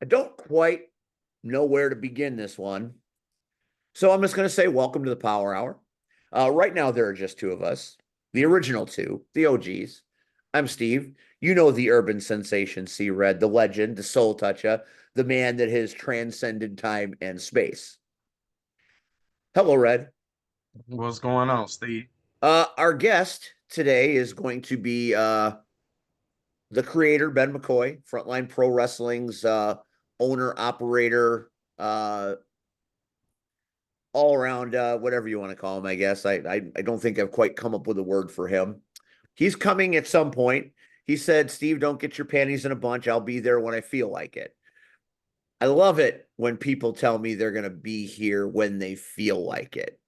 I don't quite know where to begin this one. So I'm just going to say, welcome to the Power Hour. Right now, there are just two of us, the original two, the OGs. I'm Steve. You know the urban sensation, C Red, the legend, the soul toucher, the man that has transcended time and space. Hello, Red. What's going on, Steve? Our guest today is going to be the creator, Ben McCoy, Frontline Pro Wrestling's owner, operator, all around whatever you want to call him. I guess I don't think I've quite come up with a word for him. He's coming at some point. He said, "Steve, don't get your panties in a bunch. I'll be there when I feel like it." I love it when people tell me they're going to be here when they feel like it.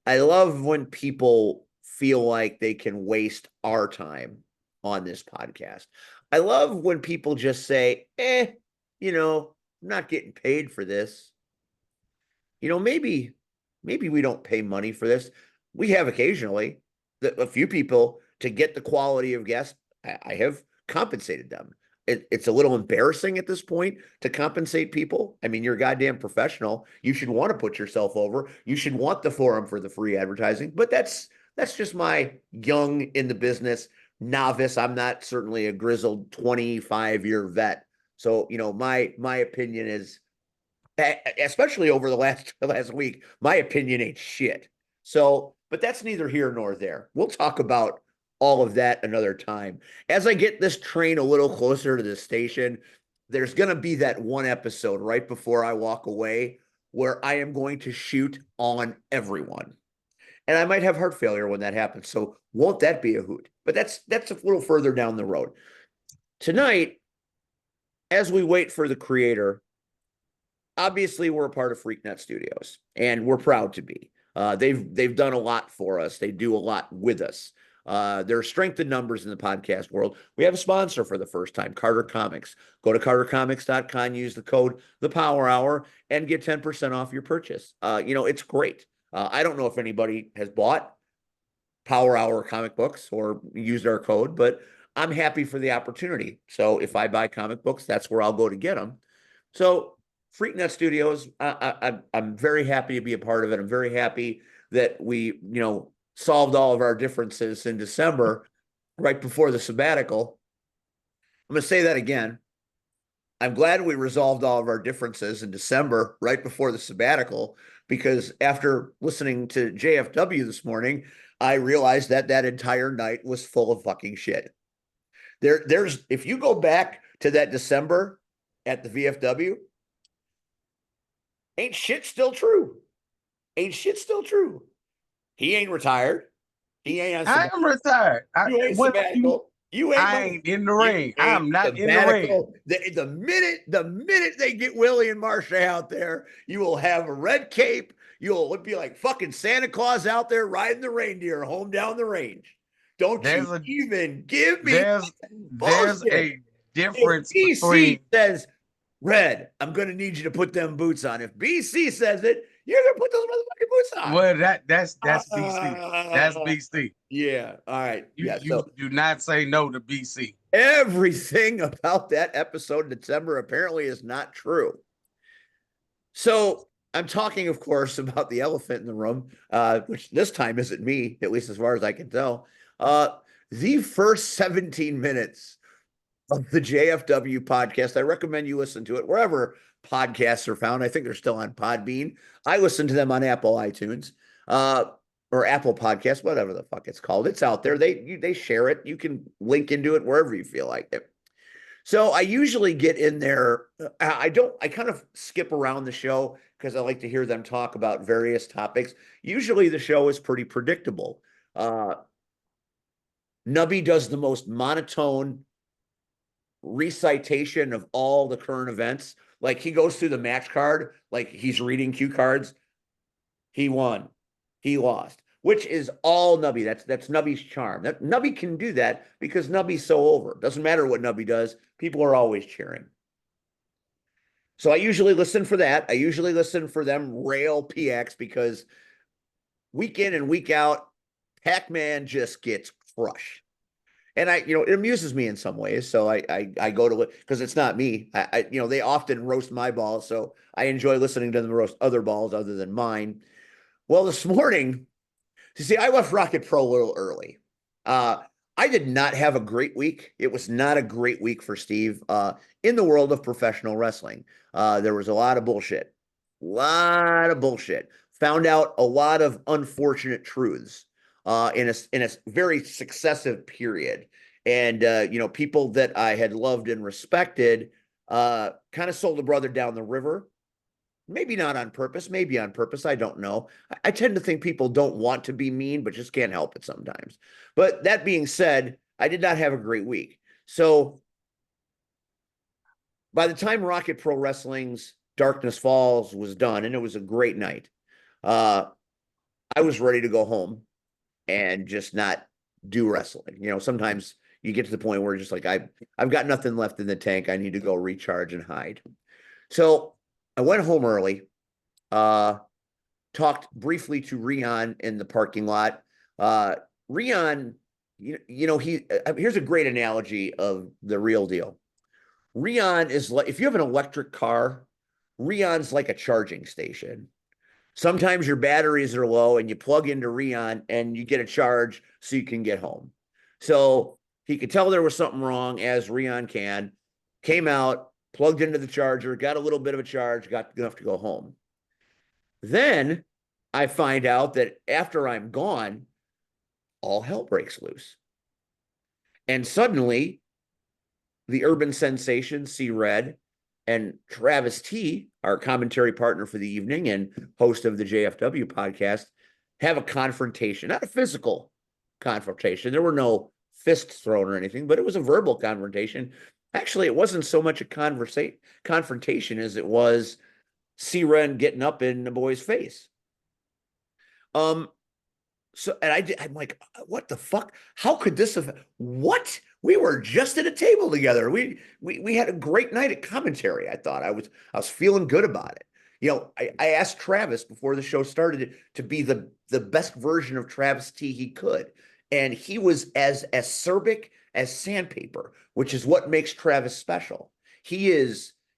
I love when people feel like they can waste our time on this podcast. I love when people just say, I'm not getting paid for this. Maybe we don't pay money for this. We have occasionally a few people to get the quality of guests. I have compensated them. It's a little embarrassing at this point to compensate people. I mean, you're a goddamn professional. You should want to put yourself over. You should want the forum for the free advertising. But that's just my young in the business novice. I'm not certainly a grizzled 25-year vet. So, my opinion is, especially over the last week, my opinion ain't shit. So, but that's neither here nor there. We'll talk about all of that another time. As I get this train a little closer to the station, there's going to be that one episode right before I walk away where I am going to shoot on everyone. And I might have heart failure when that happens. So won't that be a hoot? But that's a little further down the road. Tonight, as we wait for the creator, obviously we're a part of Freaknet Studios, and we're proud to be. They've done a lot for us. They do a lot with us. There are strength in numbers in the podcast world. We have a sponsor for the first time, Carter Comics. Go to cartercomics.com, use the code The Power Hour, and get 10% off your purchase. It's great. I don't know if anybody has bought Power Hour comic books or used our code, but I'm happy for the opportunity. So if I buy comic books, that's where I'll go to get them. So Freaknet Studios, I'm very happy to be a part of it. I'm very happy that we, solved all of our differences in December, right before the sabbatical. I'm going to say that again. I'm glad we resolved all of our differences in December, right before the sabbatical, because after listening to JFW this morning, I realized that entire night was full of fucking shit. There's if you go back to that December at the VFW, ain't shit still true. Ain't shit still true. He ain't retired. He ain't on I am sabbatical. retired. You ain't When you, sabbatical. You ain't I ain't in the you ring. ain't I'm not in the ring. sabbatical. The minute they get Willie and Marsha out there, you will have a red cape. You'll be like fucking Santa Claus out there riding the reindeer home down the range. Don't you There's a even give me there's there's bullshit. a If difference BC between says, Red, I'm going to need you to put them boots on. If BC says it, you're going to put those motherfucking boots on. well that's BC. That's BC. Yeah. All right. You Yeah. you So do not say no to BC. everything about that episode in December apparently is not true. So I'm talking, of course, about the elephant in the room, which this time isn't me, at least as far as I can tell. Uh, the first 17 minutes of the JFW podcast. I recommend you listen to it wherever podcasts are found. I think they're still on Podbean. I listen to them on Apple iTunes uh, or Apple Podcasts, whatever the fuck it's called. It's out there. They share it. You can link into it wherever you feel like it. So I usually get in there. I don't. I kind of skip around the show because I like to hear them talk about various topics. Usually the show is pretty predictable. Uh, Nubby does the most monotone recitation of all the current events. Like he goes through the match card, like he's reading cue cards. He won, he lost, which is all Nubby. That's Nubby's charm. That Nubby can do that because Nubby's so over. Doesn't matter what Nubby does, people are always cheering. So I usually listen for that. I usually listen for them rail PX because week in and week out, Pac-Man just gets crushed. And it amuses me in some ways. So I go to it because it's not me. They often roast my balls, so I enjoy listening to them roast other balls other than mine. Well, this morning, you see, I left Rocket Pro a little early. Uh, I did not have a great week. It was not a great week for Steve. In the world of professional wrestling, there was a lot of bullshit. Lot of bullshit. Found out a lot of unfortunate truths in a very successive period. And people that I had loved and respected kind of sold a brother down the river. Maybe not on purpose, maybe on purpose. I don't know. I tend to think people don't want to be mean, but just can't help it sometimes. But that being said, I did not have a great week. So by the time Rocket Pro Wrestling's Darkness Falls was done, and it was a great night, uh, I was ready to go home and just not do wrestling. Sometimes you get to the point where just like I've got nothing left in the tank. I need to go recharge and hide. So I went home early. Uh, Talked briefly to Rion in the parking lot. Rion, here's a great analogy of the real deal. Rion is like, if you have an electric car, Rion's like a charging station. Sometimes your batteries are low and you plug into Rion and you get a charge so you can get home. So he could tell there was something wrong, as Rion can, came out, plugged into the charger, got a little bit of a charge, got enough to go home. Then I find out that after I'm gone, all hell breaks loose. And suddenly, the urban sensation, C Red, and Travis T, our commentary partner for the evening and host of the JFW podcast, have a confrontation, not a physical confrontation. There were no fists thrown or anything, but it was a verbal confrontation. Actually, it wasn't so much a confrontation as it was C Red getting up in the boy's face. So, and I'm like, what the fuck? How could this have? What? We were just at a table together. We had a great night at commentary. I thought I was feeling good about it. I asked Travis before the show started to be the best version of Travis T he could, and he was as acerbic as sandpaper, which is what makes Travis special. He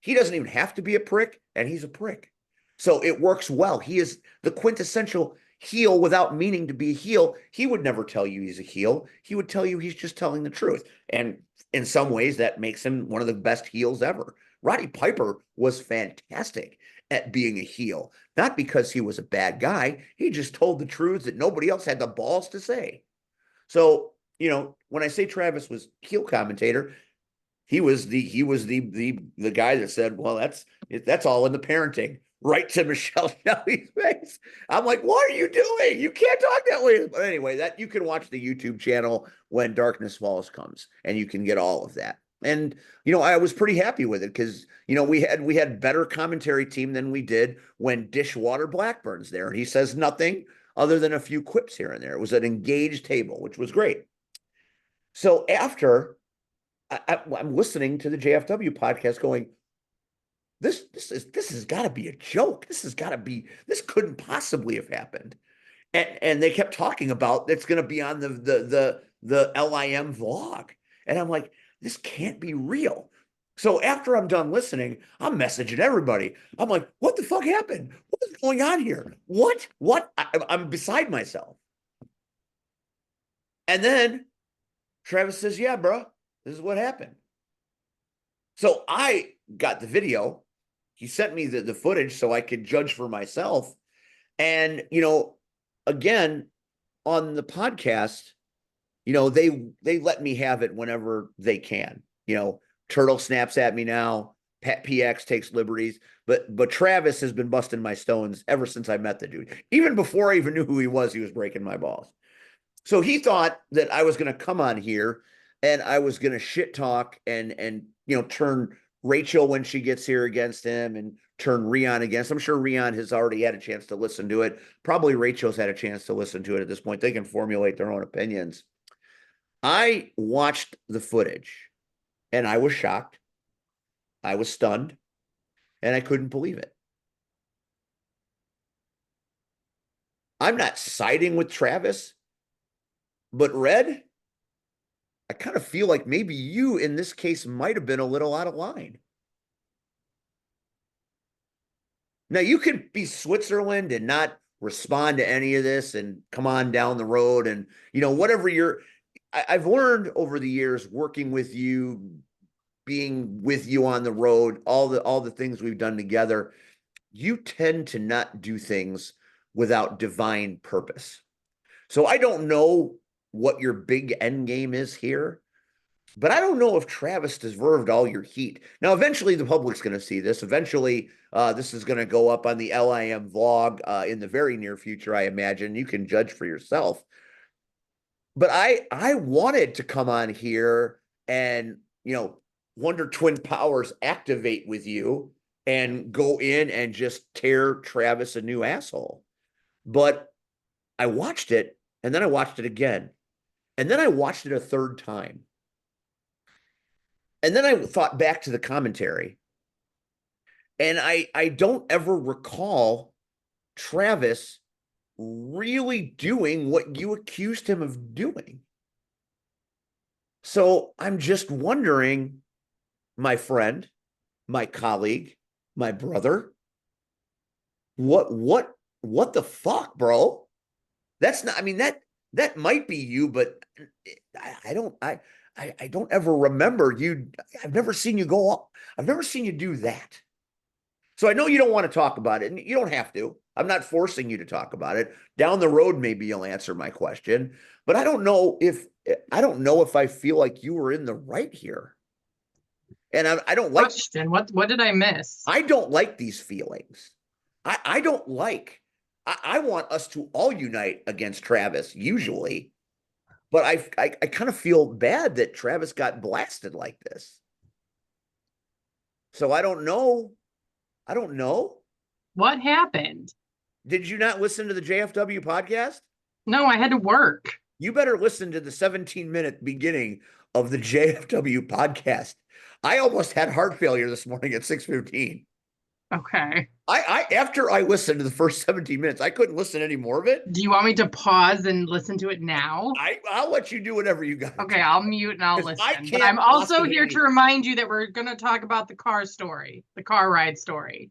doesn't even have to be a prick, and he's a prick. So it works well. He is the quintessential heel without meaning to be a heel. He would never tell you he's a heel. He would tell you he's just telling the truth. And in some ways, that makes him one of the best heels ever. Roddy Piper was fantastic at being a heel, not because he was a bad guy. He just told the truths that nobody else had the balls to say. So, when I say Travis was heel commentator, he was the guy that said, well, that's all in the parenting, right to Michelle Shelley's face. I'm like, what are you doing? You can't talk that way. But anyway, that you can watch the YouTube channel when Darkness Falls comes, and you can get all of that. And I was pretty happy with it because we had better commentary team than we did when Dishwater Blackburn's there, and he says nothing other than a few quips here and there. It was an engaged table, which was great. So after I'm listening to the JFW podcast going, this has got to be a joke. This couldn't possibly have happened. And they kept talking about it's going to be on the LIM vlog. And I'm like, this can't be real. So after I'm done listening, I'm messaging everybody. I'm like, what the fuck happened? What is going on here? What? I'm beside myself. And then Travis says, yeah, bro, this is what happened. So I got the video. He sent me the footage so I could judge for myself. And, again, on the podcast, they let me have it whenever they can. Turtle snaps at me now. Pat PX takes liberties. But Travis has been busting my stones ever since I met the dude. Even before I even knew who he was breaking my balls. So he thought that I was going to come on here and I was going to shit talk and turn Rachel when she gets here against him and turn Rion against. I'm sure Rion has already had a chance to listen to it. Probably Rachel's had a chance to listen to it at this point. They can formulate their own opinions. I watched the footage and I was shocked. I was stunned and I couldn't believe it. I'm not siding with Travis, but Red, I kind of feel like maybe you in this case might have been a little out of line. Now you could be Switzerland and not respond to any of this and come on down the road and whatever I've learned over the years working with you, being with you on the road, all the things we've done together, you tend to not do things without divine purpose. So I don't know what your big end game is here, but I don't know if Travis deserved all your heat. Now, eventually the public's going to see this. Eventually, this is going to go up on the LIM vlog in the very near future, I imagine. You can judge for yourself. But I wanted to come on here and, Wonder Twin Powers activate with you and go in and just tear Travis a new asshole. But I watched it, and then I watched it again. And then I watched it a third time. And then I thought back to the commentary, and I don't ever recall Travis really doing what you accused him of doing. So I'm just wondering, my friend, my colleague, my brother, what the fuck, bro? That's not, I mean, that might be you, but I don't ever remember you. I've never seen you go up. I've never seen you do that. So I know you don't want to talk about it, and you don't have to. I'm not forcing you to talk about it. Down the road, maybe you'll answer my question, but I don't know if I feel like you were in the right here. And I don't like Question. What did I miss? I don't like these feelings. I don't like I want us to all unite against Travis, usually. But I kind of feel bad that Travis got blasted like this. So I don't know. I don't know. What happened? Did you not listen to the JFW podcast? No, I had to work. You better listen to the 17-minute beginning of the JFW podcast. I almost had heart failure this morning at 6:15. Okay. I after I listened to the first 17 minutes, I couldn't listen to any more of it. Do you want me to pause and listen to it now? I'll let you do whatever you got. Okay, I'll mute and I'll 'Cause listen. I But can't I'm also possibly- here to remind you that we're going to talk about the car story, the car ride story.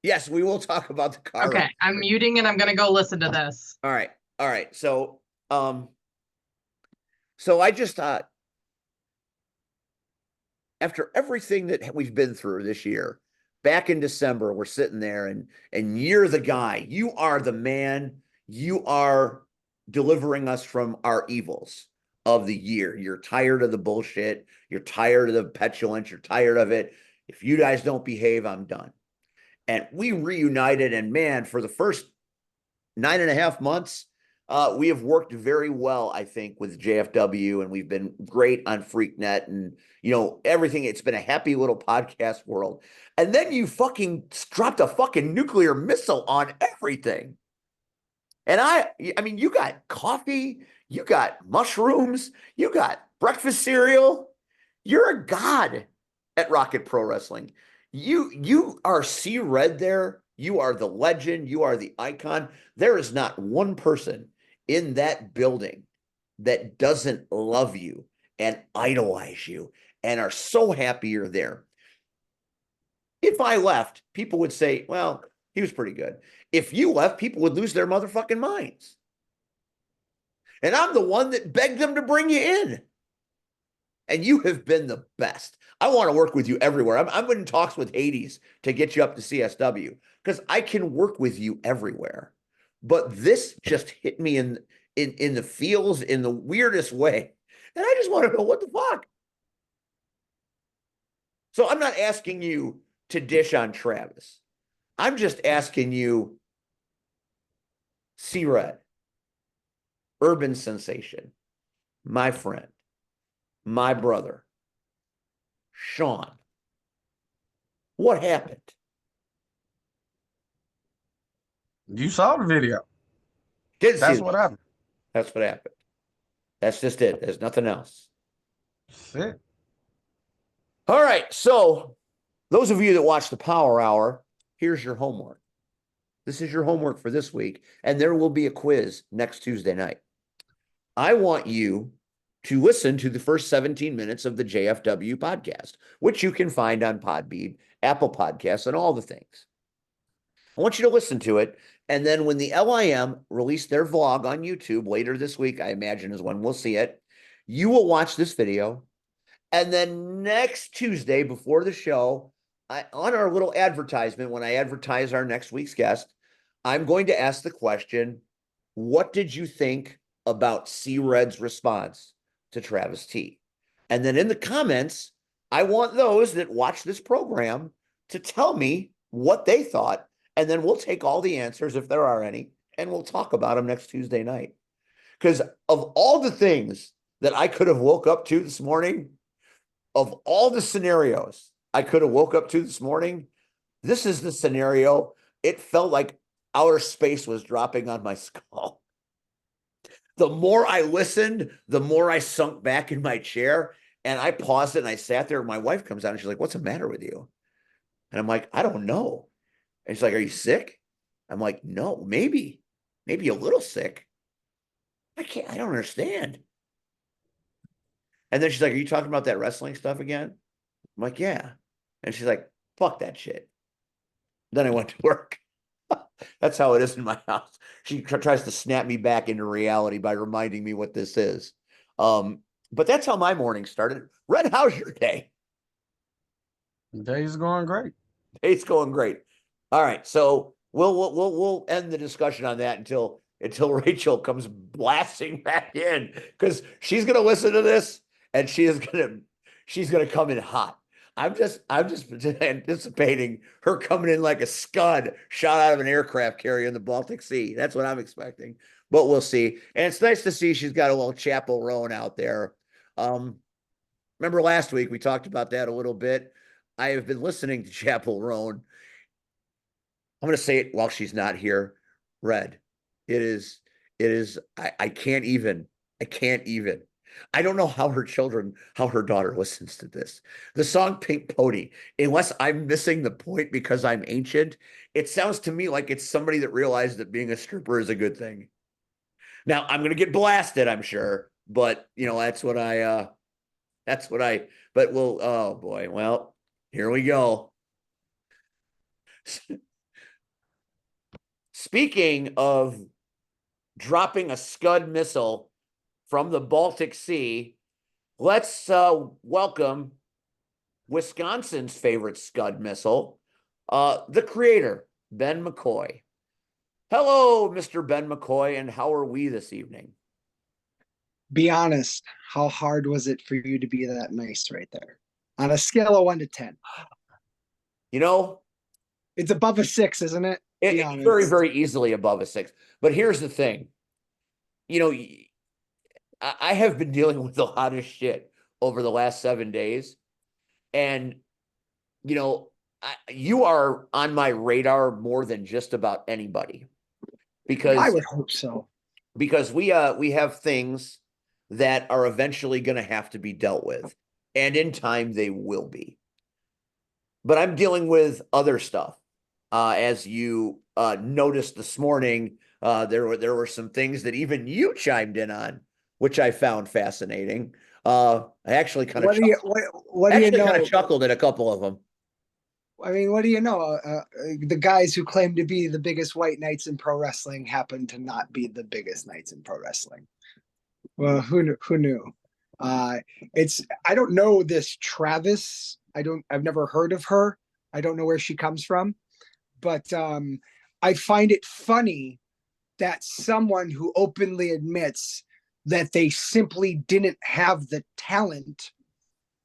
Yes, we will talk about the car. Okay, I'm muting and I'm going to go listen to this. All right. All right. So I just thought, after everything that we've been through this year, back in December, we're sitting there and you're the guy. You are the man. You are delivering us from our evils of the year. You're tired of the bullshit. You're tired of the petulance. You're tired of it. If you guys don't behave, I'm done. And we reunited, and man, for the first 9.5 months, we have worked very well, I think, with JFW, and we've been great on FreakNet and, everything. It's been a happy little podcast world. And then you fucking dropped a fucking nuclear missile on everything. And I mean, you got coffee, you got mushrooms, you got breakfast cereal. You're a god at Rocket Pro Wrestling. You are C-Red there. You are the legend. You are the icon. There is not one person in that building that doesn't love you and idolize you and are so happy you're there. If I left, people would say, well, he was pretty good. If you left, people would lose their motherfucking minds. And I'm the one that begged them to bring you in. And you have been the best. I want to work with you everywhere. I'm in talks with Hades to get you up to CSW because I can work with you everywhere. But this just hit me in the feels in the weirdest way. And I just want to know what the fuck. So I'm not asking you to dish on Travis. I'm just asking you, C-Red, urban sensation, my friend, my brother, Sean, what happened? You saw the video. Didn't see That's it. what happened. That's what happened. That's just it. There's nothing else. That's it. All right. So those of you that watch the Power Hour, here's your homework. This is your homework for this week. And there will be a quiz next Tuesday night. I want you to listen to the first 17 minutes of the JFW podcast, which you can find on Podbean, Apple Podcasts, and all the things. I want you to listen to it. And then when the LIM release their vlog on YouTube later this week, I imagine is when we'll see it, you will watch this video. And then next Tuesday before the show, on our little advertisement, when I advertise our next week's guest, I'm going to ask the question, what did you think about C-Red's response to Travis T? And then in the comments, I want those that watch this program to tell me what they thought. And then we'll take all the answers, if there are any, and we'll talk about them next Tuesday night. Because of all the things that I could have woke up to this morning, of all the scenarios I could have woke up to this morning, this is the scenario. It felt like outer space was dropping on my skull. The more I listened, the more I sunk back in my chair, and I paused it and I sat there. And my wife comes out and she's like, "What's the matter with you?" And I'm like, "I don't know." And she's like, "Are you sick?" I'm like, "No, maybe a little sick. I don't understand." And then she's like, "Are you talking about that wrestling stuff again?" I'm like, "Yeah." And she's like, "Fuck that shit." Then I went to work. That's how it is in my house. She tries to snap me back into reality by reminding me what this is. But that's how my morning started. Red, how's your day? The day's going great. It's going great. All right, so we'll end the discussion on that until Rachel comes blasting back in, because she's gonna listen to this and she's gonna come in hot. I'm just anticipating her coming in like a scud shot out of an aircraft carrier in the Baltic Sea. That's what I'm expecting, but we'll see. And it's nice to see she's got a little Chapel Roan out there. Remember last week we talked about that a little bit. I have been listening to Chapel Roan. I'm going to say it while she's not here. Red. It is, I can't even. I don't know how her daughter listens to this. The song Pink Pony, unless I'm missing the point because I'm ancient, it sounds to me like it's somebody that realized that being a stripper is a good thing. Now, I'm going to get blasted, I'm sure, but but we'll, oh boy, well, here we go. Speaking of dropping a Scud missile from the Baltic Sea, let's welcome Wisconsin's favorite Scud missile, the creator, Ben McCoy. Hello, Mr. Ben McCoy, and how are we this evening? Be honest, how hard was it for you to be that nice right there? On a scale of 1 to 10. You know, it's above a 6, isn't it? It's very, very easily above a 6. But here's the thing. You know, I have been dealing with a lot of shit over the last 7 days. And, you know, you are on my radar more than just about anybody. Because I would hope so. Because we have things that are eventually going to have to be dealt with. And in time, they will be. But I'm dealing with other stuff. As you noticed this morning, there were some things that even you chimed in on, which I found fascinating. I actually kind of chuckled at a couple of them. I mean, what do you know? The guys who claim to be the biggest white knights in pro wrestling happen to not be the biggest knights in pro wrestling. Well, who knew? I don't know this Travis. I've never heard of her. I don't know where she comes from. But I find it funny that someone who openly admits that they simply didn't have the talent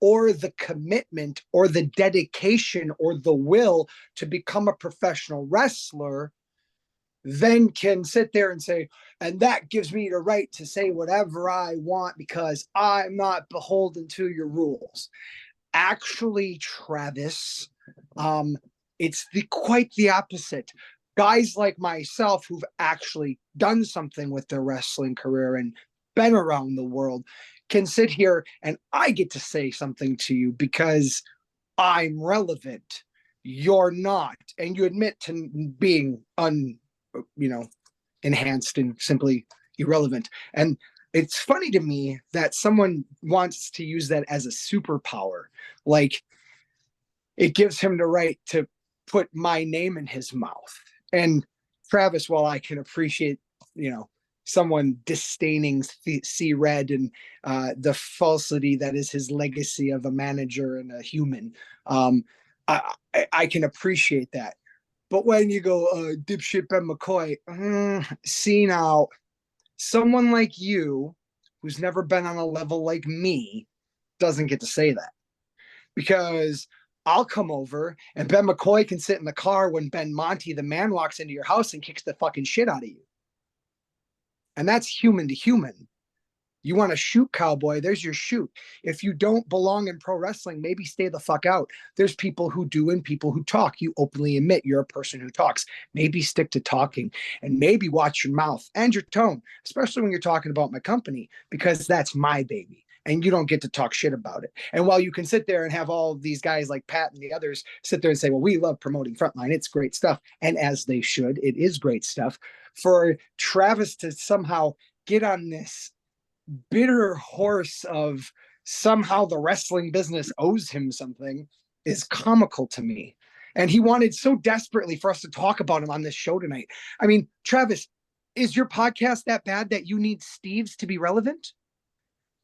or the commitment or the dedication or the will to become a professional wrestler then can sit there and say, and that gives me the right to say whatever I want because I'm not beholden to your rules. Actually, Travis, it's quite the opposite. Guys like myself who've actually done something with their wrestling career and been around the world can sit here and I get to say something to you because I'm relevant. You're not. And you admit to being enhanced and simply irrelevant. And it's funny to me that someone wants to use that as a superpower. Like it gives him the right to put my name in his mouth. And Travis, while I can appreciate, someone disdaining see red and the falsity that is his legacy of a manager and a human, I can appreciate that. But when you go, dipshit Ben McCoy, see now, someone like you, who's never been on a level like me, doesn't get to say that. Because I'll come over and Ben McCoy can sit in the car when Ben Monty, the man, walks into your house and kicks the fucking shit out of you. And that's human to human. You want to shoot, cowboy, there's your shoot. If you don't belong in pro wrestling, maybe stay the fuck out. There's people who do and people who talk. You openly admit you're a person who talks. Maybe stick to talking and maybe watch your mouth and your tone, especially when you're talking about my company, because that's my baby and you don't get to talk shit about it. And while you can sit there and have all of these guys like Pat and the others sit there and say, well, we love promoting Frontline, it's great stuff. And as they should, it is great stuff. For Travis to somehow get on this bitter horse of somehow the wrestling business owes him something is comical to me. And he wanted so desperately for us to talk about him on this show tonight. I mean, Travis, is your podcast that bad that you need Steve's to be relevant?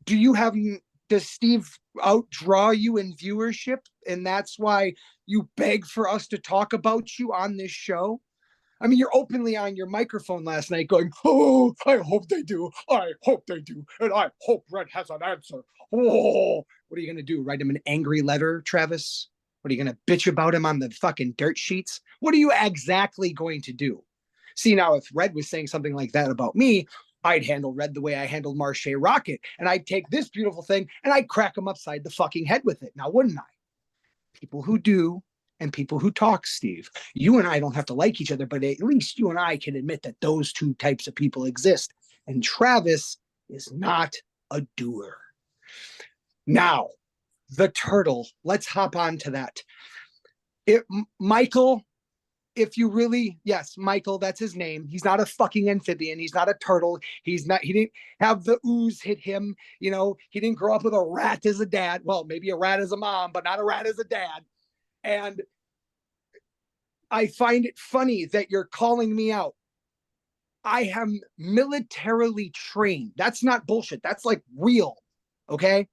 Does Steve outdraw you in viewership? And that's why you beg for us to talk about you on this show? I mean, you're openly on your microphone last night going, oh, I hope they do. I hope they do. And I hope Red has an answer. Oh, what are you going to do? Write him an angry letter, Travis? What are you going to bitch about him on the fucking dirt sheets? What are you exactly going to do? See, now, if Red was saying something like that about me, I'd handle Red the way I handled Marche Rocket. And I'd take this beautiful thing and I'd crack him upside the fucking head with it. Now, wouldn't I? People who do and people who talk, Steve. You and I don't have to like each other, but at least you and I can admit that those two types of people exist. And Travis is not a doer. Now, the turtle. Let's hop on to that. Michael, if you really, yes, Michael, that's his name. He's not a fucking amphibian. He not a turtle. He didn't have the ooze hit him. He didn't grow up with a rat as a dad. Well, maybe a rat as a mom, but not a rat as a dad. And I find it funny that you're calling me out. I am militarily trained. That's not bullshit. That's like real. Okay.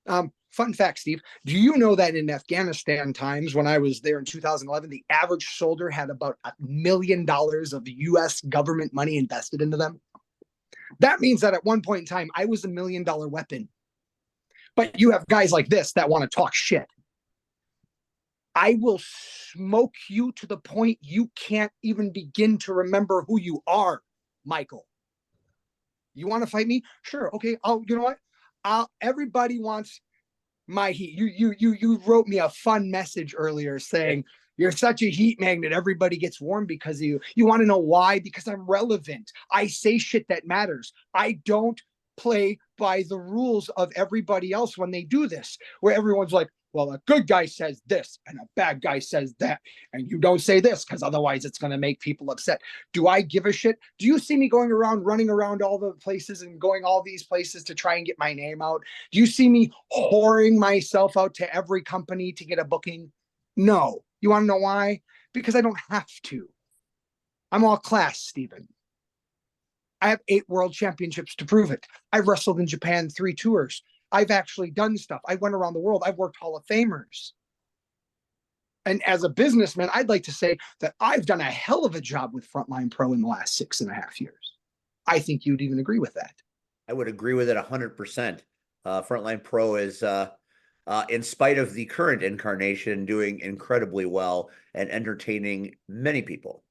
Fun fact, Steve, do you know that in Afghanistan times when I was there in 2011, the average soldier had about $1 million of US government money invested into them? That means that at one point in time, I was $1 million weapon. But you have guys like this that want to talk shit. I will smoke you to the point you can't even begin to remember who you are, Michael. You want to fight me? Sure. Okay. You know what? Everybody wants my heat. You wrote me a fun message earlier saying you're such a heat magnet. Everybody gets warm because of you. You want to know why? Because I'm relevant. I say shit that matters. I don't play by the rules of everybody else when they do this, where everyone's like, well, a good guy says this and a bad guy says that, and you don't say this because otherwise it's going to make people upset. Do I give a shit? Do you see me running around all the places and going all these places to try and get my name out? Do you see me whoring myself out to every company to get a booking? No. You want to know why? Because I don't have to. I'm all class, Stephen. I have 8 world championships to prove it. I've wrestled in Japan 3 tours. I've actually done stuff. I went around the world. I've worked Hall of Famers. And as a businessman, I'd like to say that I've done a hell of a job with Frontline Pro in the last 6.5 years. I think you'd even agree with that. I would agree with it 100%. Frontline Pro is, in spite of the current incarnation, doing incredibly well and entertaining many people.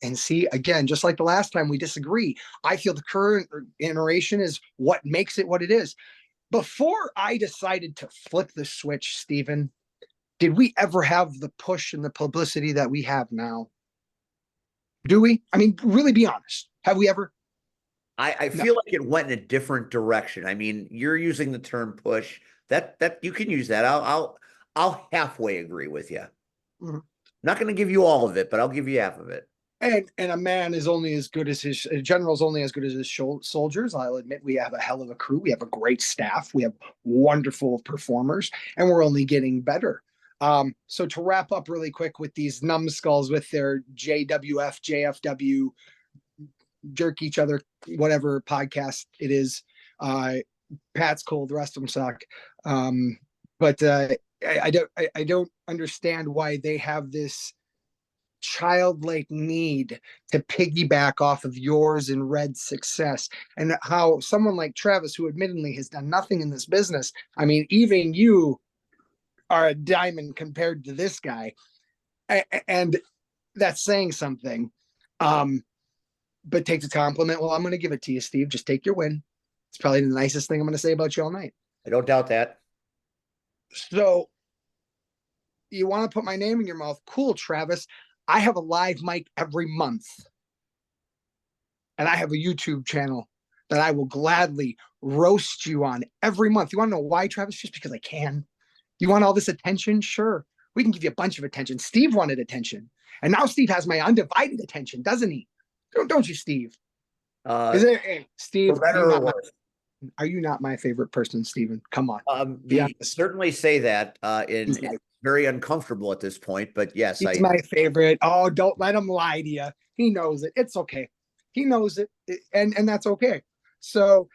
And see, again, just like the last time, we disagree. I feel the current iteration is what makes it what it is. Before I decided to flip the switch, Stephen, did we ever have the push and the publicity that we have now? Do we? I mean, really be honest. Have we ever? I feel like it went in a different direction. I mean, you're using the term push. That you can use that. I'll halfway agree with you. Mhm. Not going to give you all of it, but I'll give you half of it. And a man is only as good as his a general is only as good as his soldiers. I'll admit we have a hell of a crew. We have a great staff. We have wonderful performers, and we're only getting better. So to wrap up really quick with these numbskulls with their JWF, JFW, jerk each other, whatever podcast it is. Pat's cool. The rest of them suck. But I don't understand why they have this childlike need to piggyback off of yours and Red's success, and how someone like Travis, who admittedly has done nothing in this business, I mean, even you are a diamond compared to this guy, and that's saying something. But take the compliment. Well, I'm going to give it to you, Steve. Just take your win. It's probably the nicest thing I'm going to say about you all night. I don't doubt that. So you want to put my name in your mouth? Cool, Travis. I have a live mic every month. And I have a YouTube channel that I will gladly roast you on every month. You want to know why, Travis? Just because I can. You want all this attention? Sure. We can give you a bunch of attention. Steve wanted attention. And now Steve has my undivided attention, doesn't he? Don't you, Steve? Hey, Steve, for better or worse. Are you not my favorite person, Steven? Come on. Certainly say that in very uncomfortable at this point, but yes, he's my favorite. Oh, don't let him lie to you. He knows it. It's okay. He knows it, and that's okay. So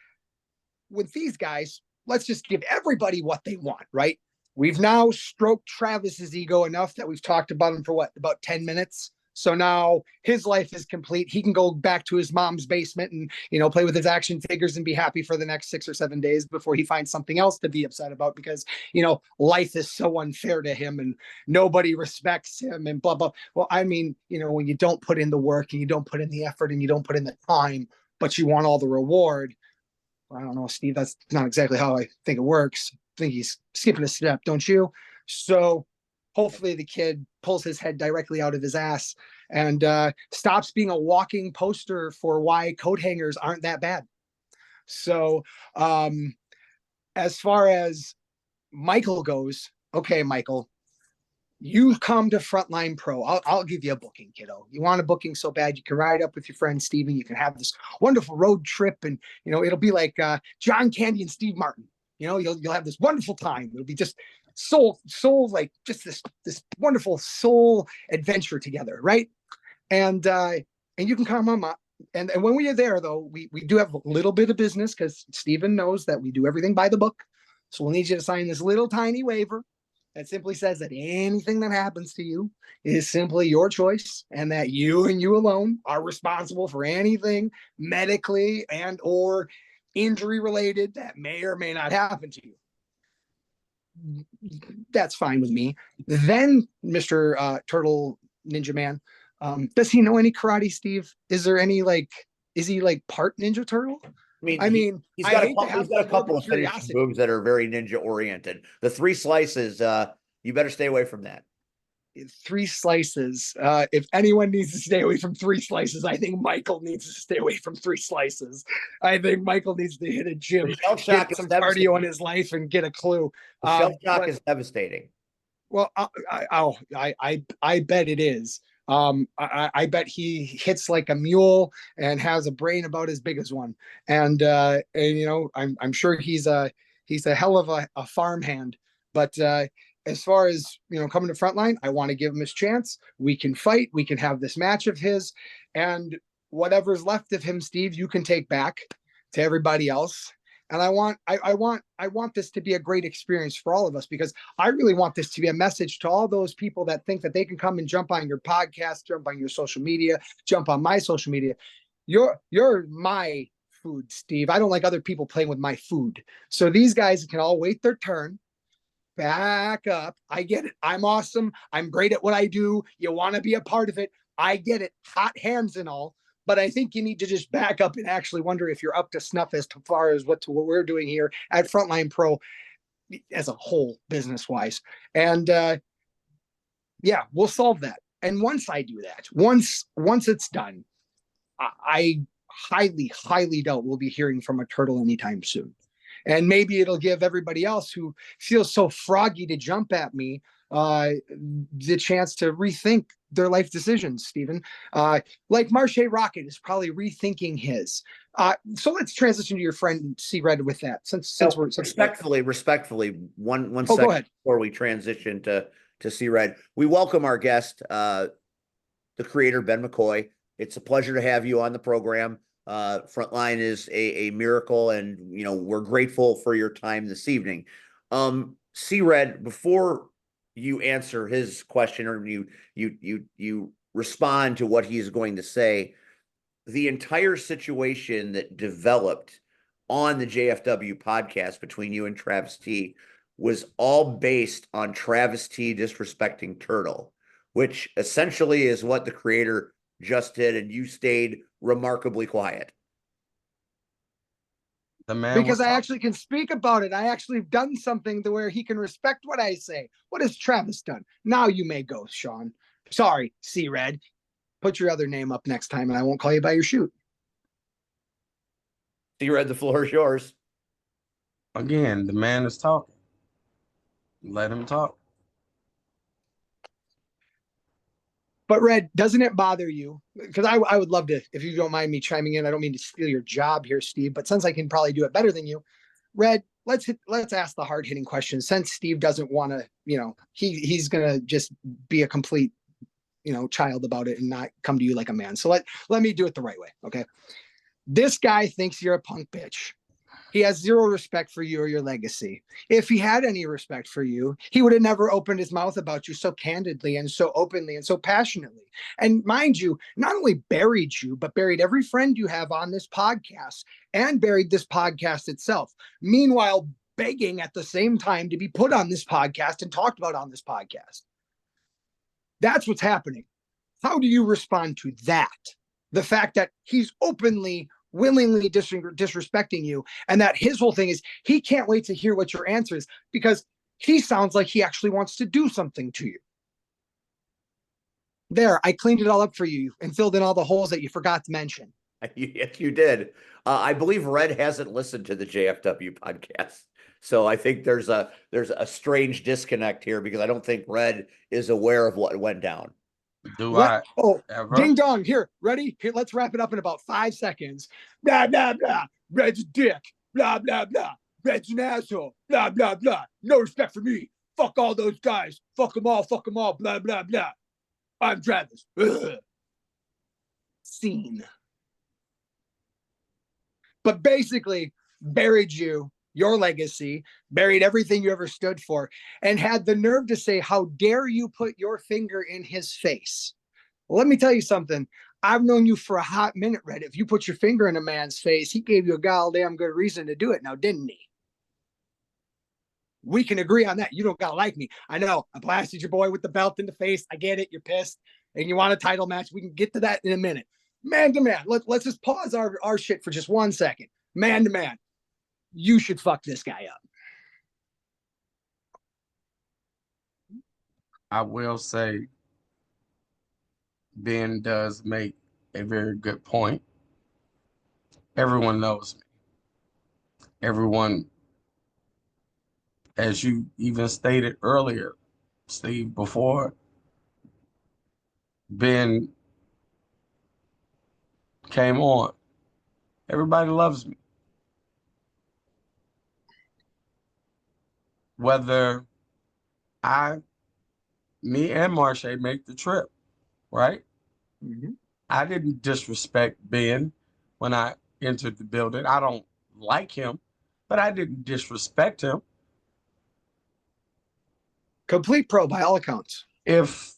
with these guys, let's just give everybody what they want, right? We've now stroked Travis's ego enough that we've talked about him for about 10 minutes. So now his life is complete. He can go back to his mom's basement and, play with his action figures and be happy for the next 6 or 7 days before he finds something else to be upset about because, life is so unfair to him and nobody respects him and blah, blah. Well, I mean, when you don't put in the work and you don't put in the effort and you don't put in the time, but you want all the reward. I don't know, Steve, that's not exactly how I think it works. I think he's skipping a step, don't you? So hopefully the kid pulls his head directly out of his ass and stops being a walking poster for why coat hangers aren't that bad. So as far as Michael goes, okay, Michael, you come to Frontline Pro. I'll give you a booking, kiddo. You want a booking so bad, you can ride up with your friend Steven. You can have this wonderful road trip, and it'll be like John Candy and Steve Martin. You'll have this wonderful time. It'll be just soul, like just this wonderful soul adventure together, right? And you can come on. And when we are there, though, we do have a little bit of business because Steven knows that we do everything by the book. So we'll need you to sign this little tiny waiver that simply says that anything that happens to you is simply your choice and that you and you alone are responsible for anything medically and or injury related that may or may not happen to you. That's fine with me. Then Mr. Turtle Ninja Man, does he know any karate, Steve? Is there any is he part Ninja Turtle? I mean, he's got a couple of finishing moves that are very ninja oriented. The 3 slices, you better stay away from that. 3 slices. If anyone needs to stay away from 3 slices, I think Michael needs to stay away from 3 slices. I think Michael needs to hit a gym, get some cardio in his life, and get a clue. The shell shock is devastating. Well, I bet it is. I bet he hits like a mule and has a brain about as big as one. And I'm sure he's a hell of a farmhand. But as far as coming to Frontline, I want to give him his chance. We can fight. We can have this match of his, and whatever's left of him, Steve, you can take back to everybody else. And I want this to be a great experience for all of us, because I really want this to be a message to all those people that think that they can come and jump on your podcast, jump on your social media, jump on my social media. You're my food, Steve. I don't like other people playing with my food. So these guys can all wait their turn. Back up. I get it. I'm awesome. I'm great at what I do. You want to be a part of it. I get it. Hot hands and all. But I think you need to just back up and actually wonder if you're up to snuff as far as what we're doing here at Frontline Pro as a whole, business-wise. And we'll solve that. And once I do that, once it's done, I highly, highly doubt we'll be hearing from a turtle anytime soon. And maybe it'll give everybody else who feels so froggy to jump at me the chance to rethink their life decisions, Stephen. Like Marche Rocket is probably rethinking his. So let's transition to your friend C Red with that. Since No, we're respectfully, one go second ahead. before we transition to C Red, we welcome our guest, the creator Ben McCoy. It's a pleasure to have you on the program. Frontline is a miracle, and we're grateful for your time this evening. C Red, before you answer his question or you respond to what he's going to say, the entire situation that developed on the JFW podcast between you and Travis T was all based on Travis T disrespecting Turtle, which essentially is what the creator just did, and you stayed remarkably quiet. The man Because was I talking. actually can speak about it. I actually have done something to where he can respect what I say. What has Travis done? Now you may go, Sean. Sorry, C Red. Put your other name up next time and I won't call you by your shoot. C Red, the floor is yours. Again, the man is talking. Let him talk. But Red, doesn't it bother you? Because I would love to, if you don't mind me chiming in. I don't mean to steal your job here, Steve, but since I can probably do it better than you, Red, let's ask the hard hitting question. Since Steve doesn't want to, he's gonna just be a complete, child about it and not come to you like a man. So let me do it the right way. Okay. This guy thinks you're a punk bitch. He has zero respect for you or your legacy. If he had any respect for you, he would have never opened his mouth about you so candidly and so openly and so passionately. And mind you, not only buried you, but buried every friend you have on this podcast and buried this podcast itself. Meanwhile, begging at the same time to be put on this podcast and talked about on this podcast. That's what's happening. How do you respond to that? The fact that he's openly, willingly disrespecting you, and that his whole thing is he can't wait to hear what your answer is because he sounds like he actually wants to do something to you. There, I cleaned it all up for you and filled in all the holes that you forgot to mention. Yes, you did. I believe Red hasn't listened to the JFW podcast, so I think there's a strange disconnect here because I don't think Red is aware of what went down. Do I ever? Ding dong. Here, ready? Here, let's wrap it up in about 5 seconds. Blah, blah, blah. Red's a dick. Blah, blah, blah. Red's an asshole. Blah, blah, blah. No respect for me. Fuck all those guys. Fuck them all. Fuck them all. Blah, blah, blah. I'm Travis. Ugh. Scene. But basically, buried you, your legacy, buried everything you ever stood for, and had the nerve to say, how dare you put your finger in his face? Well, let me tell you something. I've known you for a hot minute, Red. If you put your finger in a man's face, he gave you a goddamn good reason to do it now, didn't he? We can agree on that. You don't gotta like me. I know. I blasted your boy with the belt in the face. I get it. You're pissed. And you want a title match. We can get to that in a minute. Man to man. Let's just pause our shit for just 1 second. Man to man. You should fuck this guy up. I will say Ben does make a very good point. Everyone knows me. Everyone, as you even stated earlier, Steve, before Ben came on, everybody loves me. Whether me and Marche make the trip, right? Mm-hmm. I didn't disrespect Ben when I entered the building. I don't like him, but I didn't disrespect him. Complete pro by all accounts. If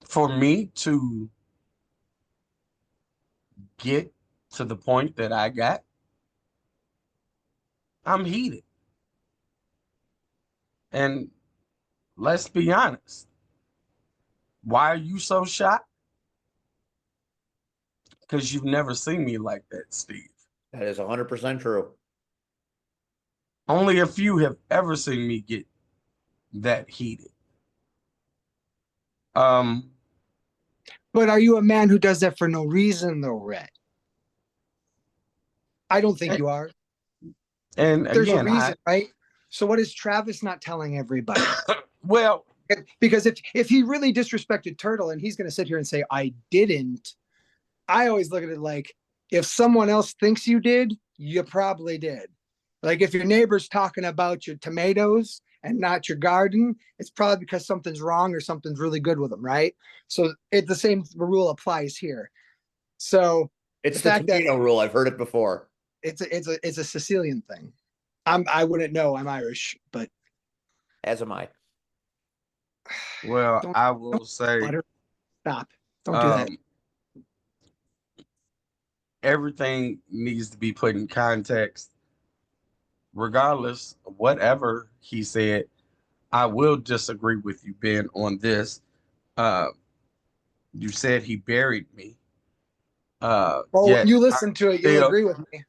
for me to get to the point that I got, I'm heated. And let's be honest. Why are you so shocked? Because you've never seen me like that, Steve. That is 100% true. Only a few have ever seen me get that heated. But are you a man who does that for no reason, though, Red? I don't think you are. And There's again, a reason, right? So what is Travis not telling everybody? well, Because if he really disrespected Turtle and he's going to sit here and say I didn't, I always look at it like if someone else thinks you did, you probably did. Like if your neighbor's talking about your tomatoes and not your garden, it's probably because something's wrong or something's really good with them, right? So the same rule applies here. So It's the the fact that tomato rule. I've heard it before. it's a Sicilian thing. I wouldn't know. I'm Irish, but As am I. Well, don't I will say, butter. Stop. Don't do that. um, everything needs to be put in context. Regardless of whatever he said, I will disagree with you, Ben, on this. Uh, you said he buried me. Well, when Yet you I'm listen to it, you'll still, agree with me.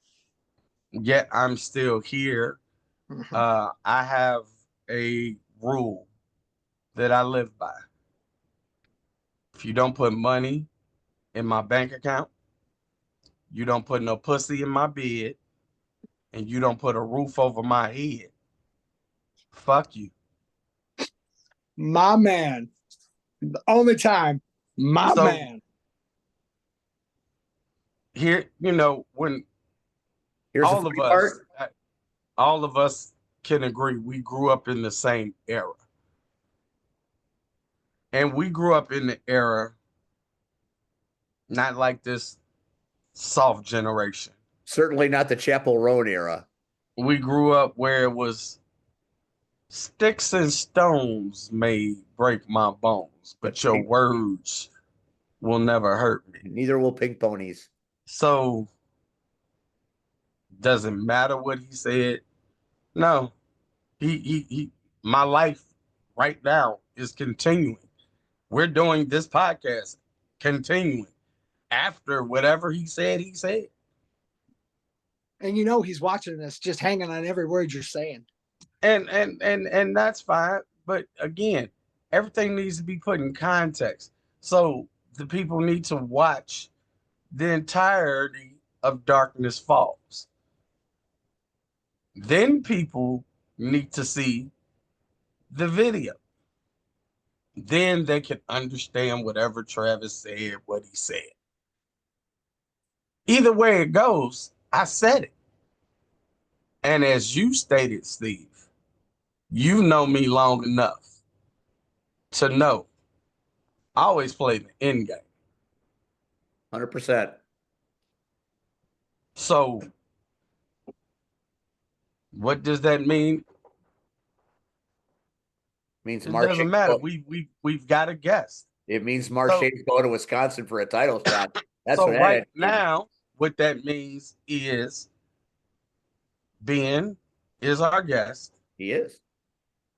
yet I'm still here. Mhm. I have a rule that I live by. If you don't put money in my bank account, you don't put no pussy in my bed, and you don't put a roof over my head, fuck you. My man. The only time. My So man. here, when Here's the all of funny us, part. all of us can agree we grew up in the same era. And we grew up in the era not like this soft generation. Certainly not the Chapel Roan era. We grew up where it was sticks and stones may break my bones, but your words will never hurt me. Neither will pink ponies. So doesn't matter what he said. No, he my life right now is continuing. We're doing this podcast continuing after whatever he said, he said. And you know he's watching this, just hanging on every word you're saying. And that's fine. But again, everything needs to be put in context. So the people need to watch the entirety of Darkness Falls. Then people need to see the video. Then they can understand whatever Travis said, what he said. Either way it goes, I said it. And as you stated, Steve, you know me long enough to know I always play the end game. 100%. So what does that mean? Means It Mark doesn't Shane's matter. go- We've got a guest. It means Mark So Shane's going to Wisconsin for a title shot. That's so what right that now, what that means is Ben is our guest, he is.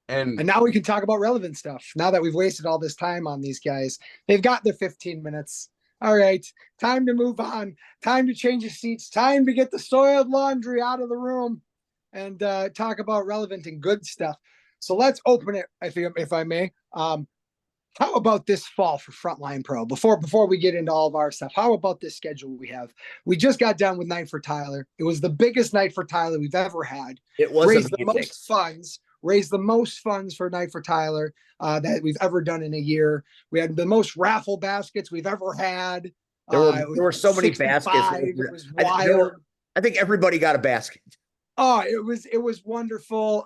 and And now we can talk about relevant stuff. Now that we've wasted all this time on these guys, they've got their 15 minutes. All right, time to move on. Time to change the seats. Time to get the soiled laundry out of the room and talk about relevant and good stuff. So let's open it, if I may. How about this fall for Frontline Pro? Before we get into all of our stuff, how about this schedule we have? We just got done with Night for Tyler. It was the biggest Night for Tyler we've ever had. It was Raised the amazing. most funds. Raised the most funds for Night for Tyler that we've ever done in a year. We had the most raffle baskets we've ever had. There were so many 65. baskets. It was I, wild. I think everybody got a basket. Oh, it was wonderful.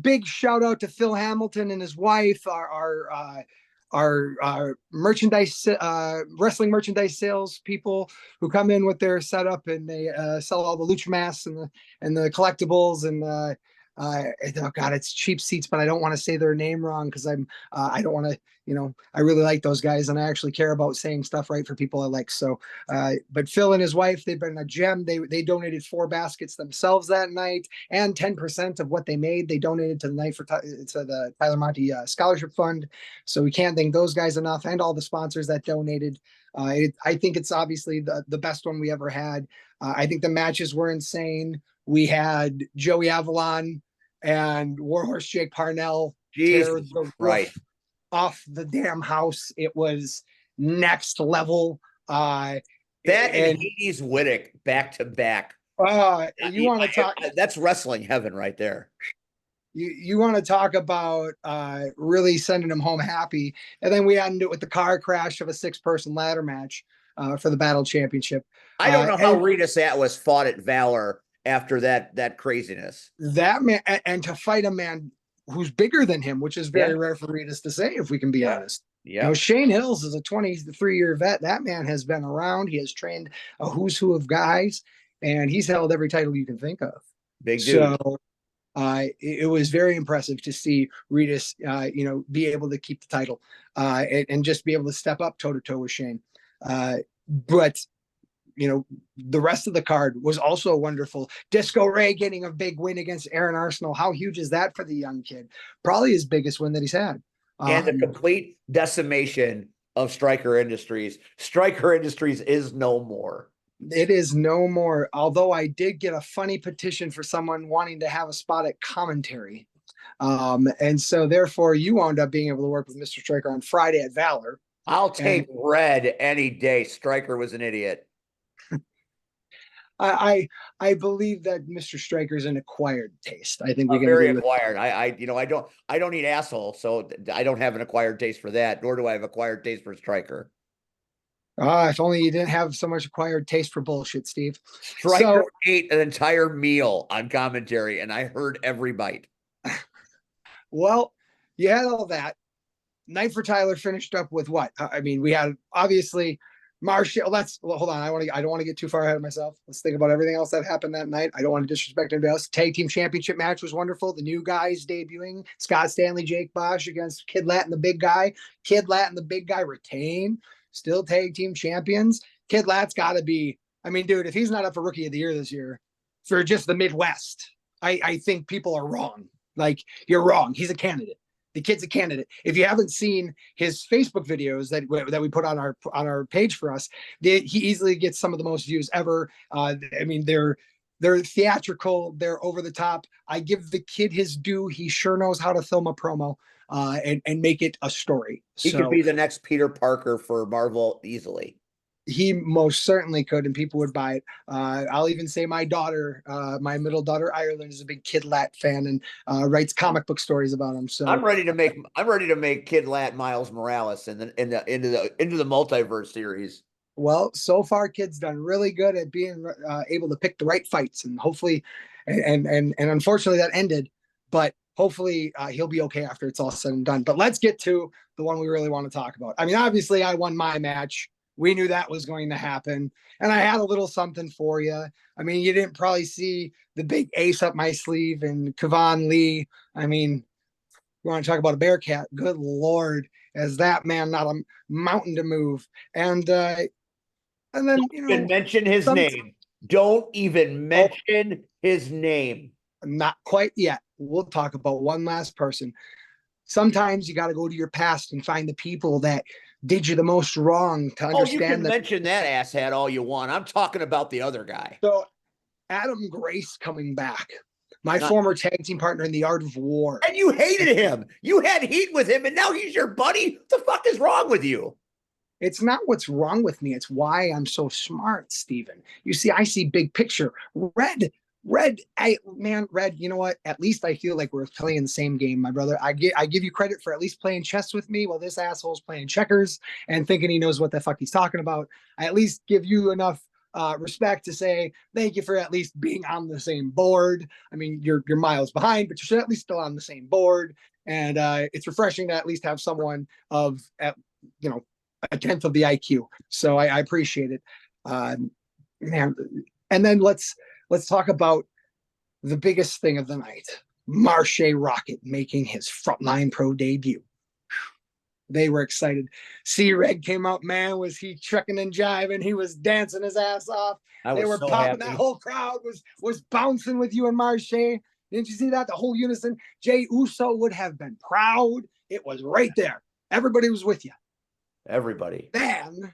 Big shout out to Phil Hamilton and his wife, our merchandise, wrestling merchandise sales people who come in with their setup and they sell all the lucha masks and the collectibles and oh God, it's Cheap Seats, but I don't want to say their name wrong because I don't want to, I really like those guys and I actually care about saying stuff right for people I like. So, but Phil and his wife, they've been a gem. They donated 4 baskets themselves that night, and 10% of what they made they donated to the Tyler Monte Scholarship Fund. So we can't thank those guys enough, and all the sponsors that donated. I think it's obviously the best one we ever had. I think the matches were insane. We had Joey Avalon and Warhorse Jake Parnell tear Jesus the Christ. roof off the damn house. It was next level. That and Hades Wittick back to back. You want to talk? That's wrestling heaven right there. you want to talk about really sending him home happy. And then we ended it with the car crash of a 6-person ladder match for the battle championship. I don't know how And Rita Atlas fought at Valor after that craziness. that man, and to fight a man who's bigger than him, which is very rare for Ritas to say, if we can be honest. You know, Shane Hills is a 23-year vet. That man has been around. He has trained a who's who of guys, and he's held every title you can think of. Big dude. So it was very impressive to see Ritas, be able to keep the title and just be able to step up toe to toe with Shane. But the rest of the card was also wonderful. Disco Ray getting a big win against Aaron Arsenal. How huge is that for the young kid? Probably his biggest win that he's had. And the complete decimation of Stryker Industries. Stryker Industries is no more. It is no more. Although I did get a funny petition for someone wanting to have a spot at commentary. And so therefore you wound up being able to work with Mr. Stryker on Friday at Valor. I'll take Red any day. Stryker was an idiot. I believe that Mr. Stryker is an acquired taste. I think we can very acquired. I don't need asshole, so I don't have an acquired taste for that, nor do I have acquired taste for Stryker. If only you didn't have so much acquired taste for bullshit, Steve. Stryker ate an entire meal on commentary, and I heard every bite. Well, you had all that. Night for Tyler finished up with what? I mean, we had obviously Marshall. Hold on. I don't want to get too far ahead of myself. Let's think about everything else that happened that night. I don't want to disrespect anybody else. Tag team championship match was wonderful. The new guys debuting: Scott Stanley, Jake Bosch against Kid Lat and the Big Guy. Kid Lat and the Big Guy retain, still tag team champions. Kid Lat's got to be. I mean, dude, if he's not up for Rookie of the Year this year for just the Midwest, I think people are wrong. Like, you're wrong. He's a candidate. The kid's a candidate. If you haven't seen his Facebook videos that we put on our page for us, he easily gets some of the most views ever. I mean, they're theatrical, they're over the top. I give the kid his due. He sure knows how to film a promo and make it a story. He could be the next Peter Parker for Marvel easily. He most certainly could, and people would buy it. I'll even say my daughter, my middle daughter Ireland, is a big Kid Lat fan and writes comic book stories about him. So I'm ready to make Kid Lat Miles Morales into the multiverse series. Well, so far, Kid's done really good at being able to pick the right fights, and hopefully, and unfortunately that ended, but hopefully he'll be okay after it's all said and done. But let's get to the one we really want to talk about. I mean, obviously, I won my match. We knew that was going to happen. And I had a little something for you. I mean, you didn't probably see the big ace up my sleeve and Kevon Lee. I mean, you want to talk about a Bearcat? Good Lord, is that man not a mountain to move? And then, Don't even mention his name. Don't even mention his name. Not quite yet. We'll talk about one last person. Sometimes you got to go to your past and find the people that did you the most wrong to understand. You can mention that asshat all you want. I'm talking about the other guy. So Adam Grace coming back, my former tag team partner in the Art of War. And you hated him. You had heat with him, and now he's your buddy. What the fuck is wrong with you? It's not what's wrong with me. It's why I'm so smart, Steven. You see, I see big picture. Red, you know what? At least I feel like we're playing the same game, my brother. I give you credit for at least playing chess with me while this asshole's playing checkers and thinking he knows what the fuck he's talking about. I at least give you enough respect to say thank you for at least being on the same board. I mean, you're miles behind, but you're at least still on the same board. And it's refreshing to at least have someone of a tenth of the IQ. So I appreciate it, man. And then let's talk about the biggest thing of the night. Marche Rocket making his Frontline Pro debut. They were excited. C-Reg came out, man, was he trekking and jiving. He was dancing his ass off. They were so popping. Happy. That whole crowd was bouncing with you and Marche. Didn't you see that? The whole unison. Jay Uso would have been proud. It was right there. Everybody was with you. Everybody. Then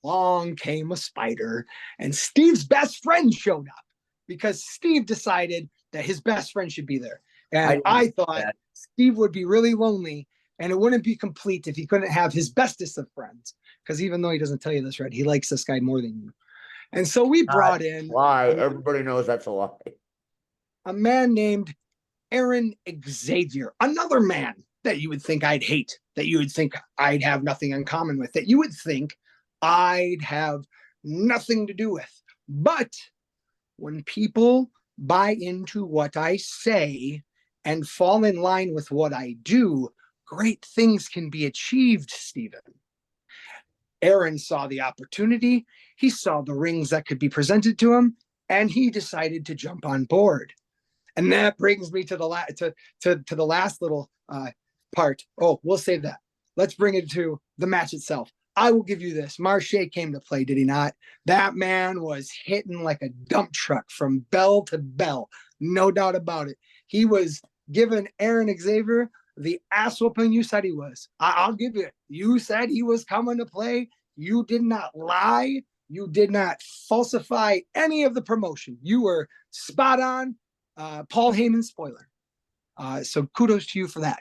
along came a spider, and Steve's best friend showed up because Steve decided that his best friend should be there. And I thought Steve would be really lonely, and it wouldn't be complete if he couldn't have his bestest of friends. Because even though he doesn't tell you this, Red, he likes this guy more than you. And so we brought in lie. Everybody knows that's a lie. A man named Aaron Xavier, another man that you would think I'd hate, that you would think I'd have nothing in common with, that you would think I'd have nothing to do with. But when people buy into what I say and fall in line with what I do, great things can be achieved, Stephen. Aaron saw the opportunity, he saw the rings that could be presented to him, and he decided to jump on board. And that brings me to the last little part. Oh, we'll save that. Let's bring it to the match itself. I will give you this. Marche came to play, did he not? That man was hitting like a dump truck from bell to bell. No doubt about it. He was giving Aaron Xavier the ass whooping you said he was. I'll give you it. You said he was coming to play. You did not lie. You did not falsify any of the promotion. You were spot on. Paul Heyman spoiler. So kudos to you for that.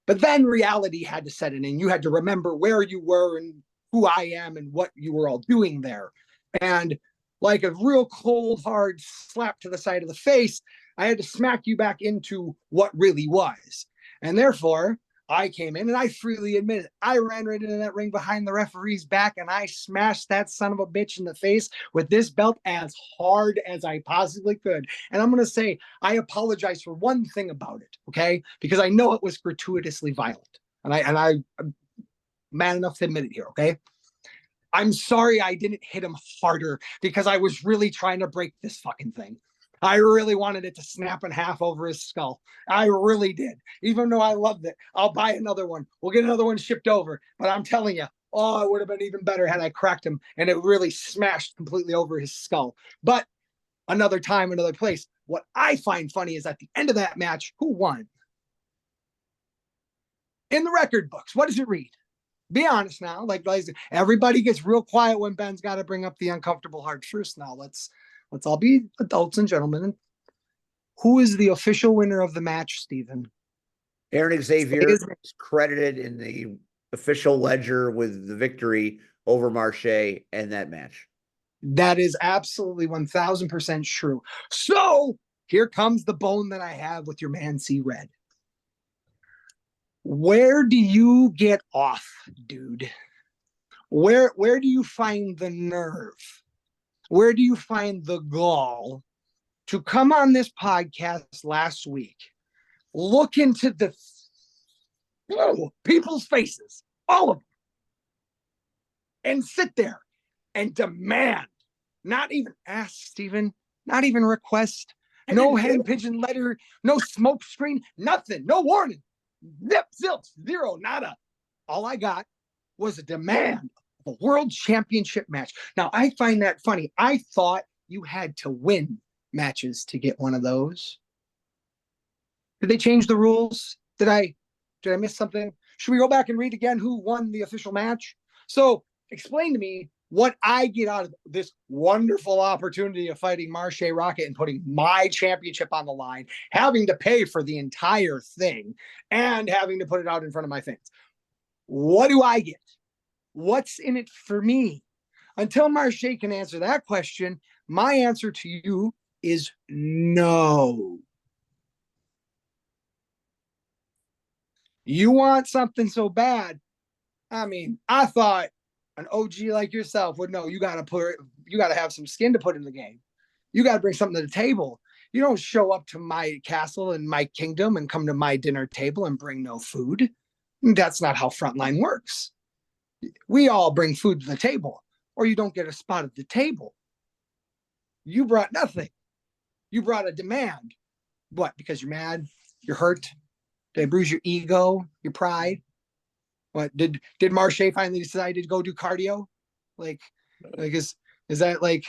But then reality had to set in, and you had to remember where you were and who I am and what you were all doing there. And like a real cold, hard slap to the side of the face, I had to smack you back into what really was. And therefore, I came in and I freely admit it. I ran right into that ring behind the referee's back and I smashed that son of a bitch in the face with this belt as hard as I possibly could. And I'm going to say, I apologize for one thing about it, okay? Because I know it was gratuitously violent. And I'm man enough to admit it here, okay? I'm sorry I didn't hit him harder because I was really trying to break this fucking thing. I really wanted it to snap in half over his skull. I really did. Even though I loved it. I'll buy another one. We'll get another one shipped over. But I'm telling you, oh, it would have been even better had I cracked him and it really smashed completely over his skull. But another time, another place. What I find funny is at the end of that match, who won? In the record books, what does it read? Be honest now. Like everybody gets real quiet when Ben's got to bring up the uncomfortable hard truths now. Let's all be adults and gentlemen. Who is the official winner of the match, Stephen? Aaron Xavier is credited in the official ledger with the victory over Marche and that match. That is absolutely 1000% true. So here comes the bone that I have with your man C Red. Where do you get off, dude? Where do you find the nerve? Where do you find the gall to come on this podcast last week, look into the people's faces, all of them, and sit there and demand, not even ask, Stephen, not even request, no hand pigeon letter, no smoke screen, nothing, no warning, zip, zilch, zero, nada. All I got was a demand of a world championship match. Now, I find that funny. I thought you had to win matches to get one of those. Did they change the rules? Did I miss something? Should we go back and read again who won the official match? So explain to me what I get out of this wonderful opportunity of fighting Marche Rocket and putting my championship on the line, having to pay for the entire thing and having to put it out in front of my fans. What do I get? What's in it for me? Until Marche can answer that question, my answer to you is no. You want something so bad. I mean, I thought an OG like yourself would know you got to have some skin to put in the game. You got to bring something to the table. You don't show up to my castle and my kingdom and come to my dinner table and bring no food. That's not how Frontline works. We all bring food to the table, or you don't get a spot at the table. You brought nothing. You brought a demand. What? Because you're mad? You're hurt? Did I bruise your ego, your pride? What did Marche finally decide to go do cardio? Like is that like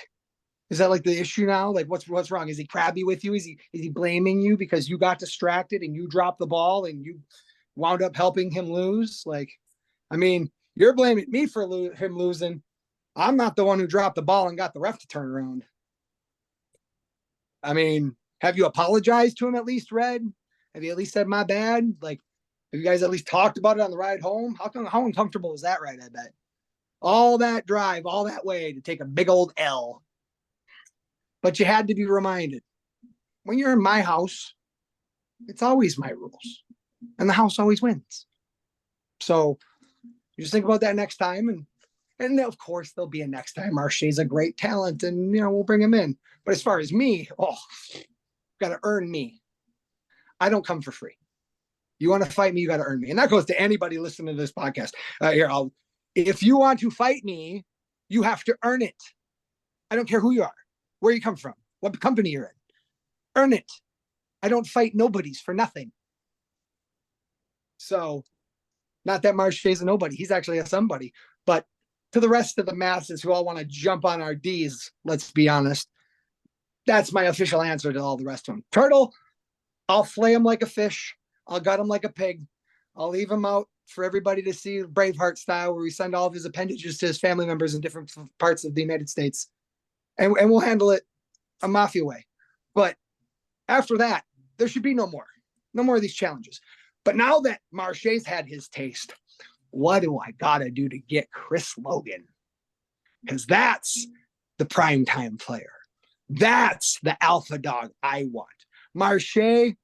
the issue now? Like what's wrong? Is he crabby with you? Is he blaming you because you got distracted and you dropped the ball and you wound up helping him lose? Like, I mean, you're blaming me for him losing. I'm not the one who dropped the ball and got the ref to turn around. I mean, have you apologized to him at least, Red? Have you at least said my bad? Like, have you guys at least talked about it on the ride home? How uncomfortable was that ride, I bet? All that drive, all that way to take a big old L. But you had to be reminded, when you're in my house, It's always my rules, and the house always wins. So you just think about that next time, and of course there'll be a next time. Marche's a great talent, and we'll bring him in. But as far as me, got to earn me. I don't come for free. You want to fight me, you got to earn me, and that goes to anybody listening to this podcast. If you want to fight me, you have to earn it. I don't care who you are, where you come from, what company you're in. Earn it. I don't fight nobodies for nothing. So, not that Marche's a nobody. He's actually a somebody. But to the rest of the masses who all want to jump on our D's, let's be honest, that's my official answer to all the rest of them. Turtle, I'll flay him like a fish. I'll gut him like a pig. I'll leave him out for everybody to see, Braveheart style, where we send all of his appendages to his family members in different parts of the United States. And we'll handle it a mafia way. But after that, there should be no more of these challenges. But now that Marche's had his taste, what do I gotta do to get Chris Logan? Because that's the primetime player. That's the alpha dog I want. Marche,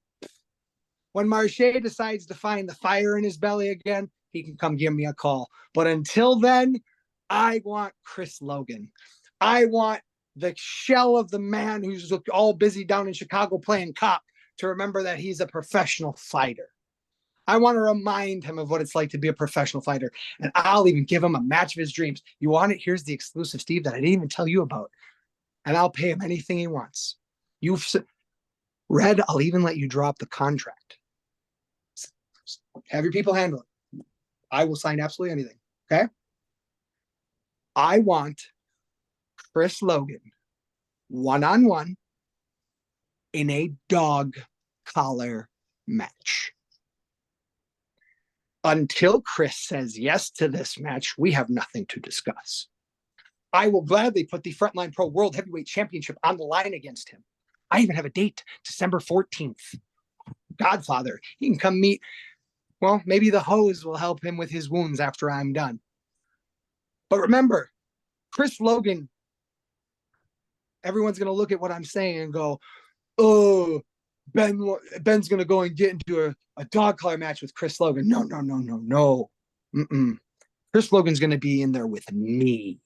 when Marche decides to find the fire in his belly again, he can come give me a call. But until then, I want Chris Logan. I want the shell of the man who's all busy down in Chicago playing cop to remember that he's a professional fighter. I want to remind him of what it's like to be a professional fighter. And I'll even give him a match of his dreams. You want it? Here's the exclusive, Steve, that I didn't even tell you about. And I'll pay him anything he wants. Red, I'll even let you drop the contract. Have your people handle it. I will sign absolutely anything. Okay? I want Chris Logan one-on-one in a dog collar match. Until Chris says yes to this match, we have nothing to discuss. I will gladly put the Frontline Pro World Heavyweight Championship on the line against him. I even have a date, December 14th. Godfather, he can come meet. Well, maybe the hose will help him with his wounds after I'm done. But remember, Chris Logan, everyone's going to look at what I'm saying and go, oh, Ben's going to go and get into a dog collar match with Chris Logan. No. Mm-mm. Chris Logan's going to be in there with me.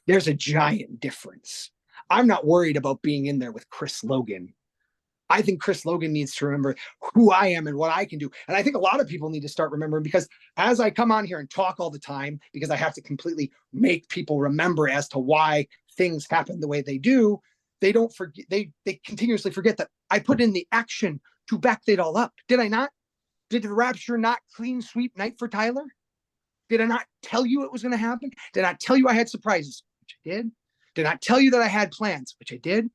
There's a giant difference. I'm not worried about being in there with Chris Logan. I think Chris Logan needs to remember who I am and what I can do. And I think a lot of people need to start remembering, because as I come on here and talk all the time, because I have to completely make people remember as to why things happen the way they do, they don't forget, they continuously forget that I put in the action to back it all up. Did I not? Did the Rapture not clean sweep night for Tyler? Did I not tell you it was going to happen? Did I tell you I had surprises? Which I did. Did I tell you that I had plans? Which I did.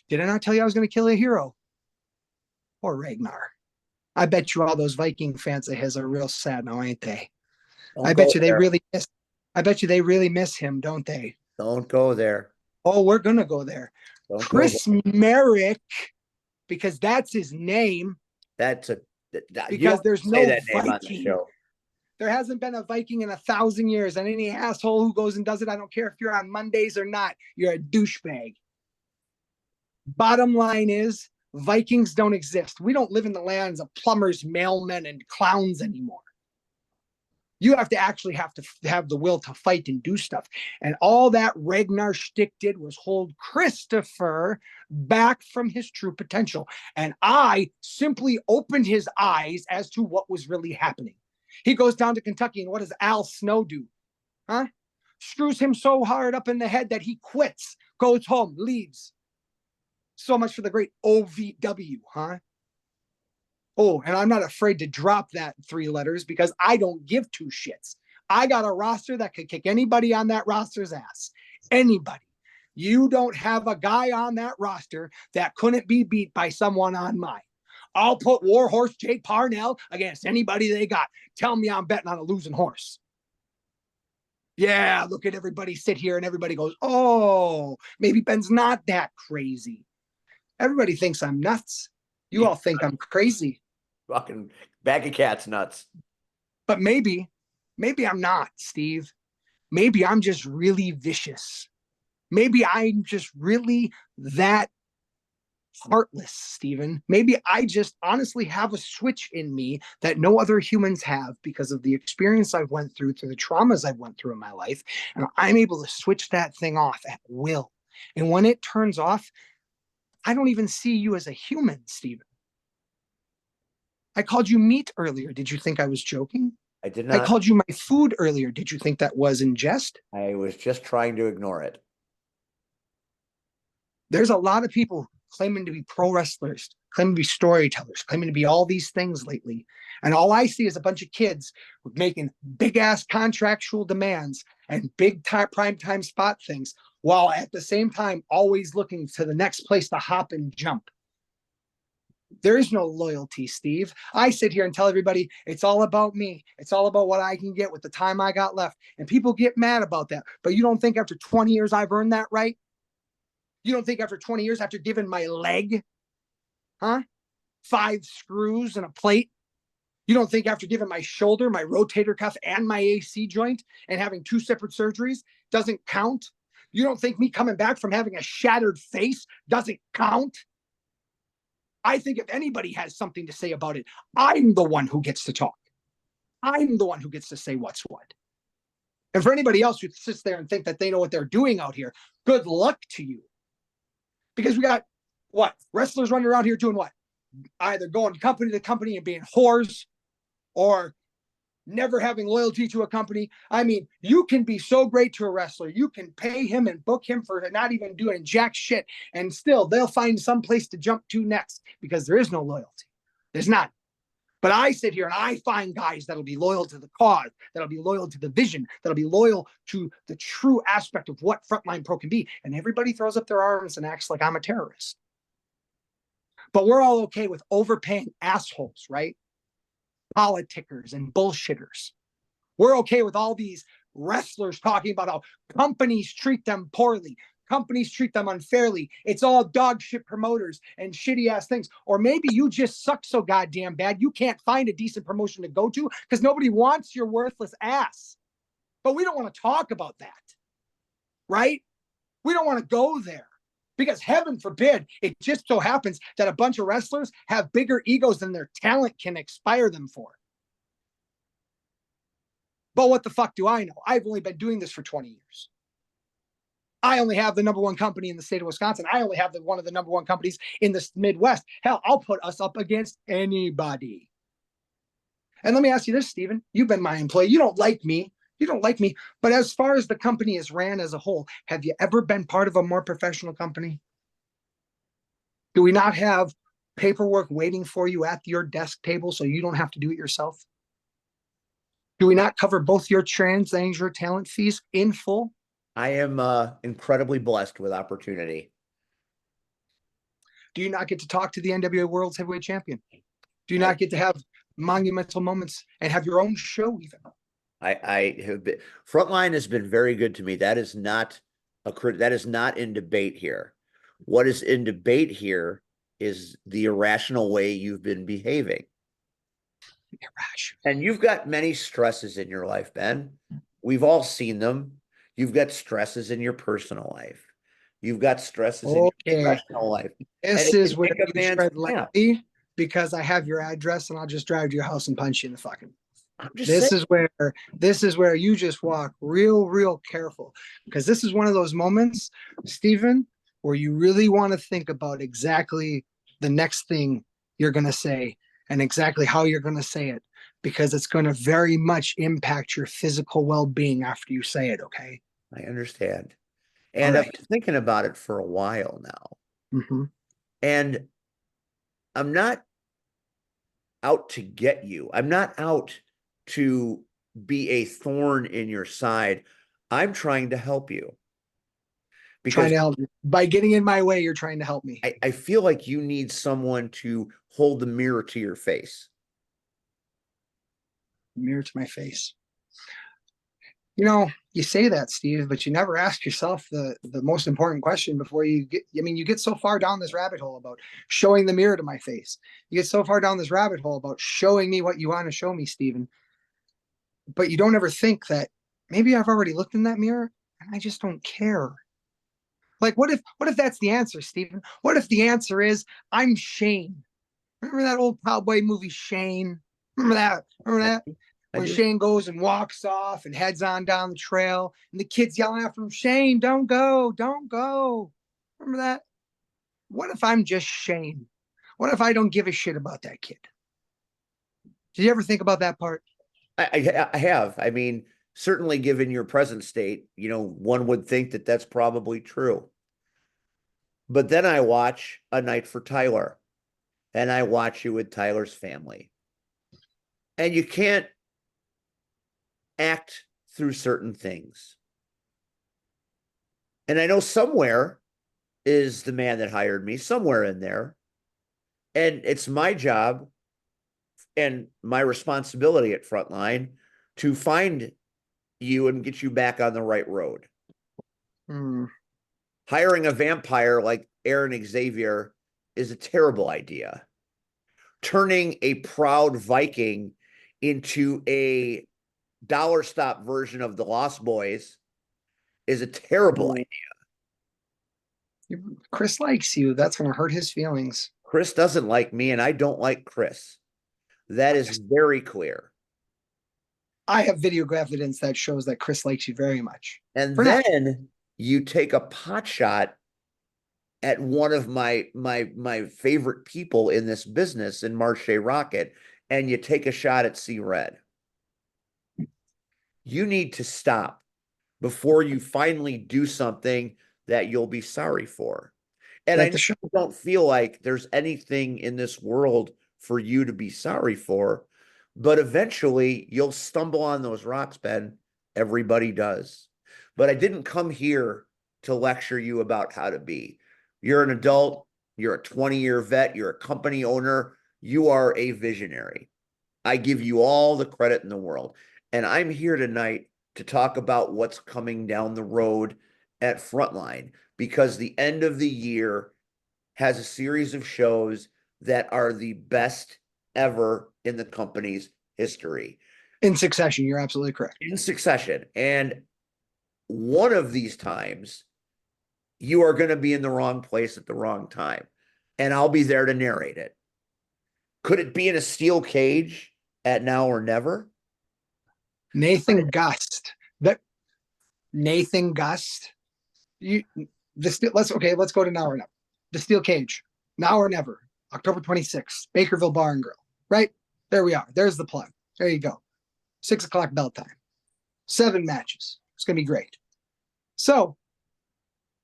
Did I not tell you I was going to kill a hero? Or Ragnar? I bet you all those Viking fans of his are real sad now, ain't they? I bet you they really miss him, don't they? Don't go there. Oh, we're gonna go there. Don't Chris Merrick, because that's his name. That's because there's no that name Viking. on the show. There hasn't been a Viking in 1,000 years, and any asshole who goes and does it, I don't care if you're on Mondays or not, you're a douchebag. Bottom line is, Vikings don't exist. We don't live in the lands of plumbers, mailmen, and clowns anymore. You have to actually have the will to fight and do stuff. And all that Ragnar shtick did was hold Christopher back from his true potential. And I simply opened his eyes as to what was really happening. He goes down to Kentucky, and what does Al Snow do? Huh? Screws him so hard up in the head that he quits, goes home, leaves. So much for the great OVW, huh? Oh, and I'm not afraid to drop that 3 letters because I don't give 2 shits. I got a roster that could kick anybody on that roster's ass. Anybody. You don't have a guy on that roster that couldn't be beat by someone on mine. I'll put Warhorse Jake Parnell against anybody they got. Tell me I'm betting on a losing horse. Yeah, look at everybody sit here and everybody goes, oh, maybe Ben's not that crazy. Everybody thinks I'm nuts. You all think I'm crazy. Fucking bag of cats nuts. But maybe I'm not, Steve. Maybe I'm just really vicious. Maybe I'm just really that heartless, Stephen. Maybe I just honestly have a switch in me that no other humans have because of the experience I've went through the traumas I've went through in my life. And I'm able to switch that thing off at will. And when it turns off, I don't even see you as a human, Stephen. I called you meat earlier. Did you think I was joking? I did I not. called you my food earlier. Did you think that was in jest? I was just trying to ignore it. There's a lot of people claiming to be pro wrestlers, claiming to be storytellers, claiming to be all these things lately. And all I see is a bunch of kids making big ass contractual demands and big time prime time spot things, while at the same time always looking to the next place to hop and jump. There is no loyalty, Steve. I sit here and tell everybody it's all about me. It's all about what I can get with the time I got left. And people get mad about that. But you don't think after 20 years I've earned that right? You don't think after 20 years, after giving my leg, 5 screws and a plate, you don't think after giving my shoulder, my rotator cuff, and my AC joint and having 2 separate surgeries doesn't count? You don't think me coming back from having a shattered face doesn't count? I think if anybody has something to say about it, I'm the one who gets to talk. I'm the one who gets to say what's what. And for anybody else who sits there and think that they know what they're doing out here, good luck to you. Because we got what? Wrestlers running around here doing what? Either going company to company and being whores, or never having loyalty to a company. I mean, you can be so great to a wrestler. You can pay him and book him for not even doing jack shit. And still they'll find some place to jump to next because there is no loyalty. There's not. But I sit here and I find guys that'll be loyal to the cause, that'll be loyal to the vision, that'll be loyal to the true aspect of what Frontline Pro can be. And everybody throws up their arms and acts like I'm a terrorist. But we're all okay with overpaying assholes, right? Politickers and bullshitters. We're okay with all these wrestlers talking about how companies treat them poorly. Companies treat them unfairly. It's all dog shit promoters and shitty ass things. Or maybe you just suck so goddamn bad you can't find a decent promotion to go to because nobody wants your worthless ass. But we don't want to talk about that, right? We don't want to go there because heaven forbid it just so happens that a bunch of wrestlers have bigger egos than their talent can inspire them for. But what the fuck do I know? I've only been doing this for 20 years. I only have the #1 company in the state of Wisconsin. I only have one of the #1 companies in the Midwest. Hell, I'll put us up against anybody. And let me ask you this, Stephen. You've been my employee. You don't like me. You don't like me. But as far as the company is ran as a whole, have you ever been part of a more professional company? Do we not have paperwork waiting for you at your desk table so you don't have to do it yourself? Do we not cover both your trans and your talent fees in full? I am incredibly blessed with opportunity. Do you not get to talk to the NWA World's Heavyweight Champion? Do you not get to have monumental moments and have your own show even? I have been, Frontline has been very good to me. That is not in debate here. What is in debate here is the irrational way you've been behaving. Irrational. And you've got many stresses in your life, Ben. We've all seen them. You've got stresses in your personal life. You've got stresses in your professional life. This is where you tread lightly because I have your address and I'll just drive to your house and punch you in the fucking. This is where you just walk real careful because this is one of those moments, Stephen, where you really want to think about exactly the next thing you're going to say and exactly how you're going to say it, because it's going to very much impact your physical well-being after you say it. Okay. I understand. And I've been thinking about it for a while now. Mm-hmm. And I'm not out to get you. I'm not out to be a thorn in your side. I'm trying to help you. Because trying to help you. By getting in my way, you're trying to help me. I feel like you need someone to hold the mirror to your face. Mirror to my face. You know, you say that, Steve, but you never ask yourself the most important question before you get, I mean, you get so far down this rabbit hole about showing the mirror to my face. You get so far down this rabbit hole about showing me what you want to show me, Stephen. But you don't ever think that maybe I've already looked in that mirror and I just don't care. Like, what if that's the answer, Steven? What if the answer is I'm Shane? Remember that old cowboy movie, Shane? Remember that? Remember that? I When do. Shane goes and walks off and heads on down the trail, and the kids yelling after him, Shane, don't go, don't go. Remember that? What if I'm just Shane? What if I don't give a shit about that kid? Did you ever think about that part? I have. I mean, certainly given your present state, one would think that that's probably true. But then I watch A Night for Tyler, and I watch you with Tyler's family. And you can't act through certain things. And I know somewhere is the man that hired me, somewhere in there. And it's my job and my responsibility at Frontline to find you and get you back on the right road. Hmm. Hiring a vampire like Aaron Xavier is a terrible idea. Turning a proud Viking into a dollar stop version of the Lost Boys is a terrible idea. Chris likes you. That's going to hurt his feelings. Chris doesn't like me, and I don't like Chris. That is very clear. I have videograph evidence that shows that Chris likes you very much. And For now. then you take a pot shot at one of my favorite people in this business, in Marche Rocket, and you take a shot at C Red. You need to stop before you finally do something that you'll be sorry for. And Like I don't feel like there's anything in this world for you to be sorry for, but eventually you'll stumble on those rocks, Ben. Everybody does. But I didn't come here to lecture you about how to be. You're an adult, you're a 20-year vet, you're a company owner, you are a visionary. I give you all the credit in the world. And I'm here tonight to talk about what's coming down the road at Frontline, because the end of the year has a series of shows that are the best ever in the company's history. In succession, you're absolutely correct. In succession. And one of these times, you are going to be in the wrong place at the wrong time. And I'll be there to narrate it. Could it be in a steel cage at Now or Never? Nathan Gust. Nathan Gust. Let's go to Now or Never. The Steel Cage. Now or Never. October 26th. Bakerville Bar and Grill. Right? There we are. There's the plug. There you go. 6:00 bell time. 7 matches. It's gonna be great. So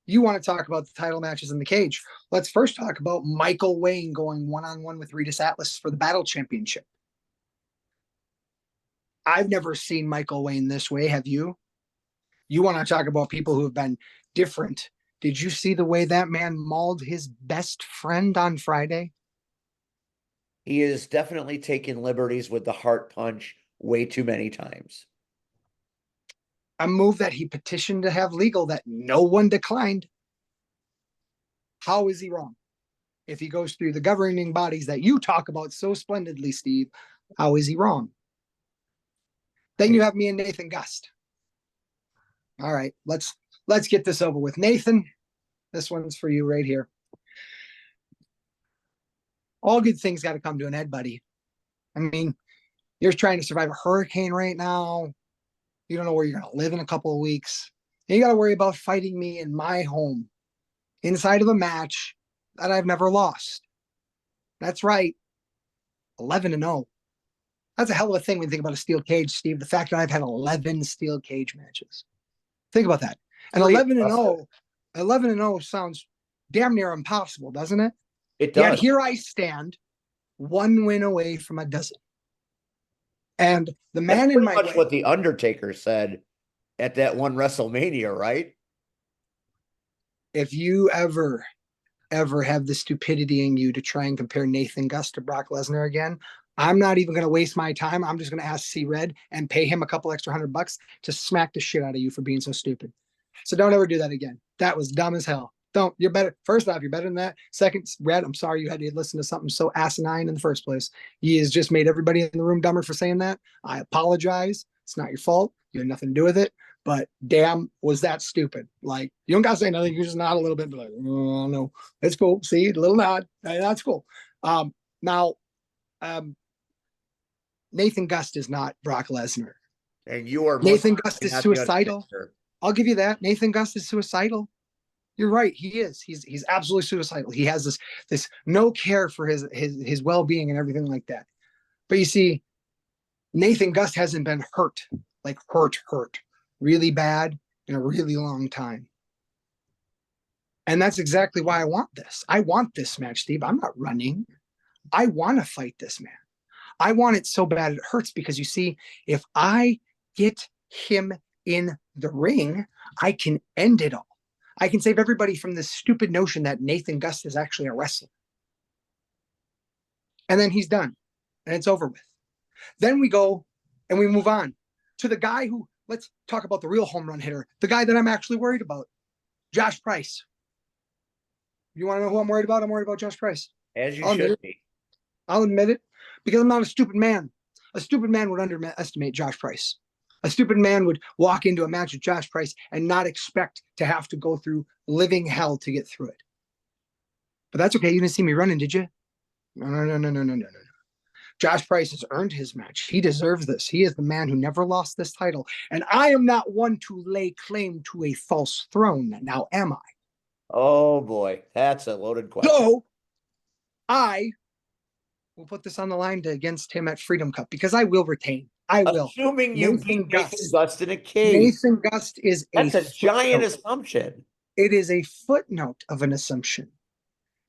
you want to talk about the title matches in the cage. Let's first talk about Michael Wayne going one-on-one with Regis Atlas for the Battle Championship. I've never seen Michael Wayne this way. Have you? You want to talk about people who have been different. Did you see the way that man mauled his best friend on Friday? He is definitely taking liberties with the heart punch way too many times. A move that he petitioned to have legal that no one declined. How is he wrong? If he goes through the governing bodies that you talk about so splendidly, Steve, how is he wrong? Then you have me and Nathan Gust. All right, let's get this over with. Nathan, this one's for you right here. All good things got to come to an end, buddy. I mean, you're trying to survive a hurricane right now. You don't know where you're going to live in a couple of weeks. And you got to worry about fighting me in my home inside of a match that I've never lost. That's right. 11-0. That's a hell of a thing when you think about a steel cage, Steve. The fact that I've had 11 steel cage matches. Think about that. And 11-0 sounds damn near impossible, doesn't it? It does. Yet here I stand, 1 win away from a dozen. And the man in my way. What the Undertaker said at that one WrestleMania, right? If you ever have the stupidity in you to try and compare Nathan Gust to Brock Lesnar again, I'm not even going to waste my time. I'm just going to ask C Red and pay him a couple extra $100 to smack the shit out of you for being so stupid. So don't ever do that again. That was dumb as hell. You're better. First off, you're better than that. Second, Red, I'm sorry you had to listen to something so asinine in the first place. He has just made everybody in the room dumber for saying that. I apologize. It's not your fault. You had nothing to do with it. but damn, was that stupid. Like, you don't gotta say nothing, you just nod a little bit, be like, oh no, it's cool. See, a little nod. That's cool. Now, Nathan Gust is not Brock Lesnar. And you are Nathan Gust is not the suicidal. Undertaker. I'll give you that. Nathan Gust is suicidal. You're right. He is. He's absolutely suicidal. He has this no care for his well-being and everything like that. But you see, Nathan Gust hasn't been hurt, like hurt really bad in a really long time. And that's exactly why I want this. I want this match, Steve. I'm not running. I want to fight this man. I want it so bad it hurts, because you see, if I get him in the ring, I can end it all. I can save everybody from this stupid notion that Nathan Gust is actually a wrestler. And then he's done, and it's over with. Then we go and we move on to the guy who, let's talk about the real home run hitter, the guy that I'm actually worried about, Josh Price. You want to know who I'm worried about? I'm worried about Josh Price. As you should be. I'll admit it, because I'm not a stupid man. A stupid man would underestimate Josh Price. A stupid man would walk into a match with Josh Price and not expect to have to go through living hell to get through it. But that's okay. You didn't see me running, did you? No. Josh Price has earned his match. He deserves this. He is the man who never lost this title. And I am not one to lay claim to a false throne. Now, am I? Oh boy, that's a loaded question. So, I will put this on the line against him at Freedom Cup, because I will retain. I will. Assuming you Nathan beat Gust. Nathan Gust in a cage. Nathan Gust is That's a giant footnote. assumption. It is a footnote of an assumption.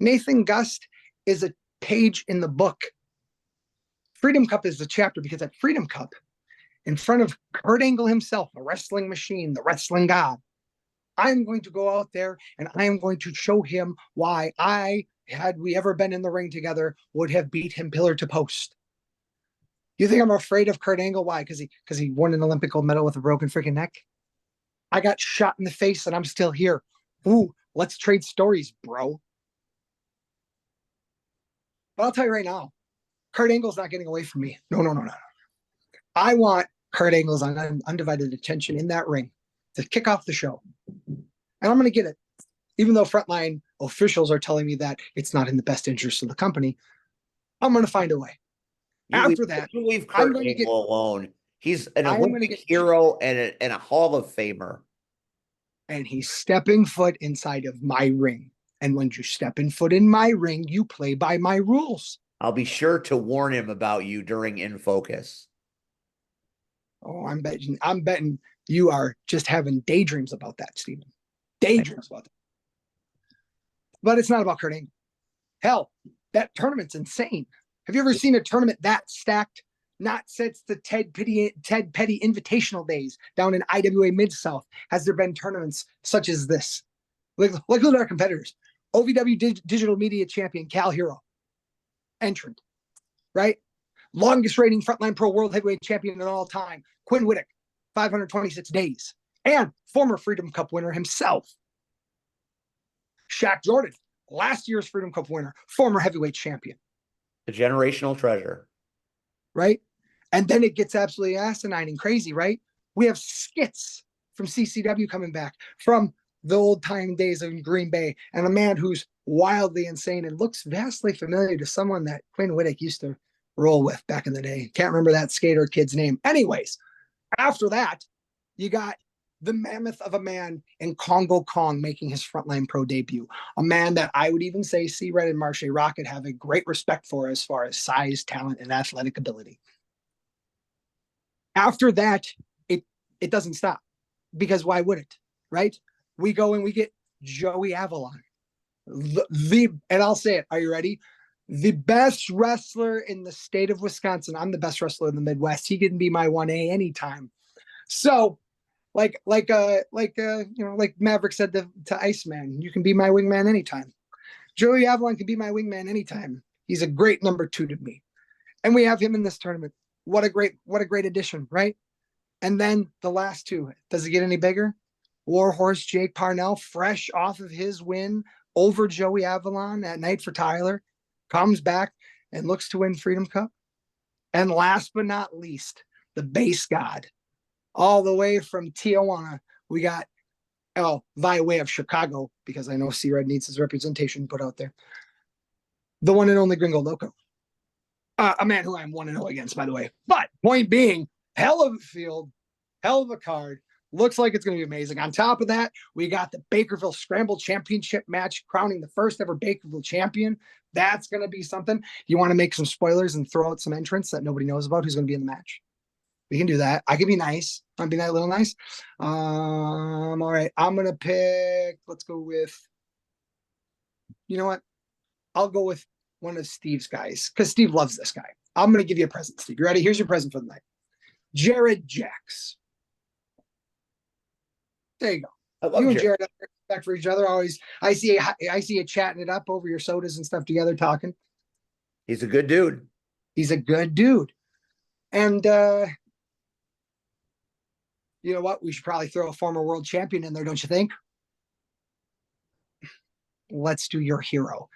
Nathan Gust is a page in the book. Freedom Cup is the chapter, because at Freedom Cup, in front of Kurt Angle himself, the wrestling machine, the wrestling god, I'm going to go out there and I am going to show him why I, had we ever been in the ring together, would have beat him pillar to post. You think I'm afraid of Kurt Angle? Why? Because he won an Olympic gold medal with a broken freaking neck? I got shot in the face and I'm still here. Ooh, let's trade stories, bro. But I'll tell you right now, Kurt Angle's not getting away from me. No. I want Kurt Angle's undivided attention in that ring to kick off the show. And I'm going to get it. Even though frontline officials are telling me that it's not in the best interest of the company, I'm going to find a way. After that, you leave I'm Kurt going to get Angle alone. He's an I'm gonna Olympic get- hero and a Hall of Famer. and he's stepping foot inside of my ring. And when you step in foot in my ring, you play by my rules. I'll be sure to warn him about you during In Focus. Oh, I'm betting you are just having daydreams about that, Stephen. Daydreams about that. But it's not about Kurt Angle. Hell, that tournament's insane. Have you ever seen a tournament that stacked? Not since the Ted Petty Invitational days down in IWA Mid-South has there been tournaments such as this. Look at our competitors. OVW Digital Media Champion Cal Hero, entrant, right? Longest reigning Frontline Pro World Heavyweight Champion in all time, Quinn Whittick, 526 days, and former Freedom Cup winner himself. Shaq Jordan, last year's Freedom Cup winner, former heavyweight champion. The generational treasure. Right? And then it gets absolutely asinine and crazy, right? We have skits from CCW coming back from the old time days in Green Bay, and a man who's wildly insane and looks vastly familiar to someone that Quinn Whittick used to roll with back in the day. Can't remember that skater kid's name. Anyways, after that, you got the mammoth of a man in Congo Kong making his Frontline Pro debut. A man that I would even say C. Red and Marche Rocket have a great respect for as far as size, talent, and athletic ability. After that, it doesn't stop, because why would it, right? We go and we get Joey Avalon. And I'll say it. Are you ready? The best wrestler in the state of Wisconsin. I'm the best wrestler in the Midwest. He can be my 1A anytime. So, like Maverick said to Iceman, you can be my wingman anytime. Joey Avalon can be my wingman anytime. He's a great number 2 to me. And we have him in this tournament. What a great addition, right? And then the last two. Does it get any bigger? Warhorse Jake Parnell, fresh off of his win over Joey Avalon at Night for Tyler, comes back and looks to win Freedom Cup. And last but not least, the base god, all the way from Tijuana, we got, oh, by way of Chicago, because I know C-Red needs his representation put out there, the one and only Gringo Loco. A man who I'm 1-0 against, by the way. But point being, hell of a field, hell of a card. Looks like it's going to be amazing. On top of that, we got the Bakerville Scramble Championship match, crowning the first ever Bakerville champion. That's going to be something. You want to make some spoilers and throw out some entrants that nobody knows about who's going to be in the match? We can do that. I can be nice. I'll be that little nice. All right. I'm going to pick, let's go with, you know what? I'll go with one of Steve's guys because Steve loves this guy. I'm going to give you a present, Steve. You ready? Here's your present for the night. Jared Jacks. There you go. I love You and Jared. Jared have respect for each other. Always, I see you chatting it up over your sodas and stuff together, talking. He's a good dude. He's a good dude. And you know what? We should probably throw a former world champion in there, don't you think? Let's do your hero.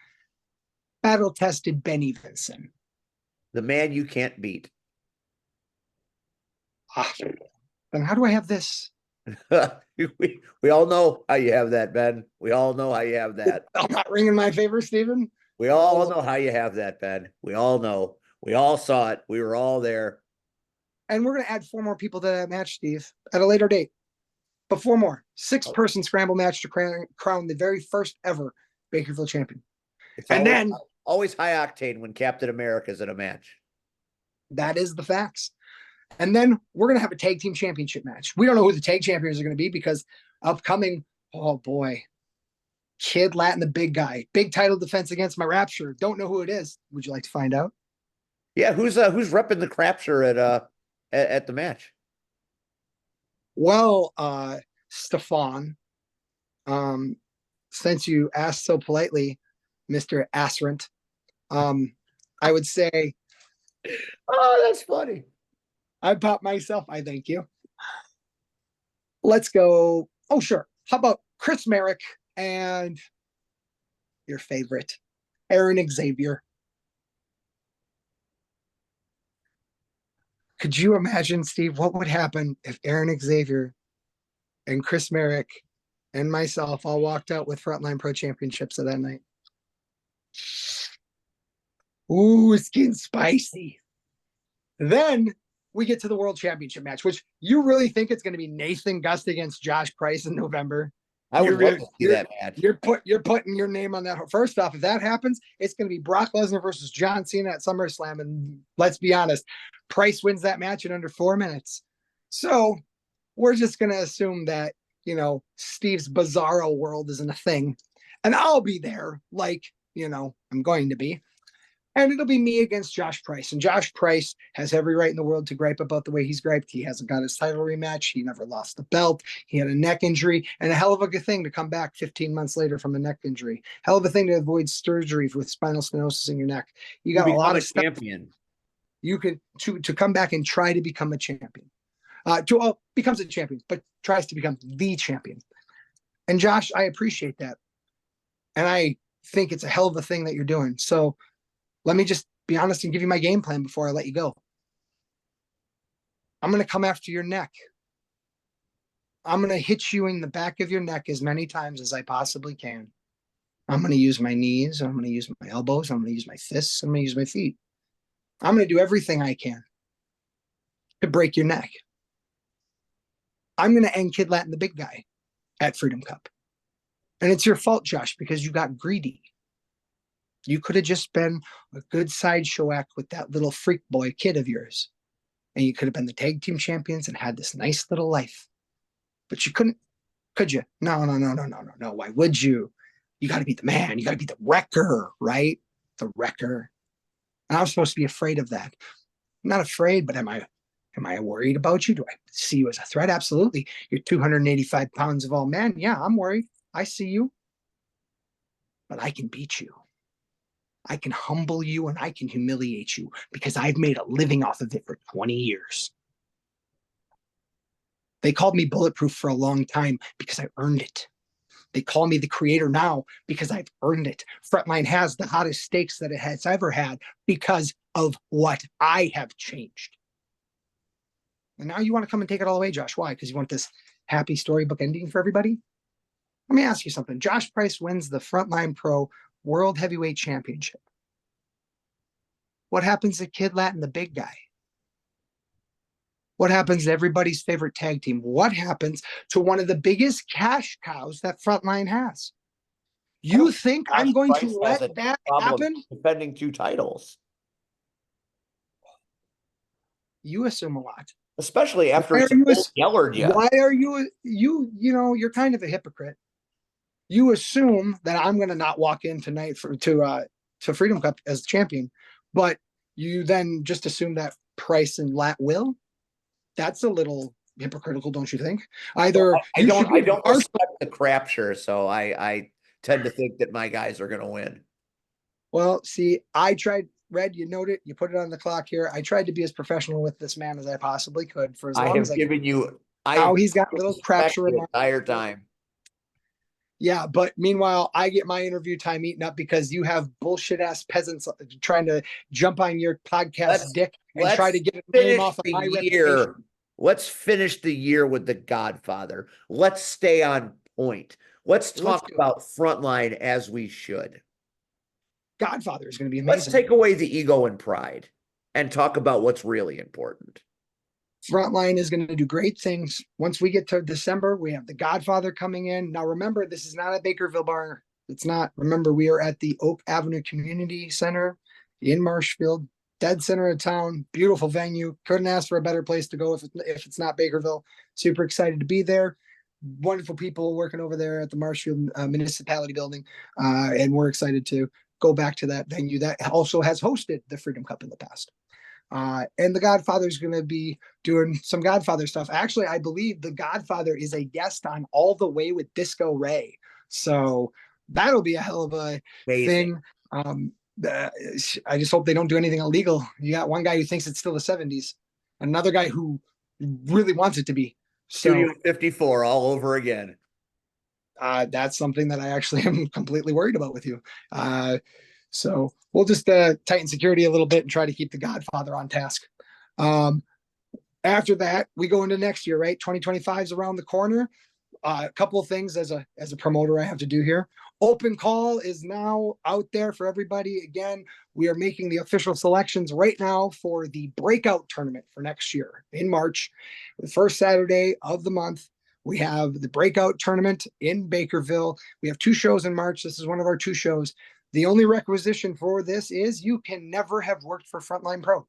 Battle-tested Ben Evenson. The man you can't beat. Then how do I have this? we all know how you have that, Ben. We all know how you have that. I'm not ringing my favor, Stephen. We all know how you have that, Ben. We all know. We all saw it. We were all there. And we're going to add 4 more people to that match, Steve, at a later date. But 4 more. 6-person scramble match to crown the very first ever Bakerville champion. It's And always, then always high octane when Captain America's in a match. that is the facts. And then we're going to have a tag team championship match. We don't know who the tag champions are going to be because upcoming, oh boy, Kid Latin, the big guy, big title defense against my Rapture. Don't know who it is. Would you like to find out? Yeah, who's repping the Crapture at the match? Well, Stefan, since you asked so politely, Mr. Asrant, I would say, Oh, that's funny. I popped myself. I thank you. Let's go. Oh, sure. How about Chris Merrick and your favorite, Aaron Xavier? Could you imagine, Steve, what would happen if Aaron Xavier and Chris Merrick and myself all walked out with Frontline Pro Championships of that night? Ooh, it's getting spicy. Then we get to the World Championship match, which you really think it's going to be Nathan Gust against Josh Price in November? I would You're love to see that match. You're putting your name on that. First off, if that happens, it's going to be Brock Lesnar versus John Cena at SummerSlam. And let's be honest, Price wins that match in under 4 minutes. So we're just going to assume that, you know, Steve's bizarro world isn't a thing. And I'll be there like, you know, I'm going to be. And it'll be me against Josh Price. And Josh Price has every right in the world to gripe about the way he's griped. He hasn't got his title rematch. He never lost the belt. He had a neck injury, and a hell of a good thing to come back 15 months later from a neck injury. Hell of a thing to avoid surgery with spinal stenosis in your neck. You got a lot of stuff. Champion. You could to come back and try to become a champion. Becomes a champion, but tries to become the champion. And Josh, I appreciate that. And I think it's a hell of a thing that you're doing. So let me just be honest and give you my game plan before I let you go. I'm going to come after your neck. I'm going to hit you in the back of your neck as many times as I possibly can. I'm going to use my knees. I'm going to use my elbows. I'm going to use my fists. I'm going to use my feet. I'm going to do everything I can to break your neck. I'm going to end Kid Latin, the big guy, at Freedom Cup. And it's your fault, Josh, because you got greedy. You could have just been a good sideshow act with that little freak boy kid of yours. And you could have been the tag team champions and had this nice little life. But you couldn't, could you? No. Why would you? You got to be the man. You got to be the wrecker, right? The wrecker. And I was supposed to be afraid of that. I'm not afraid, but am I worried about you? Do I see you as a threat? Absolutely. You're 285 pounds of all man. Yeah, I'm worried. I see you. But I can beat you. I can humble you and I can humiliate you because I've made a living off of it for 20 years. They called me bulletproof for a long time because I earned it. They call me the creator now because I've earned it. Frontline has the hottest stakes that it has ever had because of what I have changed. And now you want to come and take it all away, Josh. Why? Because you want this happy storybook ending for everybody? Let me ask you something. Josh Price wins the Frontline Pro World Heavyweight Championship. What happens to Kid Latin, the big guy? What happens to everybody's favorite tag team? What happens to one of the biggest cash cows that Frontline has? You think I'm going to let that happen? Defending 2 titles, You assume a lot. especially after Why he are you yellered you. Why are you're kind of a hypocrite. You assume that I'm going to not walk in tonight to Freedom Cup as champion, but you then just assume that Price and Lat will. That's a little hypocritical, don't you think? Either I don't respect the crapture, so I tend to think that my guys are going to win. Well, see, I tried. Red, you note it. You put it on the clock here. I tried to be as professional with this man as I possibly could for as long as I could. Given you. Now he's got a little crapture the entire time. Yeah, but meanwhile, I get my interview time eaten up because you have bullshit ass peasants trying to jump on your podcast dick and try to get a name off of my reputation. Let's finish the year with The Godfather. Let's stay on point. Let's talk about Frontline as we should. Godfather is going to be amazing. Let's take away the ego and pride and talk about what's really important. Frontline is going to do great things. Once we get to December, we have the Godfather coming in. Now, remember, this is not a Bakerville bar. It's not. Remember, we are at the Oak Avenue Community Center in Marshfield, dead center of town. Beautiful venue. Couldn't ask for a better place to go if it's not Bakerville. Super excited to be there. Wonderful people working over there at the Marshfield Municipality Building, and we're excited to go back to that venue that also has hosted the Freedom Cup in the past. And the Godfather is going to be doing some Godfather stuff. Actually, I believe the Godfather is a guest on All the Way with Disco Ray. So that'll be a hell of a thing. I just hope they don't do anything illegal. You got one guy who thinks it's still the 70s, another guy who really wants it to be. Studio 54 all over again. That's something that I actually am completely worried about with you. So we'll just tighten security a little bit and try to keep the Godfather on task. After that, we go into next year, right? 2025 is around the corner. A couple of things as a promoter I have to do here. Open call is now out there for everybody. Again, we are making the official selections right now for the breakout tournament for next year in March, the first Saturday of the month. We have the breakout tournament in Bakerville. We have 2 shows in March. This is one of our 2 shows. The only requisition for this is you can never have worked for Frontline Pro.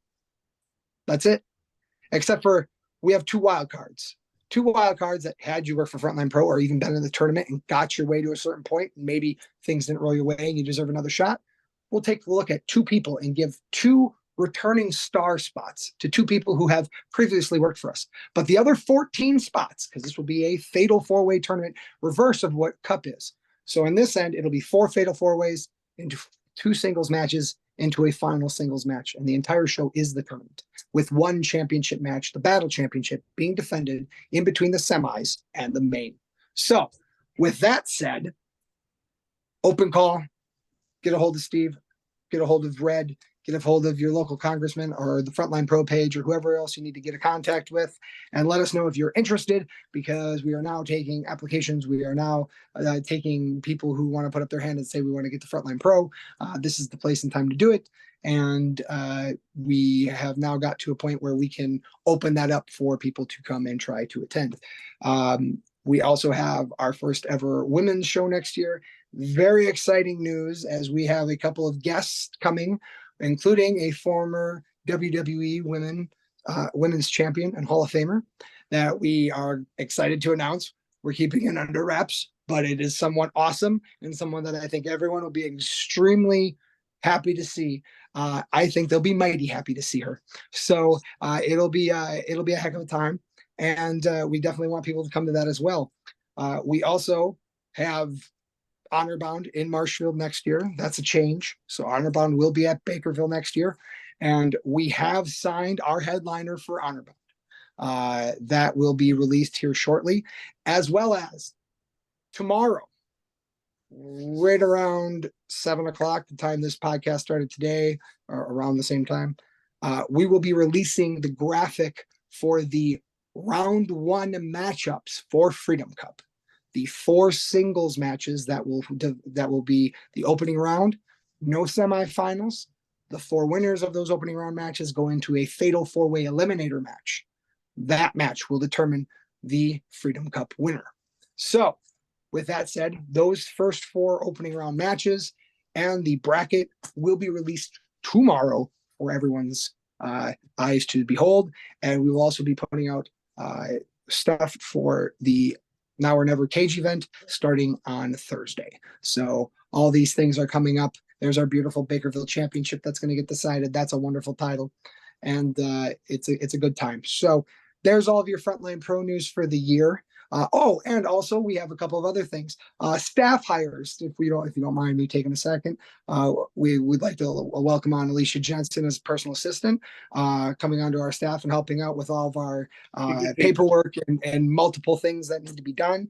That's it. Except for we have 2 wild cards. 2 wild cards that had you work for Frontline Pro or even been in the tournament and got your way to a certain point, and maybe things didn't roll your way and you deserve another shot. We'll take a look at 2 people and give 2 returning star spots to 2 people who have previously worked for us. But the other 14 spots, because this will be a fatal 4-way tournament, reverse of what Cup is. So in this end, it'll be 4 fatal 4-ways into 2 singles matches into a final singles match. And the entire show is the tournament with 1 championship match, the battle championship, being defended in between the semis and the main. So with that said, open call, get a hold of Steve, get a hold of Red, get a hold of your local congressman or the Frontline Pro page or whoever else you need to get a contact with, and let us know if you're interested, because we are now taking applications. We are now taking people who want to put up their hand and say we want to get the Frontline Pro. This is the place and time to do it. And we have now got to a point where we can open that up for people to come and try to attend. We also have our first ever women's show next year. Very exciting news, as we have a couple of guests coming, including a former WWE women's champion and Hall of Famer that we are excited to announce. We're keeping it under wraps, but it is somewhat awesome and someone that I think everyone will be extremely happy to see. I think they'll be mighty happy to see her. So it'll be a heck of a time, and we definitely want people to come to that as well. We also have Honor Bound in Marshfield next year. That's a change. So Honor Bound will be at Bakerville next year. And we have signed our headliner for Honor Bound. That will be released here shortly, as well as tomorrow, right around 7 o'clock, the time this podcast started today, or around the same time, we will be releasing the graphic for the round one matchups for Freedom Cup. The 4 singles matches that will be the opening round, no semifinals. The 4 winners of those opening round matches go into a fatal 4-way eliminator match. That match will determine the Freedom Cup winner. So, with that said, those first 4 opening round matches and the bracket will be released tomorrow for everyone's eyes to behold. And we will also be putting out stuff for the Now or Never cage event starting on Thursday. So all these things are coming up. There's our beautiful Bakerville Championship that's going to get decided. That's a wonderful title, and it's a good time. So there's all of your Frontline Pro news for the year. And also we have a couple of other things. Staff hires, if you don't mind me taking a second. We would like to welcome on Alicia Jensen as personal assistant, coming onto our staff and helping out with all of our paperwork and multiple things that need to be done.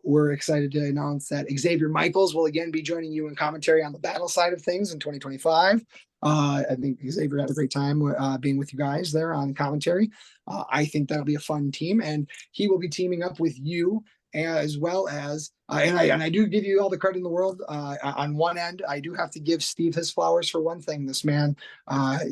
We're excited to announce that Xavier Michaels will again be joining you in commentary on the battle side of things in 2025. I think Xavier had a great time being with you guys there on commentary. I think that'll be a fun team, and he will be teaming up with you as well as and I do give you all the credit in the world. On one end, I do have to give Steve his flowers for one thing. This man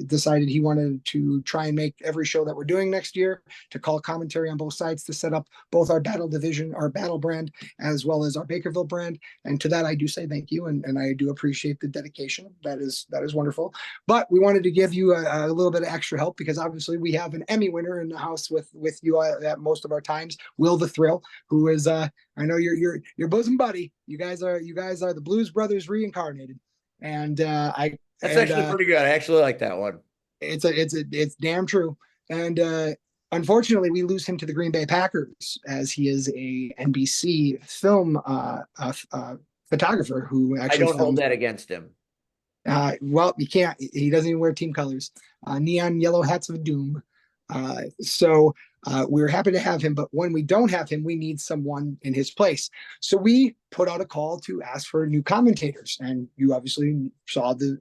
decided he wanted to try and make every show that we're doing next year to call commentary on both sides, to set up both our battle division, our battle brand, as well as our Bakerville brand. And to that, I do say thank you, and I do appreciate the dedication. That is wonderful. But we wanted to give you a little bit of extra help, because obviously we have an Emmy winner in the house with you at most of our times, Will the Thrill, who is I know your bosom buddy. You guys are the Blues Brothers reincarnated, and that's actually pretty good. I actually like that one. It's damn true. And unfortunately, we lose him to the Green Bay Packers, as he is a NBC film photographer who actually. I don't hold that against him. Well, you can't. He doesn't even wear team colors. Neon yellow hats of doom. So we're happy to have him, but when we don't have him, we need someone in his place. So we put out a call to ask for new commentators, and you obviously saw the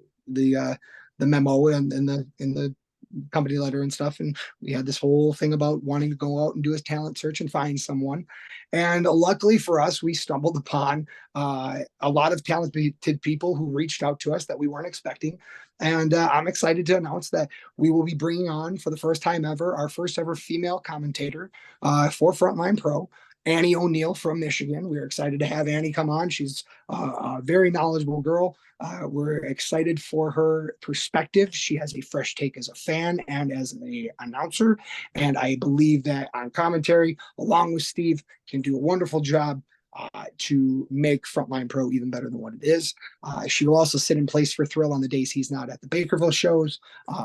memo and in the company letter and stuff, and we had this whole thing about wanting to go out and do a talent search and find someone. And luckily for us, we stumbled upon a lot of talented people who reached out to us that we weren't expecting. And I'm excited to announce that we will be bringing on, for the first time ever, our first ever female commentator for Frontline Pro, Annie O'Neill from Michigan. We're excited to have Annie come on. She's a very knowledgeable girl. We're excited for her perspective. She has a fresh take as a fan and as an announcer. And I believe that on commentary, along with Steve, can do a wonderful job to make Frontline Pro even better than what it is. She will also sit in place for Thrill on the days he's not at the Bakerville shows.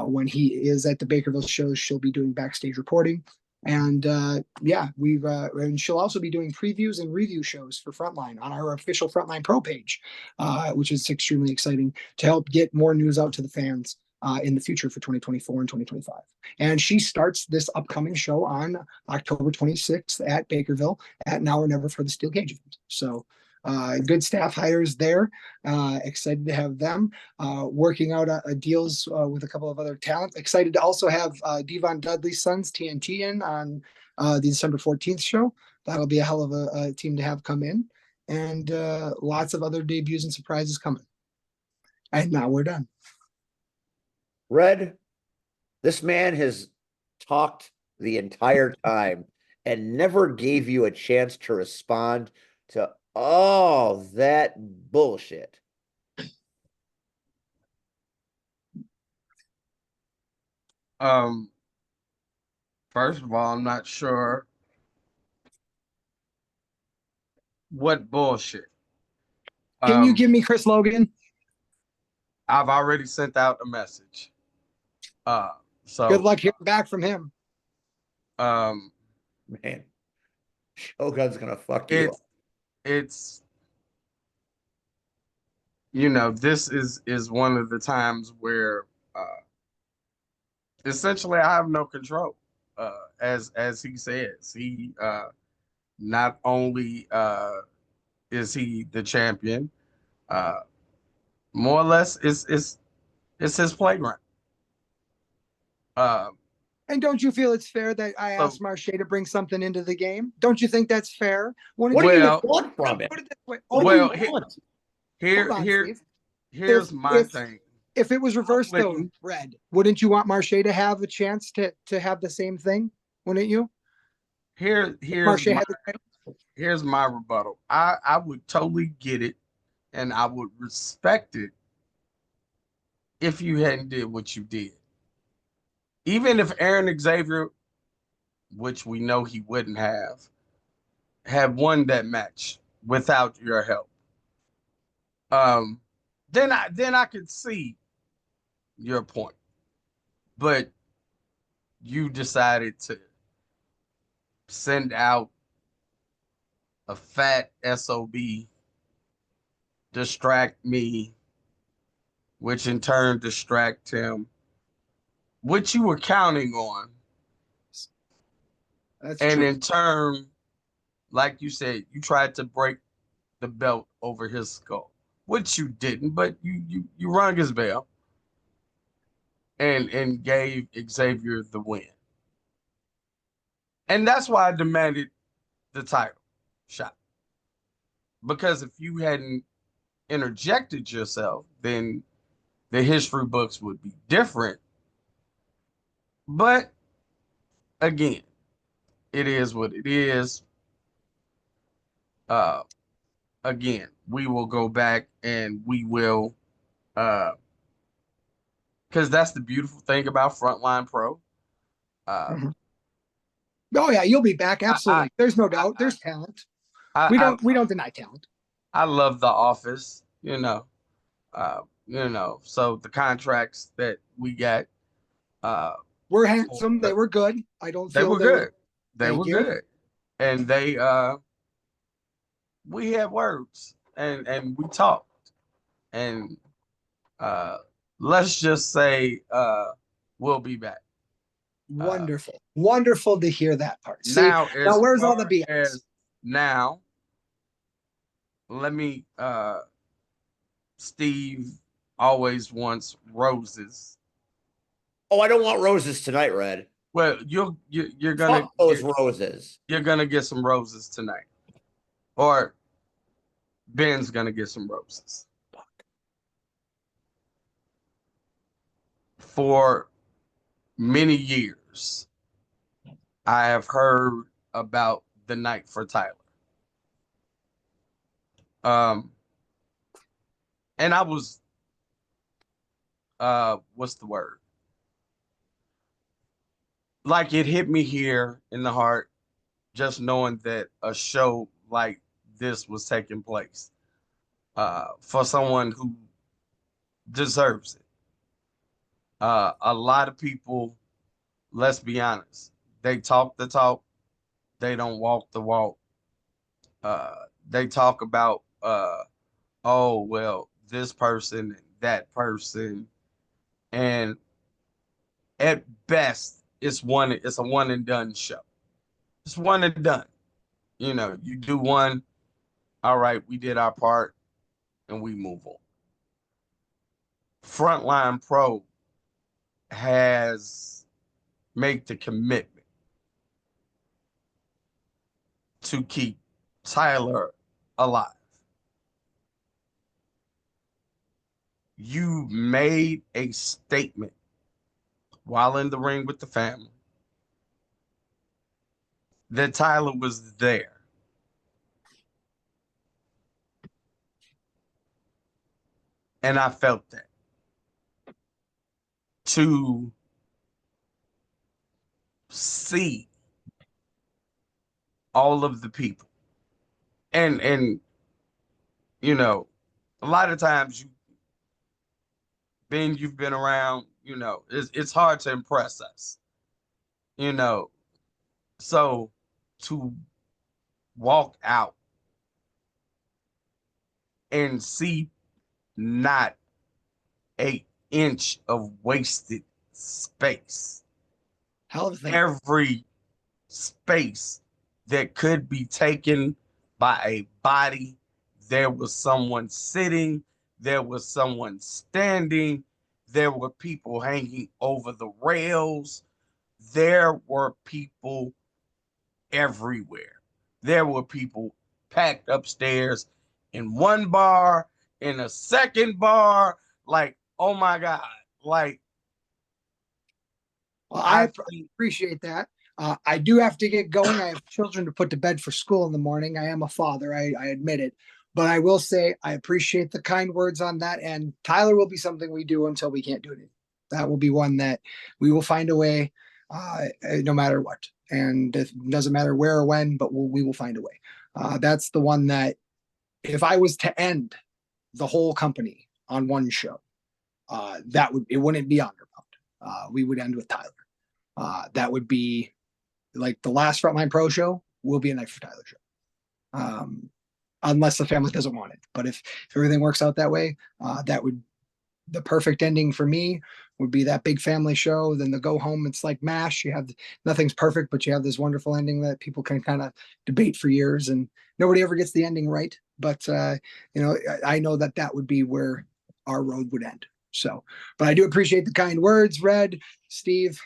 When he is at the Bakerville shows, she'll be doing backstage reporting. And and she'll also be doing previews and review shows for Frontline on our official Frontline Pro page, which is extremely exciting to help get more news out to the fans in the future for 2024 and 2025. And she starts this upcoming show on October 26th at Bakerville at Now or Never for the Steel Cage event. So good staff hires there. Excited to have them working out deals with a couple of other talent. Excited to also have Devon Dudley's sons, TNT, in on the December 14th show. That'll be a hell of a team to have come in. And lots of other debuts and surprises coming. And now we're done. Red, this man has talked the entire time and never gave you a chance to respond to all that bullshit. First of all, I'm not sure what bullshit. Can you give me Chris Logan? I've already sent out a message. So good luck hearing back from him. Man, Shogun's gonna fuck you up. It's this is one of the times where essentially I have no control. As he says, he not only is he the champion, more or less it's his playground. And don't you feel it's fair that I So- asked Marche to bring something into the game? Don't you think that's fair? What do you Well- want from it? Put it this way. What Well, do you want? Here, Hold on, here, Steve. here's my thing. If it was reversed though, wouldn't- Red, wouldn't you want Marche to have a chance to have the same thing? Wouldn't you? Here's Marche my, had the title. here's my rebuttal. I would totally get it, and I would respect it if you hadn't did what you did. Even if Aaron Xavier, which we know he wouldn't have, had won that match without your help, then I could see your point. But you decided to send out a fat SOB, distract me, which in turn distract him, which you were counting on. That's And true. in turn, like you said, you tried to break the belt over his skull, which you didn't, but you rung his bell and gave Xavier the win. And that's why I demanded the title shot. Because if you hadn't interjected yourself, then the history books would be different. But again, it is what it is. Again, we will go back and we will because that's the beautiful thing about Frontline Pro. Mhm. Oh yeah, you'll be back. Absolutely. There's no doubt. There's talent. We don't deny talent. I love The Office, so the contracts that we got, We're handsome. They were good. I don't they feel were good. They Thank were you. good. And we had words and we talked. And let's just say we'll be back. wonderful. Wonderful to hear that part. See, Now, now where's all the far BS? as now, let me Steve always wants roses. Oh, I don't want roses tonight, Red. Well, you're gonna Fuck those roses. you're gonna get some roses tonight, or Ben's gonna get some roses. For many years, I have heard about the night for Tyler. And I was what's the word? Like it hit me here in the heart, just knowing that a show like this was taking place for someone who deserves it. A lot of people, let's be honest, they talk the talk, they don't walk the walk. They talk about, oh, well, this person, that person, and at best, it's a one and done show. It's one and done. You do one, all right, we did our part, and we move on. Frontline Pro has made the commitment to keep Tyler alive. You made a statement while in the ring with the family that Tyler was there. And I felt that. To see all of the people. And a lot of times you've been around, it's hard to impress us. So to walk out and see not an inch of wasted space. Hell of a thing. Every space that could be taken by a body, there was someone sitting, there was someone standing, there were people hanging over the rails, there were people everywhere. There were people packed upstairs in one bar, in a second bar. Like, oh my God. Like, Well, I I appreciate that. I do have to get going. I have children to put to bed for school in the morning. I am a father. I admit it. But I will say I appreciate the kind words on that. And Tyler will be something we do until we can't do it. That will be one that we will find a way, no matter what. And it doesn't matter where or when, but we will find a way. That's the one that if I was to end the whole company on one show, it wouldn't be Underbound. We would end with Tyler. That would be like the last Frontline Pro show will be a Night for Tyler show. Unless the family doesn't want it. But if everything works out that way, that would the perfect ending for me would be that big family show. Then the go home, it's like MASH. You have nothing's perfect, but you have this wonderful ending that people can kind of debate for years, and nobody ever gets the ending right. But I know that would be where our road would end. So, but I do appreciate the kind words, Red, Steve.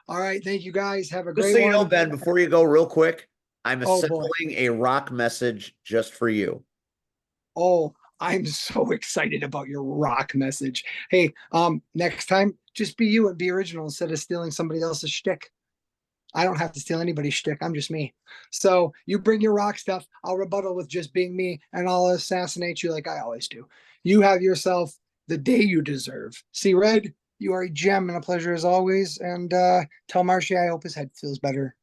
All right, thank you guys. Have a Just great so you one. know, Ben, before you go real quick, I'm Oh, boy. assembling a rock message just for you. Oh, I'm so excited about your rock message. Hey, next time, just be you and be original instead of stealing somebody else's shtick. I don't have to steal anybody's shtick. I'm just me. So you bring your rock stuff. I'll rebuttal with just being me, and I'll assassinate you like I always do. You have yourself the day you deserve. See, Red, you are a gem and a pleasure as always. And tell Marshy I hope his head feels better.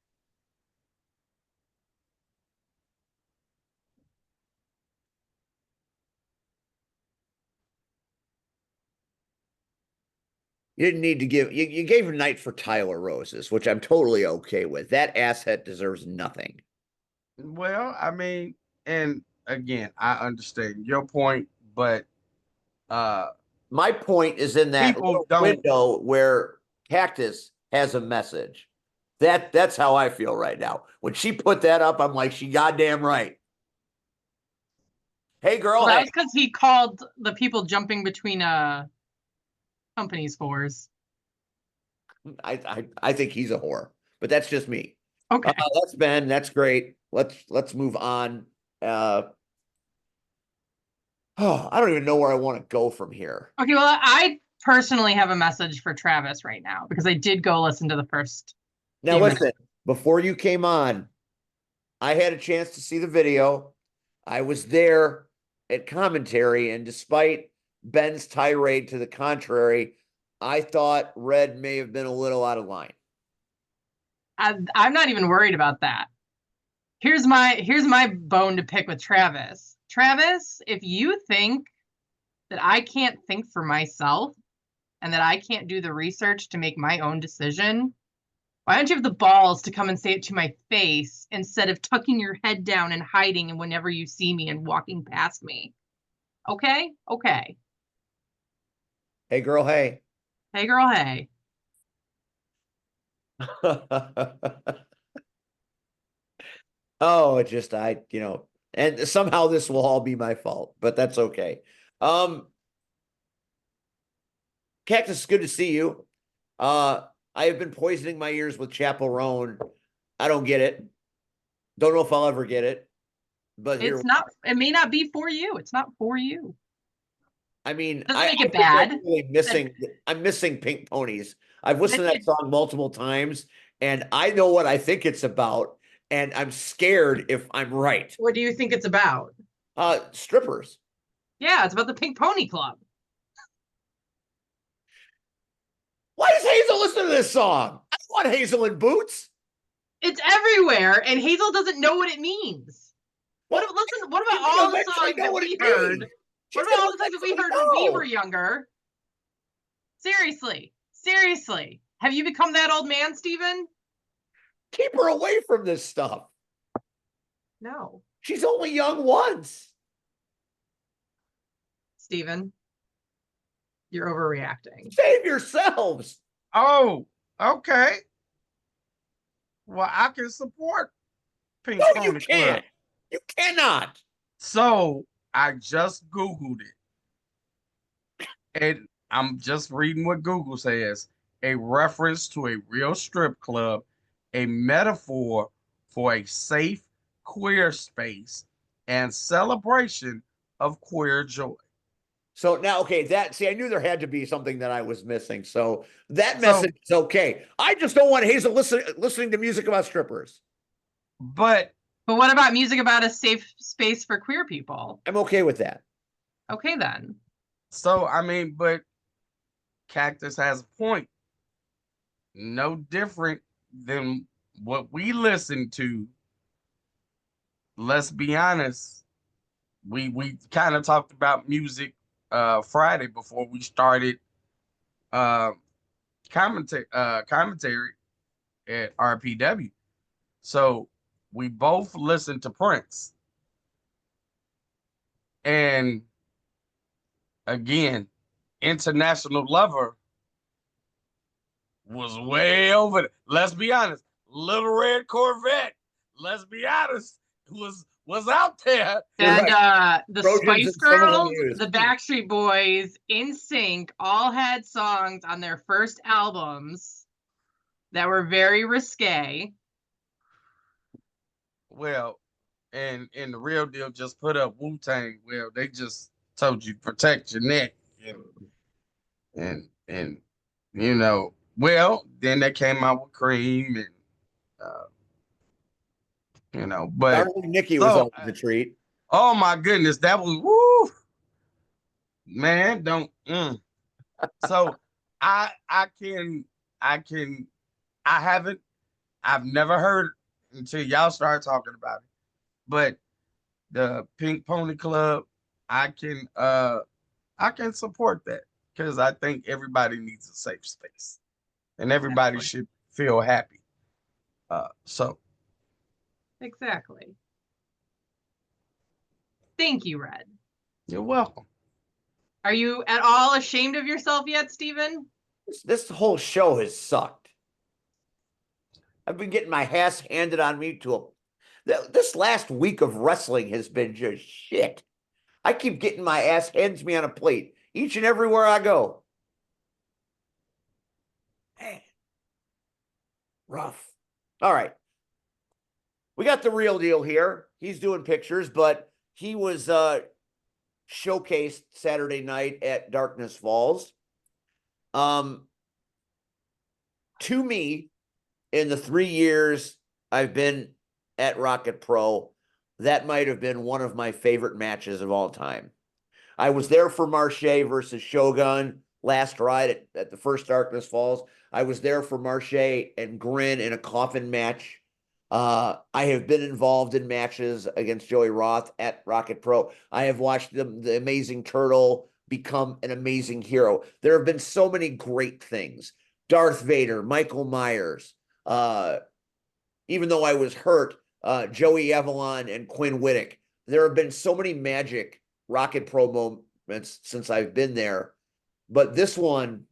You didn't need to you gave a night for Tyler roses, which I'm totally okay with. That asshat deserves nothing. well, I mean, and again, I understand your point, but My point is in that people little don't. window where Cactus has a message. That's how I feel right now. When she put that up, I'm like, she goddamn right. Hey girl, Well, that hey. was because he called the people jumping between company scores. I think he's a whore, but that's just me. Okay. That's Ben. That's great. Let's move on. I don't even know where I want to go from here. Okay, well, I personally have a message for Travis right now because I did go listen to the first. Now listen, before you came on, I had a chance to see the video. I was there at commentary, and despite Ben's tirade to the contrary, I thought Red may have been a little out of line. I'm not even worried about that. Here's my bone to pick with Travis. Travis, if you think that I can't think for myself and that I can't do the research to make my own decision, why don't you have the balls to come and say it to my face instead of tucking your head down and hiding and whenever you see me and walking past me? Okay? Okay. Hey girl, hey. Hey girl, hey. Oh, and somehow this will all be my fault, but that's okay. Cactus, good to see you. I have been poisoning my ears with Chapel Roan. I don't get it. Don't know if I'll ever get it. But It's not, it may not be for you. It's not for you. I mean, Doesn't I make it think I'm bad. really I'm missing Pink Ponies. I've listened to that song multiple times, and I know what I think it's about, and I'm scared if I'm right. What do you think it's about? Strippers. Yeah, it's about the Pink Pony Club. Why does Hazel listen to this song? I don't want Hazel in boots. It's everywhere, and Hazel doesn't know what it means. Well, What about all the songs that we heard? What about all the songs that we heard when we were younger? Seriously. Have you become that old man, Steven? Keep her away from this stuff. No. She's only young once. Steven, you're overreacting. Save yourselves. Oh, okay. Well, I can support Pink No, Pony you Club. can't. You cannot. So I just Googled it. And I'm just reading what Google says. a reference to a real strip club, a metaphor for a safe queer space, and celebration of queer joy. So now, okay, I knew there had to be something that I was missing. So that So, message is okay. I just don't want Hazel listening to music about strippers. but But what about music about a safe space for queer people? I'm okay with that. Okay, then. so I mean, but Cactus has a point. No different than what we listen to. Let's be honest. We kind of talked about music Friday before we started uh commentary at RPW. So we both listened to Prince. And again, International Lover was way over there. Let's be honest. Little Red Corvette, let's be honest, was out there. You're And right. the Trojans Spice and some of them Girls, used. the Backstreet Boys, NSYNC all had songs on their first albums that were very risque. Well, and the real deal just put up Wu-Tang. Well, they just told you protect your neck. And you know, well, then they came out with Cream and but Darling Nikki was so always a treat. oh my goodness, that was woo, man. Don't so I can I can I haven't I've never heard until y'all start talking about it. But the Pink Pony Club, I can support that because I think everybody needs a safe space and everybody Exactly. should feel happy. So Exactly. Thank you, Red. you're welcome. Are you at all ashamed of yourself yet, Stephen? This whole show has sucked. I've been getting my ass handed on me this last week of wrestling has been just shit. I keep getting my ass hands me on a plate each and everywhere I go. Man, rough. All right. We got the real deal here. He's doing pictures, but he was showcased Saturday night at Darkness Falls. To me, in the 3 years I've been at Rocket Pro, that might have been one of my favorite matches of all time. I was there for Marche versus Shogun last ride at the first Darkness Falls. I was there for Marche and Grin in a coffin match. I have been involved in matches against Joey Roth at Rocket Pro. I have watched the Amazing Turtle become an amazing hero. There have been so many great things. Darth Vader, Michael Myers, even though I was hurt, Joey Avalon and Quinn Whittick. There have been so many magic Rocket Pro moments since I've been there. But this one,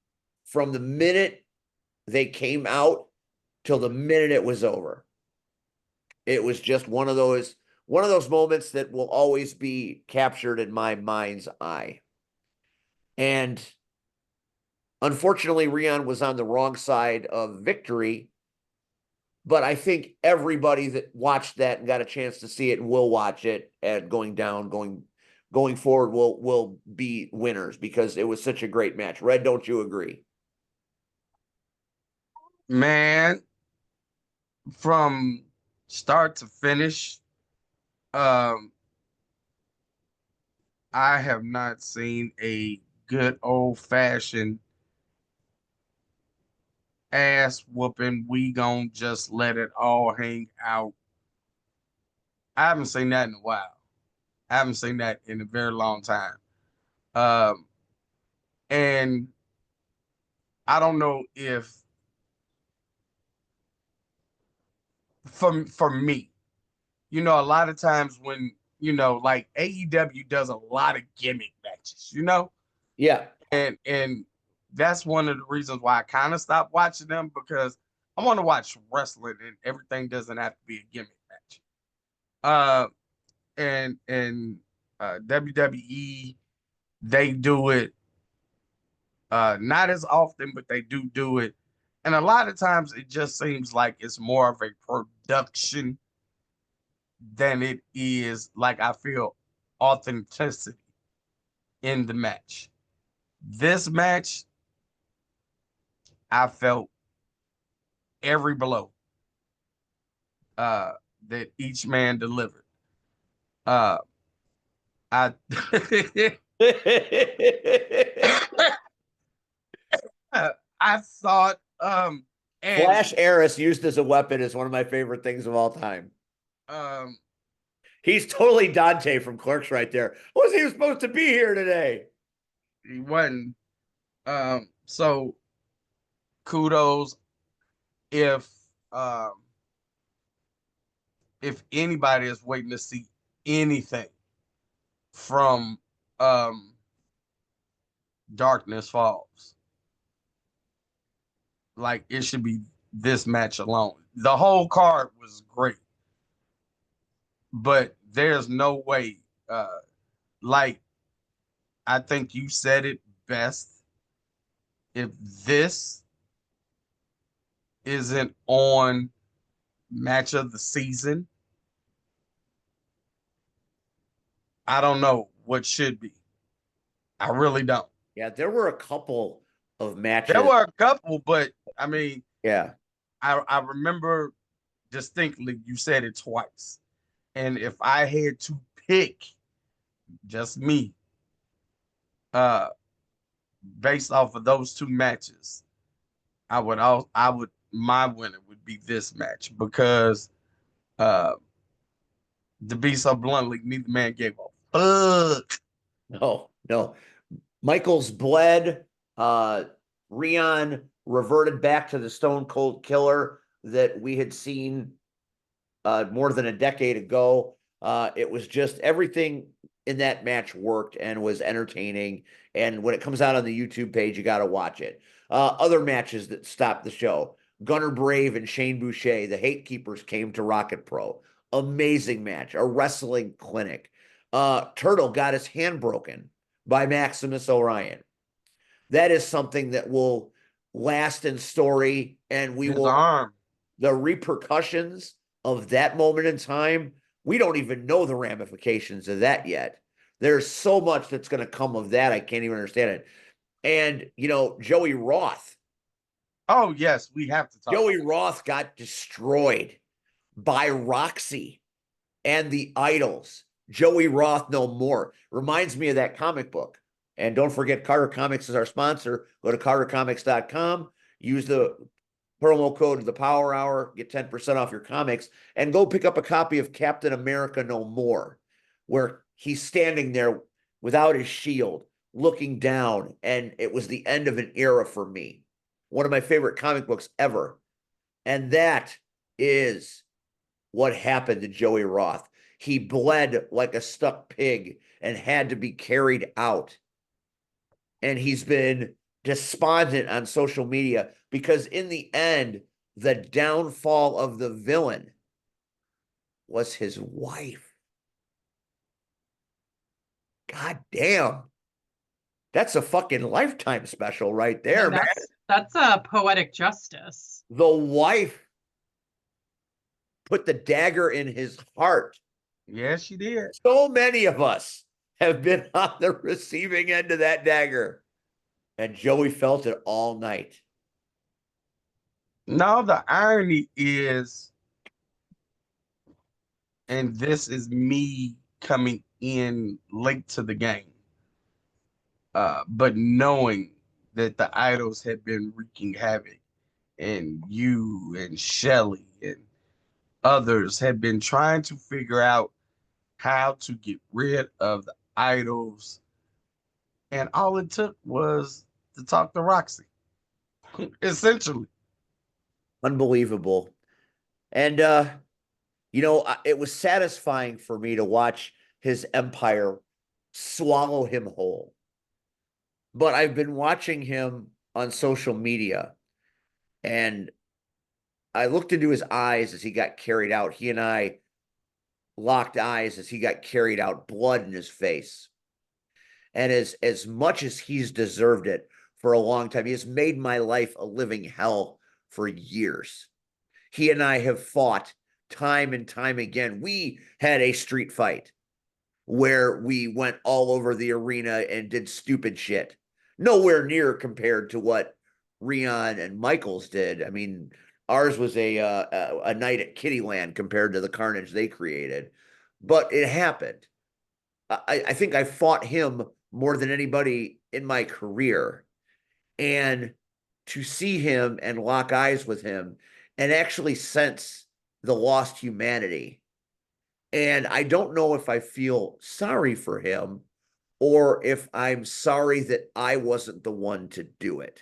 from the minute they came out till the minute it was over, it was just one of those moments that will always be captured in my mind's eye. And unfortunately, Rion was on the wrong side of victory. But I think everybody that watched that and got a chance to see it and will watch it and going forward will be winners because it was such a great match. Red, don't you agree? Man, from start to finish, um, I have not seen a good old fashioned ass whooping. We gon' just let it all hang out. I haven't seen that in a while. I haven't seen that in a very long time. Um, and I don't know if for me, a lot of times when like AEW does a lot of gimmick matches, Yeah. and that's one of the reasons why I kind of stopped watching them because I want to watch wrestling and everything doesn't have to be a gimmick match. And WWE, they do it Not as often, but they do it. And a lot of times it just seems like it's more of a production than it is, like, I feel, authenticity in the match. This match, I felt every blow uh that each man delivered. Uh I I thought and Flash Eris used as a weapon is one of my favorite things of all time. um He's totally Dante from Clerks right there. Was he supposed to be here today? he wasn't. So kudos. If um if anybody is waiting to see anything from Darkness Falls, like, it should be this match alone. The whole card was great, but there's no way. Like, I think you said it best. If this isn't on match of the season, I don't know what should be. I really don't. Yeah, there were a couple of There matches. were a couple, but I mean, Yeah. I remember distinctly you said it twice. And if I had to pick, just me, uh, based off of those two matches, I would my winner would be this match because uh to be so bluntly, neither man gave a fuck. No, no. Michaels bled. Rion reverted back to the Stone Cold Killer that we had seen more than a decade ago. It was just everything in that match worked and was entertaining. And when it comes out on the YouTube page, you got to watch it. Other matches that stopped the show: Gunner Brave and Shane Boucher, the Hate Keepers, came to Rocket Pro. Amazing match, a wrestling clinic. Turtle got his hand broken by Maximus Orion. That is something that will last in story, and we His will, arm. the repercussions of that moment in time, we don't even know the ramifications of that yet. There's so much that's going to come of that. I can't even understand it. And, Joey Roth. Oh yes, we have to talk. Joey Roth got destroyed by Roxy and the Idols. Joey Roth no more. Reminds me of that comic book. And don't forget, Carter Comics is our sponsor. Go to cartercomics.com. Use the promo code of the Power Hour. Get 10% off your comics. And go pick up a copy of Captain America No More, where he's standing there without his shield, looking down. And it was the end of an era for me. One of my favorite comic books ever. And that is what happened to Joey Roth. He bled like a stuck pig and had to be carried out. And he's been despondent on social media because in the end, the downfall of the villain was his wife. God damn. That's a fucking Lifetime special right there, man. That's a poetic justice. The wife put the dagger in his heart. Yes, she did. So many of us have been on the receiving end of that dagger. And Joey felt it all night. No, the irony is, and this is me coming in late to the game, but knowing that the Idols had been wreaking havoc, and you and Shelly and others had been trying to figure out how to get rid of the Idols, and all it took was to talk to Roxy, essentially. Unbelievable. And, it was satisfying for me to watch his empire swallow him whole. But I've been watching him on social media, and I looked into his eyes as he got carried out. He and I locked eyes as he got carried out, blood in his face. And as much as he's deserved it for a long time. He has made my life a living hell for years. He and I have fought time and time again. We had a street fight where we went all over the arena and did stupid shit. Nowhere near compared to what Rion and Michaels did. I mean, ours was a night at Kittyland compared to the carnage they created, but it happened. I think I fought him more than anybody in my career, and to see him and lock eyes with him and actually sense the lost humanity. And I don't know if I feel sorry for him or if I'm sorry that I wasn't the one to do it.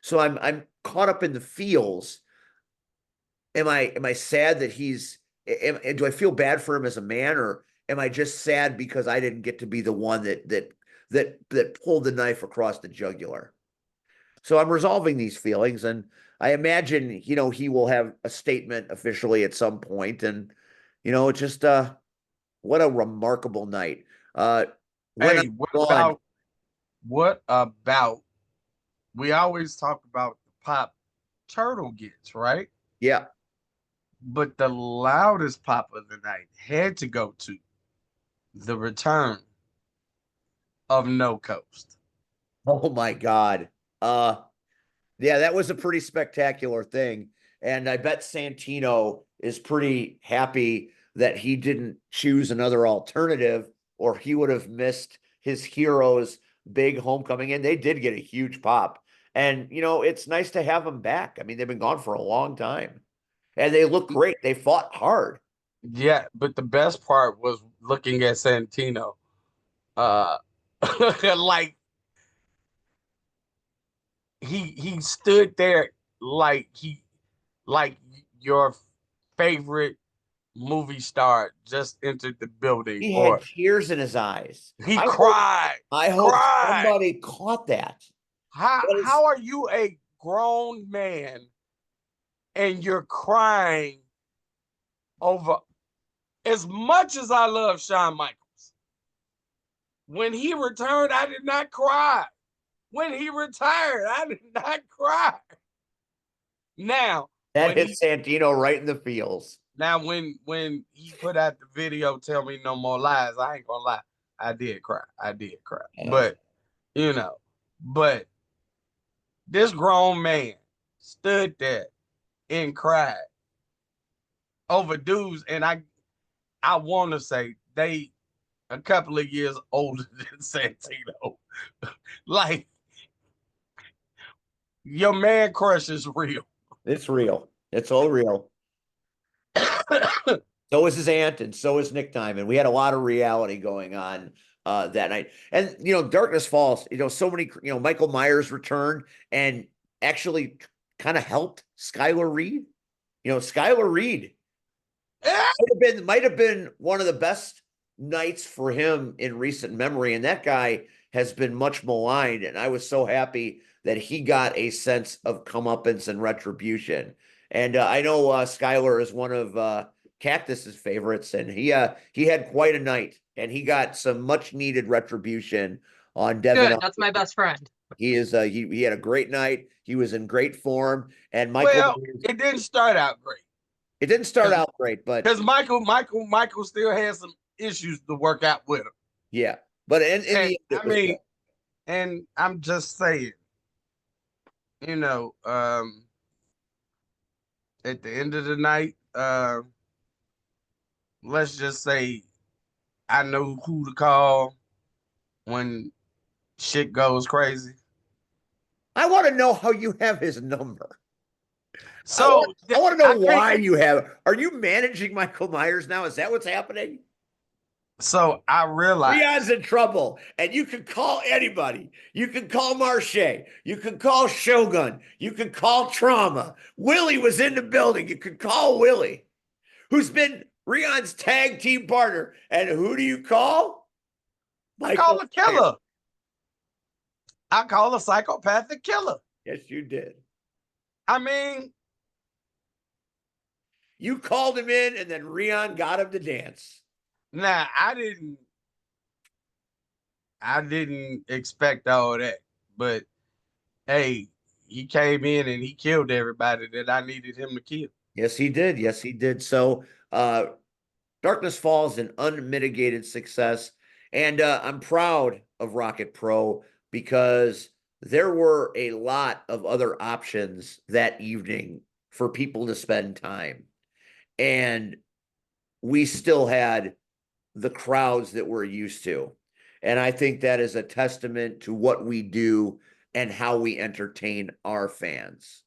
So I'm caught up in the feels. Am I sad that do I feel bad for him as a man, or am I just sad because I didn't get to be the one that pulled the knife across the jugular? So I'm resolving these feelings, and I imagine, he will have a statement officially at some point, and it's just what a remarkable night. When Hey, I'm gone, what about we always talk about the pop Turtle gets, right? yeah. But the loudest pop of the night had to go to the return of No Coast. Oh my God. Yeah, that was a pretty spectacular thing. And I bet Santino is pretty happy that he didn't choose another alternative, or he would have missed his hero's big homecoming. And they did get a huge pop. And, it's nice to have them back. I mean, they've been gone for a long time and they look great. They fought hard. Yeah, but the best part was looking at Santino. Uh like he stood there like your favorite movie star just entered the building, He had or tears in his eyes. he I hope, cried, I hope cried. somebody caught that. How That is, how are you a grown man and you're crying over? As much as I love Shawn Michaels, when he returned, I did not cry. When he retired, I did not cry. Now, that when hit he Santino right in the feels. now when he put out the video, Tell Me No More Lies, I ain't gonna lie, I did cry. I did cry. But you know, but this grown man stood there and cried over dudes, and I want to say they a couple of years older than Santino. Like your man crush is real. It's real. It's all real. So is his aunt, and so is Nick Diamond. We had a lot of reality going on that night. And Darkness Falls, so many, Michael Myers returned and actually kind of helped Skylar Reed. Skylar Reed might have been one of the best nights for him in recent memory. And that guy has been much maligned. And I was so happy that he got a sense of comeuppance and retribution. And I know Skylar is one of Cactus's favorites, and he had quite a night, and he got some much needed retribution on Devin. Good. That's my best friend. He is he had a great night. He was in great form, and Well, it didn't start out great. It didn't start out great, but because Michael still has some issues to work out with him. Yeah, but in the end, I mean, and I'm just saying, at the end of the night, let's just say I know who to call when shit goes crazy. I want to know how you have his number. So I want to know why you have. Are you managing Michael Myers now? Is that what's happening? So I realized Leon's in trouble, and you can call anybody. You can call Marche. You can call Shogun. You can call Trauma. Willie was in the building. You can call Willie, who's been Rion's tag team partner. And who do you call? I call the killer. I call a psychopathic killer. Yes, you did. I mean, you called him in, and then Rion got him to dance. Nah, I didn't expect all that, but Hey, he came in and he killed everybody that I needed him to kill. Yes, he did. Yes, he did. So, Darkness Falls, an unmitigated success. And I'm proud of Rocket Pro because there were a lot of other options that evening for people to spend time. And we still had the crowds that we're used to. And I think that is a testament to what we do and how we entertain our fans.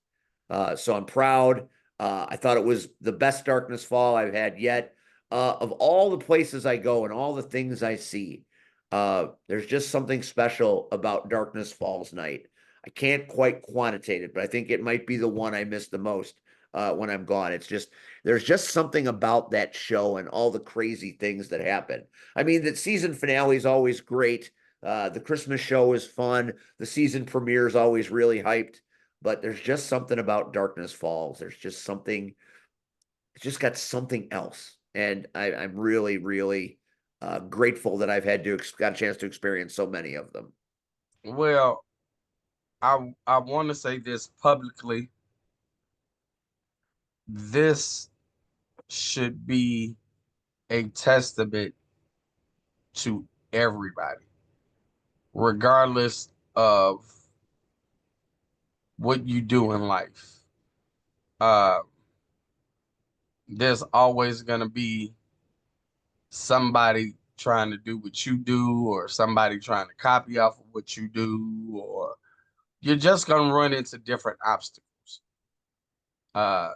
So I'm proud. I thought it was the best Darkness Fall I've had yet. Of all the places I go and all the things I see, there's just something special about Darkness Falls night. I can't quite quantitate it, but I think it might be the one I miss the most when I'm gone. It's just there's just something about that show and all the crazy things that happen. I mean, the season finale is always great. The Christmas show is fun. The season premiere is always really hyped. But there's just something about Darkness Falls. There's just something. It's just got something else, and I'm really, really grateful that I've got a chance to experience so many of them. Well, I want to say this publicly. This should be a testament to everybody, regardless of what you do in life. Uh, there's always gonna be somebody trying to do what you do, or somebody trying to copy off of what you do, or you're just gonna run into different obstacles. Uh,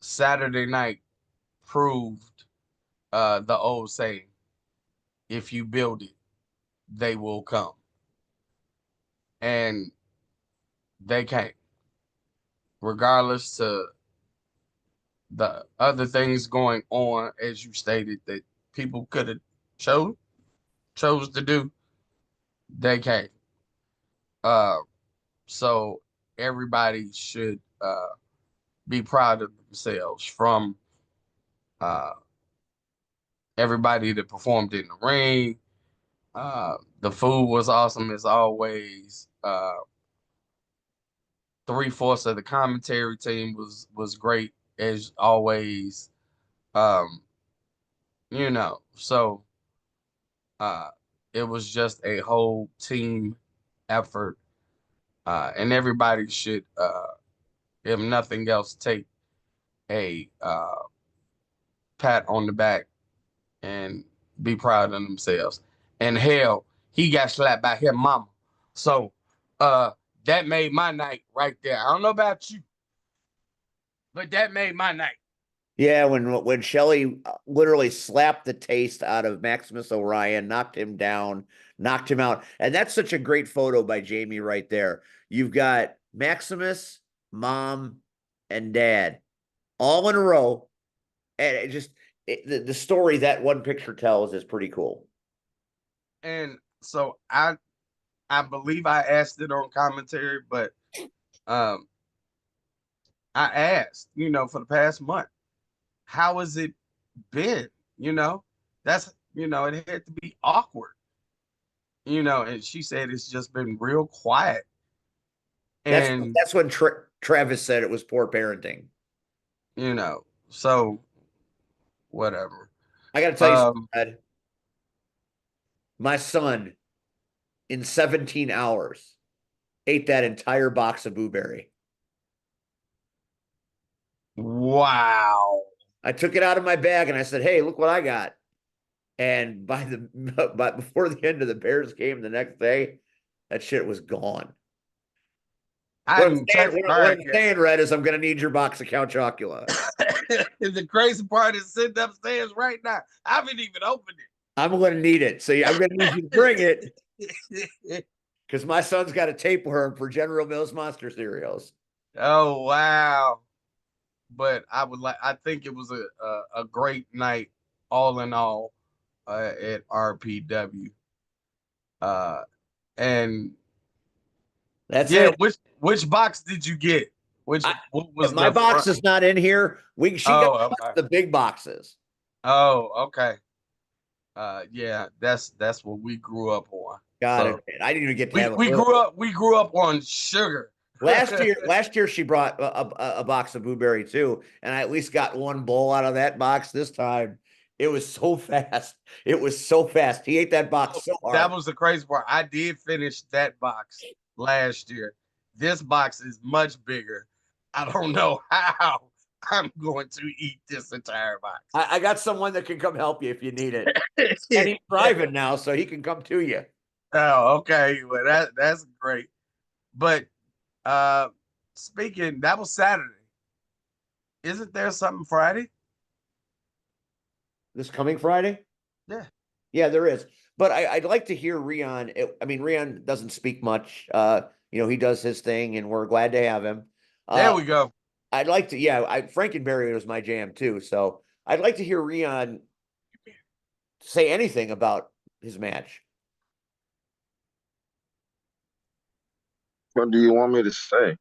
Saturday night proved the old saying, if you build it, they will come. And they came, regardless to the other things going on, as you stated, that people could have chose to do, they came. Uh, so everybody should be proud of themselves, from uh, everybody that performed in the ring. The food was awesome as always. Three-fourths of the commentary team was great as always. Um, so uh, it was just a whole team effort, and everybody should, if nothing else, take a pat on the back and be proud of themselves. And hell, he got slapped by his mama. So uh that made my night right there. I don't know about you, but that made my night. Yeah, when Shelley literally slapped the taste out of Maximus Orion, knocked him down, knocked him out, and that's such a great photo by Jamie right there. You've got Maximus, mom, and dad all in a row, and the story that one picture tells is pretty cool. And so I believe I asked it on commentary, but um I asked, for the past month, how has it been? That's it had to be awkward, and she said it's just been real quiet. That's And that's when Travis said it was poor parenting. so whatever. I got to tell you something, Ed. My son in 17 hours ate that entire box of blueberry. Wow. I took it out of my bag and I said, "Hey, look what I got." And but before the end of the Bears game the next day, that shit was gone. I didn't touch What I'm saying, Red, is I'm going to need your box of Count Chocula. The crazy part is sitting upstairs right now. I haven't even opened it. I'm going to need it. So I'm going to need you to bring it because my son's got a tapeworm for General Mills Monster cereals. Oh, wow. But I think it was a great night, all in all, at RPW. And that's it. Which box did you get? What was my box is not in here. She got okay. the big boxes. Oh, okay. Yeah, that's what we grew up on. Got So it. Man. I didn't even get to we have a we little. grew up on sugar. Last year she brought a box of blueberry too, and I at least got one bowl out of that box this time. It was so fast. It was so fast. He ate that box so That hard. was the crazy part. I did finish that box last year. This box is much bigger. I don't know how I'm going to eat this entire box. I got someone that can come help you if you need it. And he's driving now, so he can come to you. Oh, okay. Well, that's great. But speaking, that was Saturday. Isn't there something Friday? This coming Friday? Yeah. Yeah, there is. But I'd like to hear Rion. I mean, Rion doesn't speak much. He does his thing, and we're glad to have him. There we go. I'd like to, Frankenberry was my jam too. So I'd like to hear Rion say anything about his match. What do you want me to say?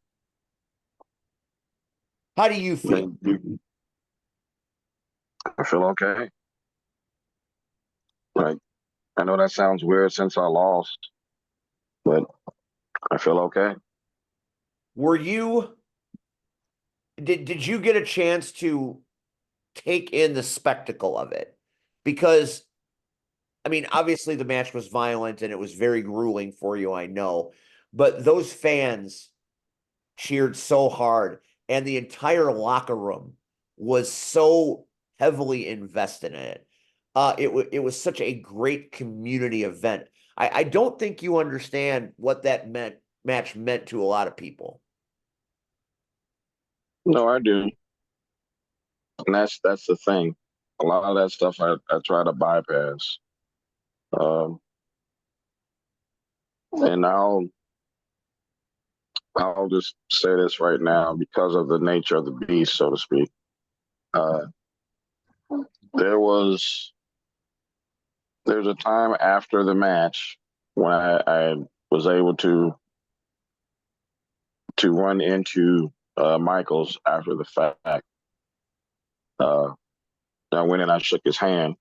How do you feel? I feel okay. Like, I know that sounds weird since I lost, but I feel okay. Were you did you get a chance to take in the spectacle of it? Because I mean, obviously the match was violent and it was very grueling for you, I know. But those fans cheered so hard and the entire locker room was so heavily invested in it. It was such a great community event. I don't think you understand what that match meant to a lot of people. No, I do. And that's the thing. A lot of that stuff I try to bypass. Um, and I'll just say this right now because of the nature of the beast, so to speak. Uh, there was there's a time after the match when I was able to run into Michaels after the fact. Uh, I went and I shook his hand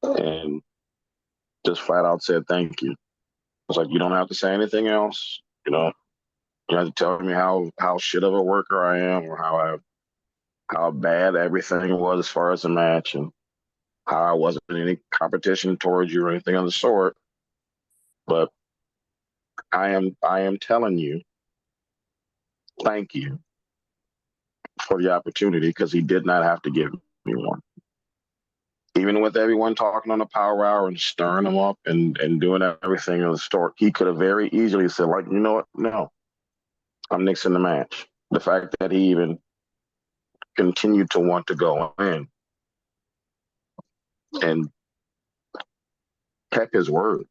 and just flat out said thank you. I was like, you don't have to say anything else. You have to tell me how shit of a worker I am or how bad everything was as far as the match and how I wasn't in any competition towards you or anything of the sort. But I am telling you, thank you for the opportunity because he did not have to give me one. Even with everyone talking on the power hour and stirring him up and doing everything in the store, he could have very easily said, like, you know what? No, I'm nixing the match. The fact that he even continued to want to go in and kept his word,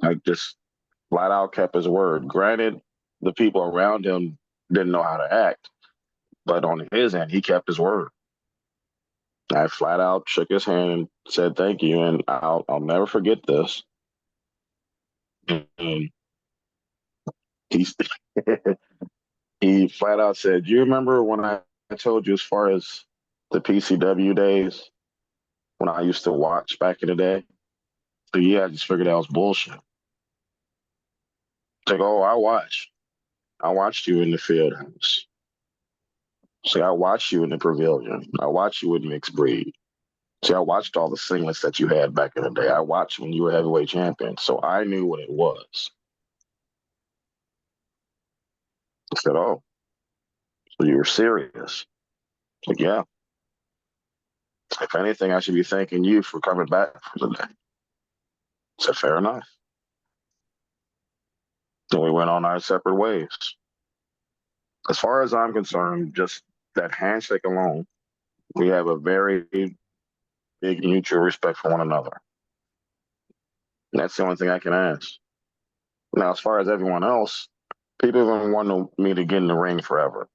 like just flat out kept his word. Granted, the people around him didn't know how to act, but on his end, he kept his word. I flat out shook his hand and said thank you, and I'll never forget this. And he's he flat out said, "Do you remember when I told you as far as the PCW days when I used to watch back in the day?" So yeah, I just figured that was bullshit. It's like, oh, I watched. I watched you in the field house. See, I watched you in the pavilion. I watched you in mixed breed. See, I watched all the singlets that you had back in the day. I watched when you were heavyweight champion. So I knew what it was. I said, oh, so you were serious. Like, yeah. If anything, I should be thanking you for coming back for the day. I said, fair enough. Then we went on our separate ways. As far as I'm concerned, just that handshake alone, we have a very big mutual respect for one another. And that's the only thing I can ask. Now, as far as everyone else, people have been wanting me to get in the ring forever.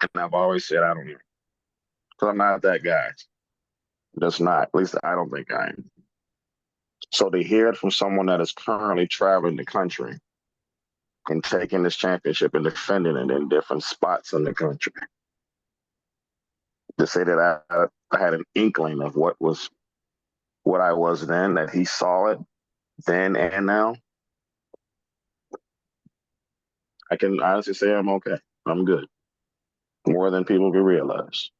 And I've always said I don't know. Because I'm not that guy. That's not. At least I don't think I am. So to hear it from someone that is currently traveling the country and taking this championship and defending it in different spots in the country, to say that I had an inkling of what I was then, that he saw it then and now, I can honestly say I'm okay. I'm good. More than people can realize.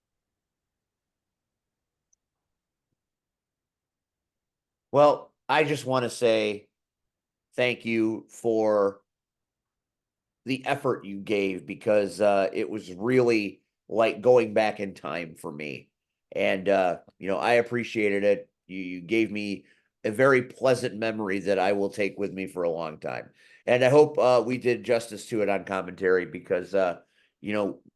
Well, I just want to say thank you for the effort you gave because it was really like going back in time for me. And I appreciated it. You gave me a very pleasant memory that I will take with me for a long time. And I hope we did justice to it on commentary because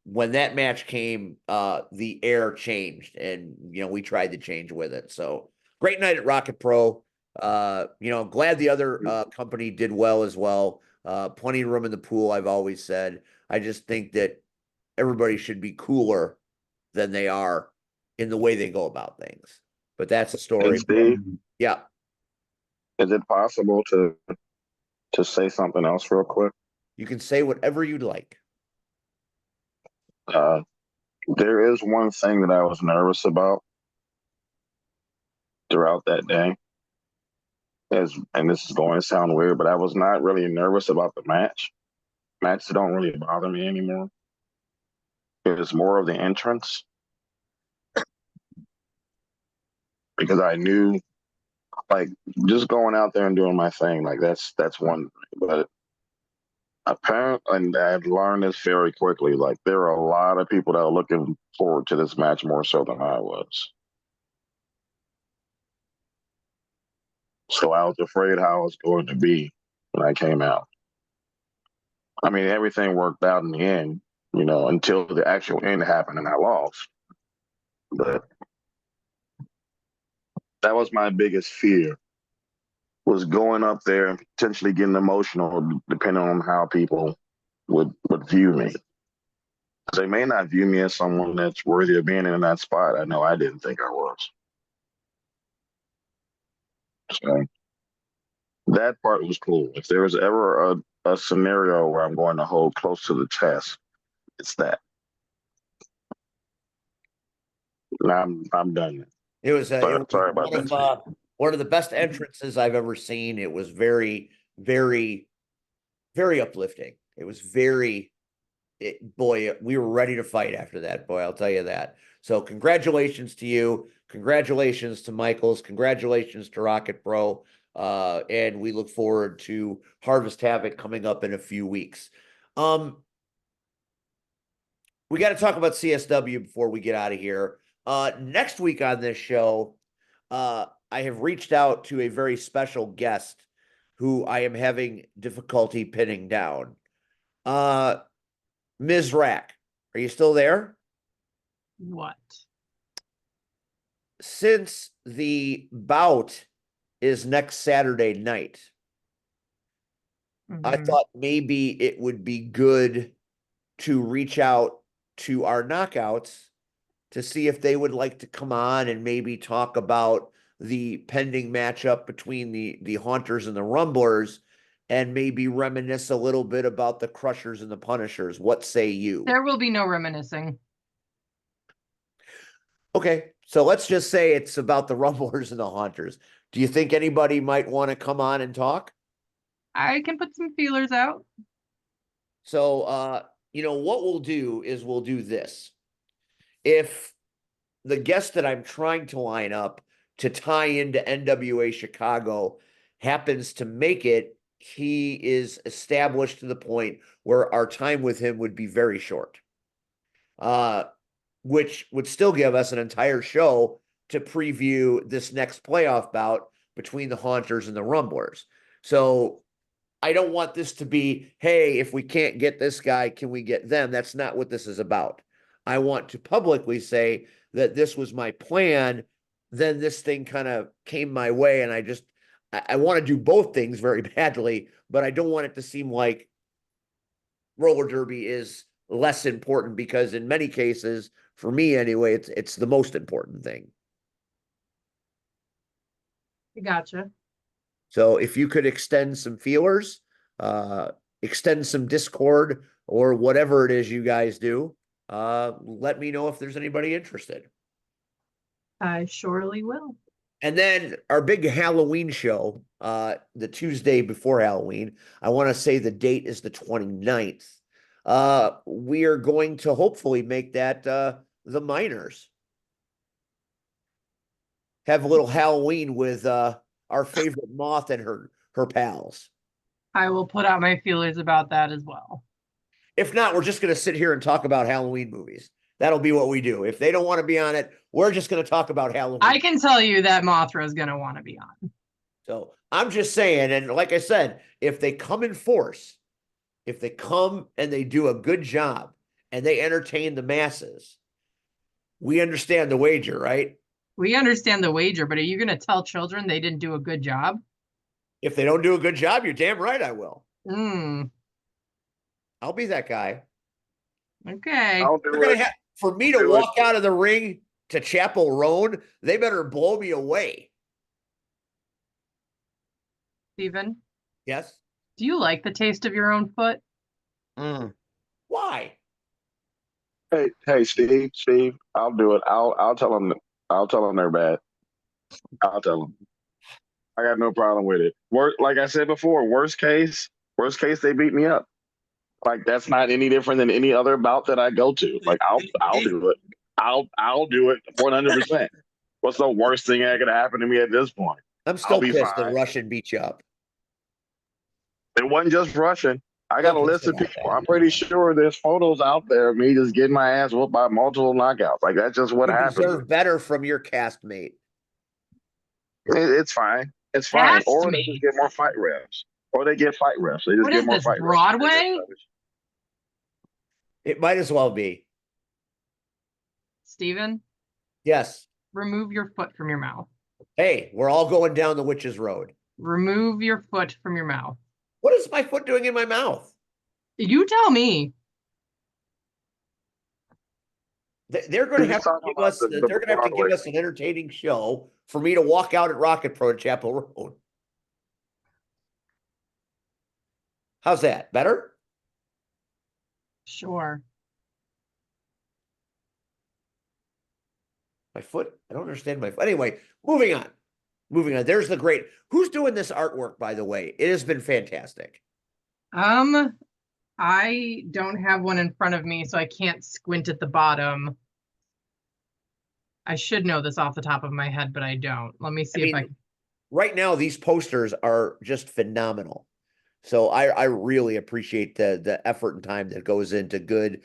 when that match came, the air changed and we tried to change with it. So great night at Rocket Pro. Glad the other company did well as well. Plenty of room in the pool, I've always said. I just think that everybody should be cooler than they are in the way they go about things. But that's a story. And Steve, Yeah. is it possible to say something else real quick? You can say whatever you'd like. There is one thing that I was nervous about throughout that day. And this is going to sound weird, but I was not really nervous about the match. Matches don't really bother me anymore. It's more of the entrance because I knew, like, just going out there and doing my thing, like that's one thing. But apparently, and I've learned this very quickly, like there are a lot of people that are looking forward to this match more so than I was. So I was afraid how it was going to be when I came out. I mean, everything worked out in the end, until the actual end happened and I lost. But that was my biggest fear, was going up there and potentially getting emotional depending on how people would view me. They may not view me as someone that's worthy of being in that spot. I know I didn't think I was. So that part was cool. If there was ever a scenario where I'm going to hold close to the chest, it's that. And I'm done. It was, Sorry about that. One of the best entrances I've ever seen. It was very, very, very uplifting. It was boy, we were ready to fight after that. Boy, I'll tell you that. So congratulations to you. Congratulations to Michaels. Congratulations to Rocket Pro. And we look forward to Harvest Havoc coming up in a few weeks. We got to talk about CSW before we get out of here. Next week on this show, I have reached out to a very special guest who I am having difficulty pinning down. Ms. Rack, are you still there? What? Since the bout is next Saturday night, I thought maybe it would be good to reach out to our knockouts to see if they would like to come on and maybe talk about the pending matchup between the Haunters and the Rumblers and maybe reminisce a little bit about the Crushers and the Punishers. What say you? There will be no reminiscing. Okay, so let's just say it's about the Rumblers and the Haunters. Do you think anybody might want to come on and talk? I can put some feelers out. So, what we'll do is we'll do this. If the guest that I'm trying to line up to tie into NWA Chicago happens to make it, he is established to the point where our time with him would be very short. Which would still give us an entire show to preview this next playoff bout between the Haunters and the Rumblers. So I don't want this to be, hey, if we can't get this guy, can we get them? That's not what this is about. I want to publicly say that this was my plan. Then this thing kind of came my way, and I want to do both things very badly, but I don't want it to seem like roller derby is less important because in many cases, for me anyway, it's the most important thing. Gotcha. So if you could extend some feelers, extend some Discord or whatever it is you guys do, let me know if there's anybody interested. I surely will. And then our big Halloween show, the Tuesday before Halloween, I want to say the date is the 29th. We are going to hopefully make that the minors. Have a little Halloween with our favorite moth and her pals. I will put out my feelers about that as well. If not, we're just going to sit here and talk about Halloween movies. That'll be what we do. If they don't want to be on it, we're just going to talk about Halloween. I can tell you that Mothra is going to want to be on. So I'm just saying, and like I said, if they come in force, if they come and they do a good job and they entertain the masses, we understand the wager, right? We understand the wager, but are you going to tell children they didn't do a good job? If they don't do a good job, you're damn right I will. I'll be that guy. Okay. I'll do it. For me to walk out of the ring to Chapel Roan, they better blow me away. Steven, Yes? do you like the taste of your own foot? Why? Hey, Steve, I'll do it. I'll tell them. I'll tell them they're bad. I'll tell them. I got no problem with it. Like I said before, worst case, they beat me up. Like that's not any different than any other bout that I go to. Like I'll do it. I'll do it 100%. What's the worst thing that could happen to me at this point? I'm still be pissed fine. that Russian beat you up. It wasn't just Russian. I got a Still list pissed of about people. that. I'm pretty sure there's photos out there of me just getting my ass whooped by multiple knockouts. Like that's just what You happens. deserve better from your castmate. It's fine. It's fine. Or they Castmate? just get more fight reps. Or they get fight reps. They just What get is more this, fight Broadway? reps. It might as well be. Steven, Yes. remove your foot from your mouth. Hey, we're all going down the witch's road. Remove your foot from your mouth. What is my foot doing in my mouth? You tell me. They're going to He's have to talking give about us. the They're going to have to give Broadway. us an entertaining show for me to walk out at Rocket Pro to Chapel Road. How's that? Better? Sure. My foot? I don't understand my foot. Anyway, moving on. Moving on. There's the great. Who's doing this artwork, by the way? It has been fantastic. I don't have one in front of me, so I can't squint at the bottom. I should know this off the top of my head, but I don't. Let me see if I can. Right now, these posters are just phenomenal. So I really appreciate the effort and time that goes into good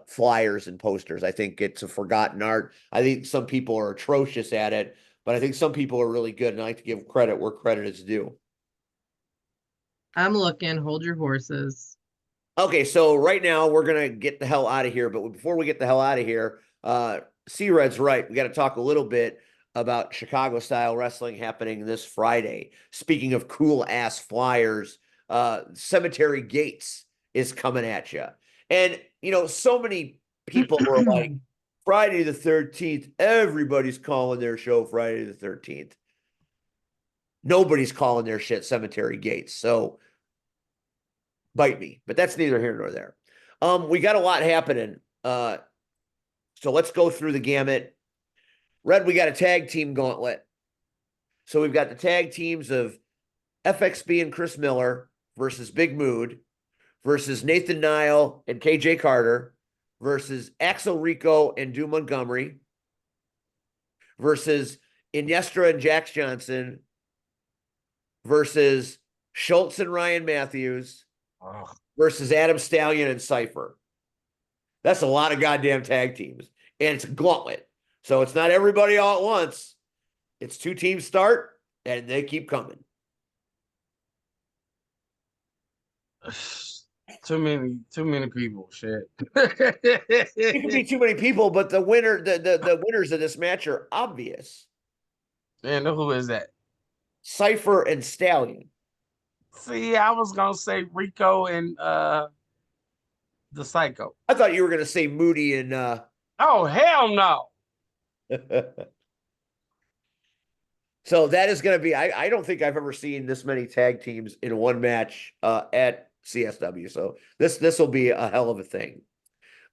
flyers and posters. I think it's a forgotten art. I think some people are atrocious at it, but I think some people are really good, and I like to give credit where credit is due. I'm looking. Hold your horses. Okay, so right now we're gonna get the hell out of here, but before we get the hell out of here, C-Red's right. We got to talk a little bit about Chicago style wrestling happening this Friday. Speaking of cool ass flyers, Cemetery Gates is coming at you. And, you know, so many people were like, Friday the 13th, everybody's calling their show Friday the 13th. Nobody's calling their shit Cemetery Gates. So bite me, but that's neither here nor there. We got a lot happening. So let's go through the gamut. Red, we got a tag team gauntlet. So we've got the tag teams of FXB and Chris Miller versus Big Mood versus Nathan Nile and KJ Carter versus Axel Rico and Drew Montgomery versus Iniestra and Jax Johnson versus Schultz and Ryan Matthews versus Adam Stallion and Cypher. That's a lot of goddamn tag teams. And it's a gauntlet. So it's not everybody all at once. It's 2 teams start, and they keep coming. Too many people. Shit. It could be too many people, but the winners of this match are obvious. And who is that? Cypher and Stallion. See, I was gonna say Rico and the Psycho. I thought you were gonna say Moody and Oh hell no. So that is gonna be I don't think I've ever seen this many tag teams in one match at CSW. So this will be a hell of a thing.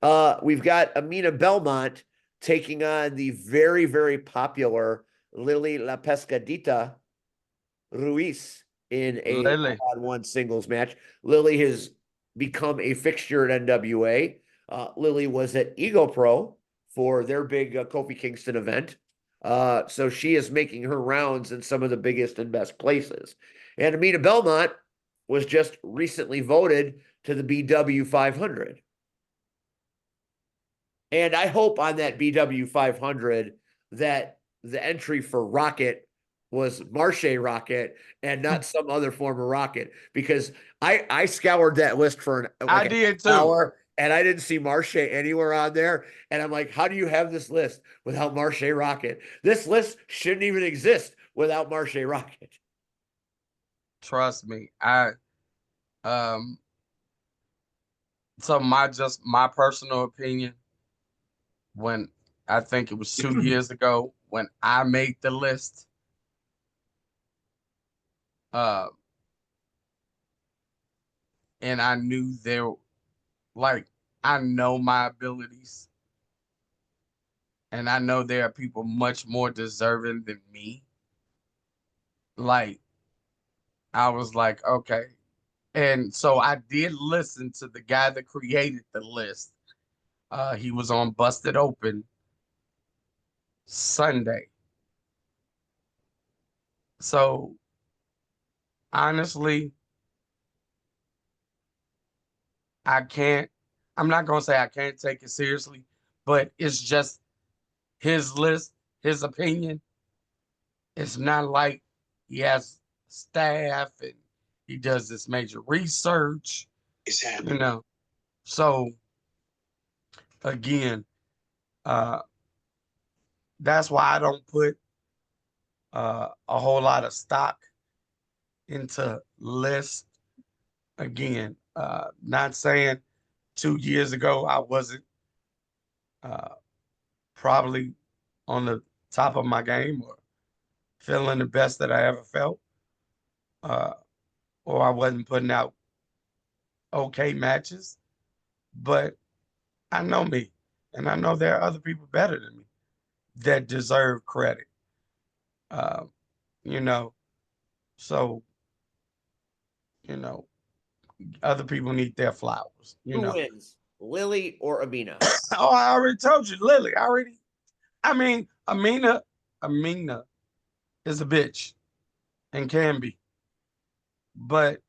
We've got Amina Belmont taking on the very, very popular Lily La Pescadita Ruiz in a Lily. one-on-one singles match. Lily has become a fixture at NWA. Lily was at Ego Pro for their big Kofi Kingston event. So she is making her rounds in some of the biggest and best places. And Amina Belmont was just recently voted to the BW 500. And I hope on that BW 500 that the entry for Rocket was Marche Rocket and not some other form of rocket, because I scoured that list for I an did too. hour and I didn't see Marche anywhere on there. And I'm like, how do you have this list without Marche Rocket? This list shouldn't even exist without Marche Rocket. Trust me. So my personal opinion, when I think it was 2 years ago when I made the list, and I knew there, like, I know my abilities, and I know there are people much more deserving than me. Like, I was like, okay. And so I did listen to the guy that created the list. He was on Busted Open Sunday. So honestly, I'm not gonna say I can't take it seriously, but it's just his list, his opinion. It's not like he has staff and he does this major research, you know. So again, uh, that's why I don't put a whole lot of stock into lists. Again, not saying 2 years ago I wasn't uh, probably on the top of my game or feeling the best that I ever felt, uh, or I wasn't putting out okay matches. But I know me, and I know there are other people better than me that deserve credit. Uh, you know, so you know, other people need their flowers. You Who know. wins, Lily or Amina? Oh, I already told you, Lily. I mean, Amina is a bitch and can be, but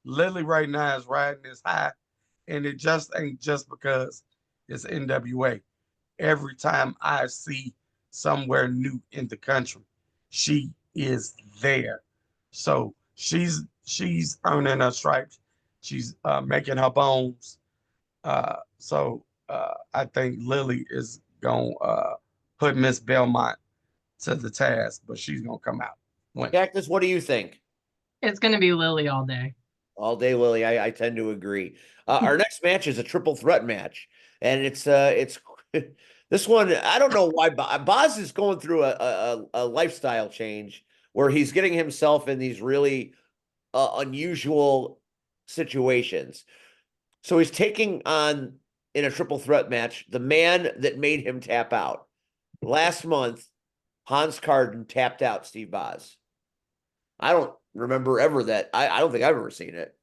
Lily right now is riding this high, and it just ain't just because it's NWA. Every time I see somewhere new in the country, she is there. So she's earning her stripes. She's making her bones. I think Lily is gonna put Miss Belmont to the task, but she's gonna come out winning. Cactus, what do you think? It's going to be Lily all day. All day, Lily. I tend to agree. Our next match is a triple threat match, and it's this one. I don't know why Boz is going through a lifestyle change where he's getting himself in these really unusual situations. So he's taking on in a triple threat match the man that made him tap out last month. Hans Carden tapped out Steve Boz. I don't remember ever that. I don't think I've ever seen it.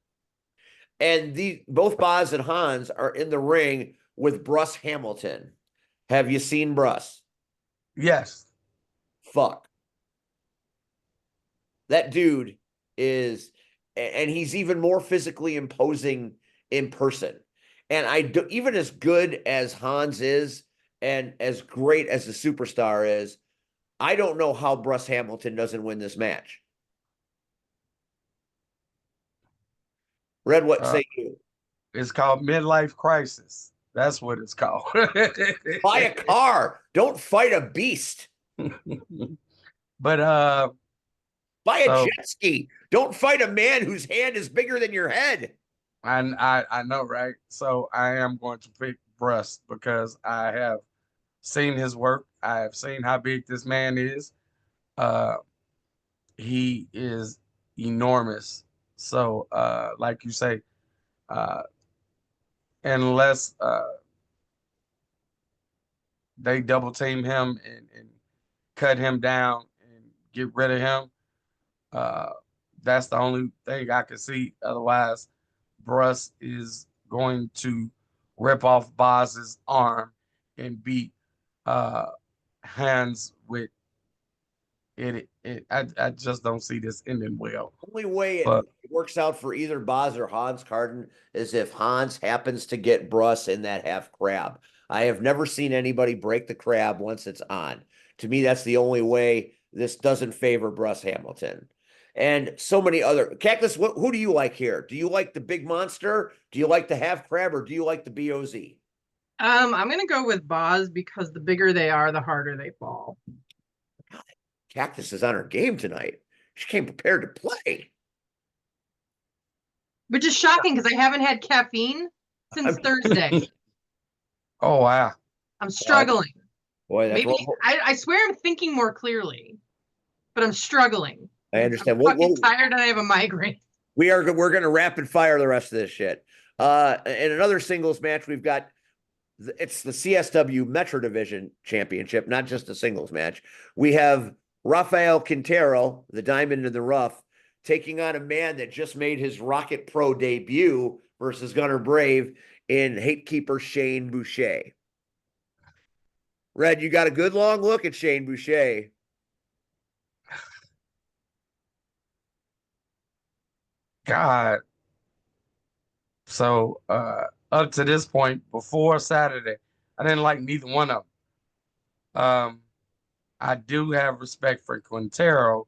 And both Boz and Hans are in the ring with Bruce Hamilton. Have you seen Bruce? Yes. Fuck. That dude is, and he's even more physically imposing in person. And I do, even as good as Hans is, and as great as the superstar is, I don't know how Bruce Hamilton doesn't win this match. Red, what Uh, say you? it's called midlife crisis. That's what it's called. Buy a car. Don't fight a beast. But Buy a so jet ski. Don't fight a man whose hand is bigger than your head. I know, right? So I am going to pick Bruss because I have seen his work. I have seen how big this man is. Uh, he is enormous. So like you say, uh, unless they double team him and cut him down and get rid of him. That's the only thing I can see. Otherwise, Bruss is going to rip off Boz's arm and beat Hans with it. I just don't see this ending well. Only way But it works out for either Boz or Hans Carden is if Hans happens to get Bruss in that half crab. I have never seen anybody break the crab once it's on. To me, that's the only way this doesn't favor Bruss Hamilton. And so many other Cactus. Who do you like here? Do you like the big monster? Do you like the half crab, or do you like the BOZ? I'm gonna go with Boz because the bigger they are, the harder they fall. Cactus is on her game tonight. She came prepared to play. Which is shocking because I haven't had caffeine since Thursday. oh wow, I'm struggling. Boy, that's Maybe I swear I'm thinking more clearly, but I'm struggling. I understand. I'm fucking tired and I have a migraine. We're going to rapid fire the rest of this shit. In another singles match, we've got it's the CSW Metro Division Championship, not just a singles match. We have Rafael Quintero, the Diamond in the Rough, taking on a man that just made his Rocket Pro debut versus Gunner Brave in Hatekeeper Shane Boucher. Red, you got a good long look at Shane Boucher. God. So up to this point, before Saturday, I didn't like neither one of them. I do have respect for Quintero,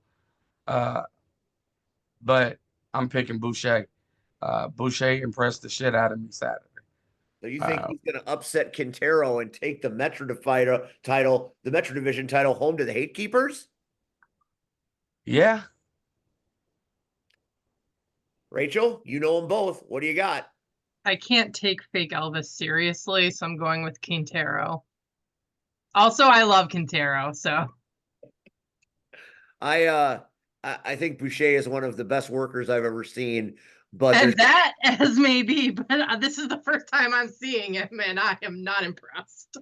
but I'm picking Boucher. Boucher impressed the shit out of me Saturday. So you think he's going to upset Quintero and take the Metro title, the Metro Division title, home to the Hatekeepers? Yeah. Rachel, you know them both. What do you got? I can't take fake Elvis seriously, so I'm going with Quintero. Also, I love Quintero, so I think Boucher is one of the best workers I've ever seen. But and that as may be, but this is the first time I'm seeing him, and I am not impressed.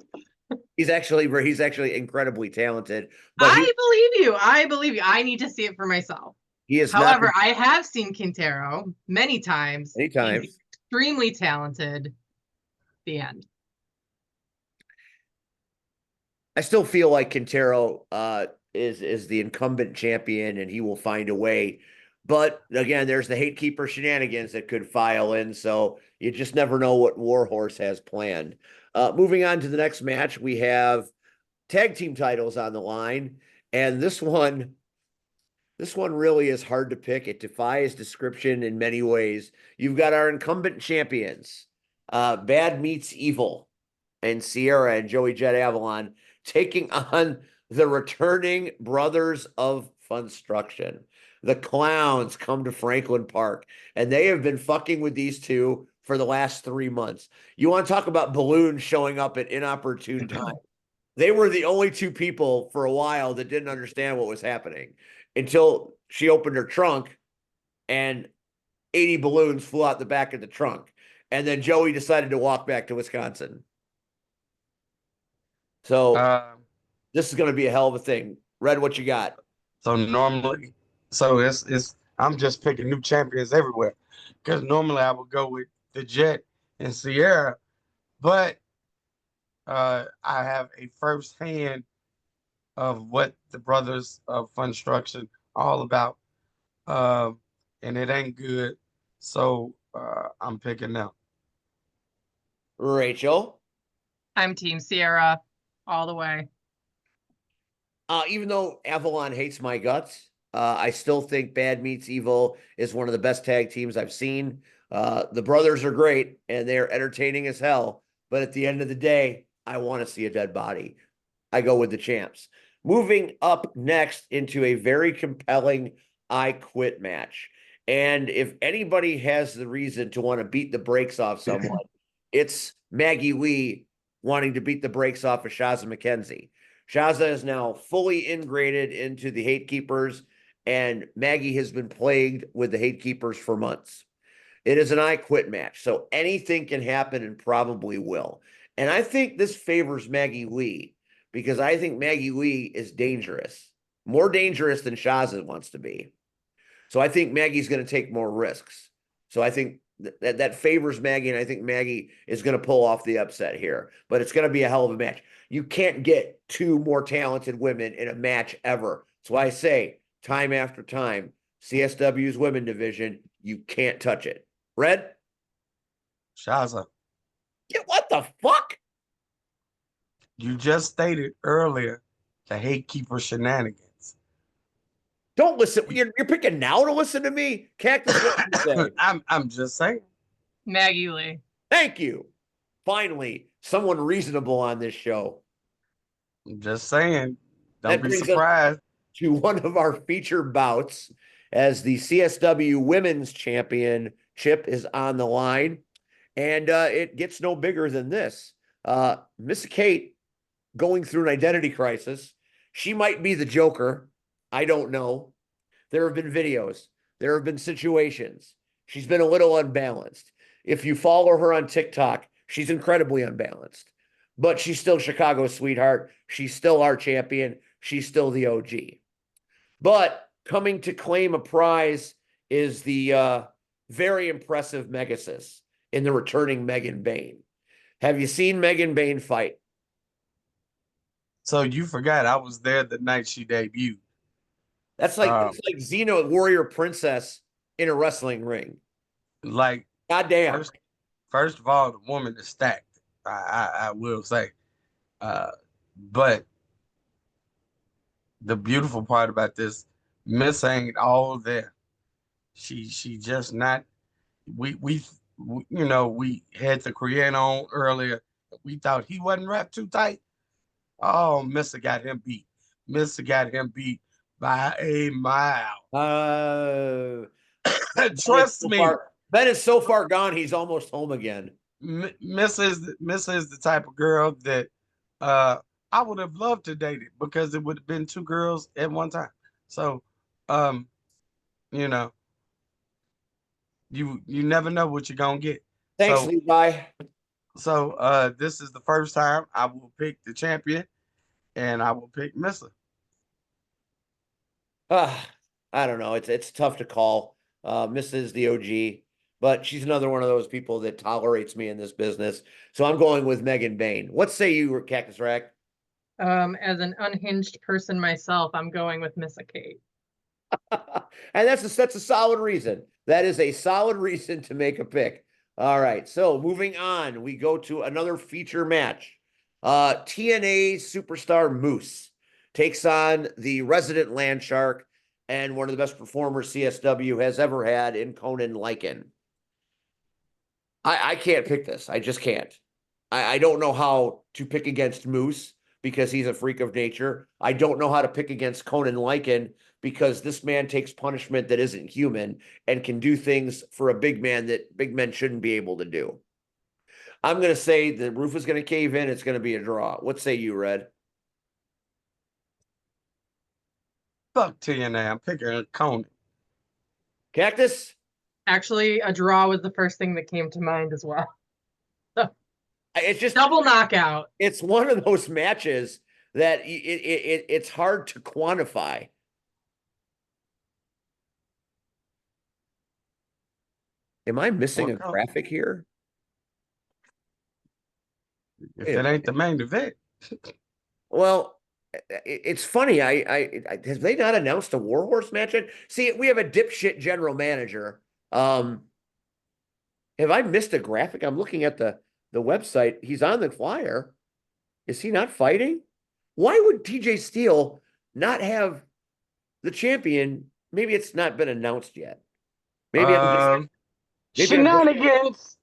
he's actually incredibly talented. But I believe you. I believe you. I need to see it for myself. he is However, I have seen Quintero many times. Many times. He's extremely talented. The end. I still feel like Quintero is the incumbent champion, and he will find a way. But again, there's the Hatekeeper shenanigans that could file in, so you just never know what Warhorse has planned. Moving on to the next match, we have tag team titles on the line, and this one really is hard to pick. It defies description in many ways. You've got our incumbent champions, Bad Meets Evil, and Sierra and Joey Jet Avalon taking on the returning Brothers of Funstruction. The Clowns come to Franklin Park, and they have been fucking with these two for the last 3 months. You want to talk about balloons showing up at inopportune time? They were the only two people for a while that didn't understand what was happening until she opened her trunk and 80 balloons flew out the back of the trunk. And then Joey decided to walk back to Wisconsin. So this is going to be a hell of a thing. Red, what you got? So normally, it's I'm just picking new champions everywhere, because normally I would go with the Jet and Sierra, but I have a first hand of what the Brothers of Funstruction all about, and it ain't good. So I'm picking them. Rachel? I'm Team Sierra all the way. Even though Avalon hates my guts, I still think Bad Meets Evil is one of the best tag teams I've seen. The brothers are great, and they're entertaining as hell. But at the end of the day, I want to see a dead body. I go with the champs. Moving up next into a very compelling I Quit match. And if anybody has the reason to want to beat the brakes off someone, it's Maggie Lee wanting to beat the brakes off of Shaza McKenzie. Shaza is now fully integrated into the Hatekeepers, and Maggie has been plagued with the Hatekeepers for months. It is an I Quit match, so anything can happen and probably will. And I think this favors Maggie Lee because I think Maggie Lee is dangerous, more dangerous than Shaza wants to be. So I think Maggie's going to take more risks. So I think that favors Maggie, and I think Maggie is going to pull off the upset here. But it's going to be a hell of a match. You can't get two more talented women in a match ever. That's why I say time after time, CSW's women division, you can't touch it. Red? Shaza, Yeah, what the fuck? you just stated earlier the Gatekeeper shenanigans. Don't listen. You're picking now to listen to me? Cactus, what did you say? I'm just saying. Maggie Lee. Thank you. Finally, someone reasonable on this show. I'm just saying. Don't That be brings us surprised. to one of our feature bouts as the CSW Women's Championship is on the line. And it gets no bigger than this. Miss Kate going through an identity crisis. She might be the Joker. I don't know. There have been videos. There have been situations. She's been a little unbalanced. If you follow her on TikTok, she's incredibly unbalanced. But she's still Chicago's sweetheart. She's still our champion. She's still the OG. But coming to claim a prize is the very impressive Megasis in the returning Megan Bain. Have you seen Megan Bain fight? So you forgot I was there the night she debuted. That's like it's like Xena Warrior Princess in a wrestling ring. Like, goddamn. First of all, the woman is stacked. I will say, but the beautiful part about this, Miss ain't all there. She just not. We you know, we had the creator on earlier. We thought he wasn't wrapped too tight. Oh, Mister got him beat. Mister got him beat by a mile. Trust me. Ben is so far gone, he's almost home again. Miss is the type of girl that I would have loved to date it because it would have been two girls at one time. So, you know, you never know what you're gonna get. Thanks, Levi. So this is the first time I will pick the champion, and I will pick Missa. I don't know. It's tough to call. Mrs. the OG, but she's another one of those people that tolerates me in this business. So I'm going with Megan Bain. What say you, Cactus Rack? As an unhinged person myself, I'm going with Missa Kate. And that's a solid reason. That is a solid reason to make a pick. All right. So moving on, we go to another feature match. TNA superstar Moose takes on the resident land shark and one of the best performers CSW has ever had in Conan Lycan. I can't pick this. I just can't. I don't know how to pick against Moose because he's a freak of nature. I don't know how to pick against Conan Lycan because this man takes punishment that isn't human and can do things for a big man that big men shouldn't be able to do. I'm going to say the roof is going to cave in. It's going to be a draw. What say you, Red? Fuck TNA. I'm picking Conan. Cactus? Actually, a draw was the first thing that came to mind as well. It's just double knockout. It's one of those matches that it's hard to quantify. Am I missing a graphic here? If it ain't the main event. Well, it's funny. Have they not announced a Warhorse match yet? See, we have a dipshit general manager. Have I missed a graphic? I'm looking at the website. He's on the flyer. Is he not fighting? Why would TJ Steele not have the champion? Maybe it's not been announced yet. Maybe shenanigans.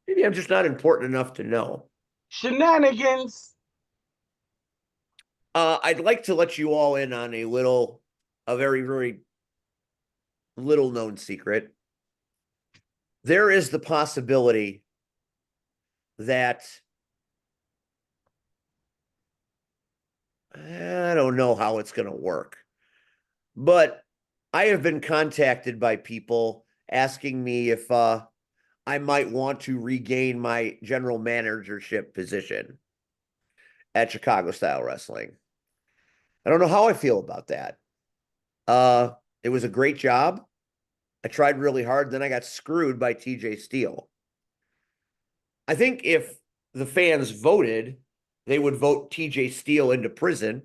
Maybe I'm just not important enough to know. Shenanigans. I'd like to let you all in on a very, very little known secret. There is the possibility that I don't know how it's going to work, but I have been contacted by people asking me if I might want to regain my general managership position. at Chicago Style Wrestling. I don't know how I feel about that. It was a great job. I tried really hard, then I got screwed by TJ Steele. I think if the fans voted, they would vote TJ Steele into prison.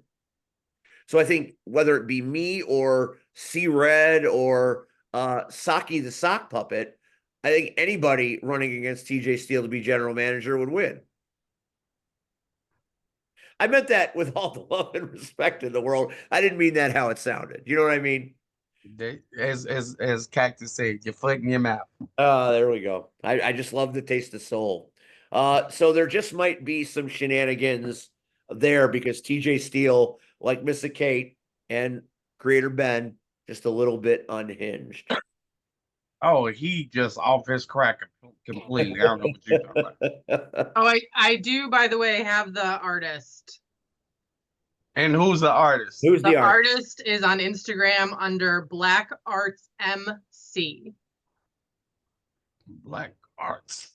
So I think whether it be me or C Red or Saki the sock puppet, I think anybody running against TJ Steele to be general manager would win. I meant that with all the love and respect in the world. I didn't mean that how it sounded. You know what I mean? As Cactus said, your foot in your mouth. There we go. I just love the taste of soul. So there just might be some shenanigans there because TJ Steele, like Missa Kate and Creator Ben, just a little bit unhinged. Oh, he just off his crack completely. I don't know what you're talking about. Oh, I do, by the way, have the artist. And who's the artist? Who's The the artist? artist is on Instagram under Black Arts MC. Black Arts.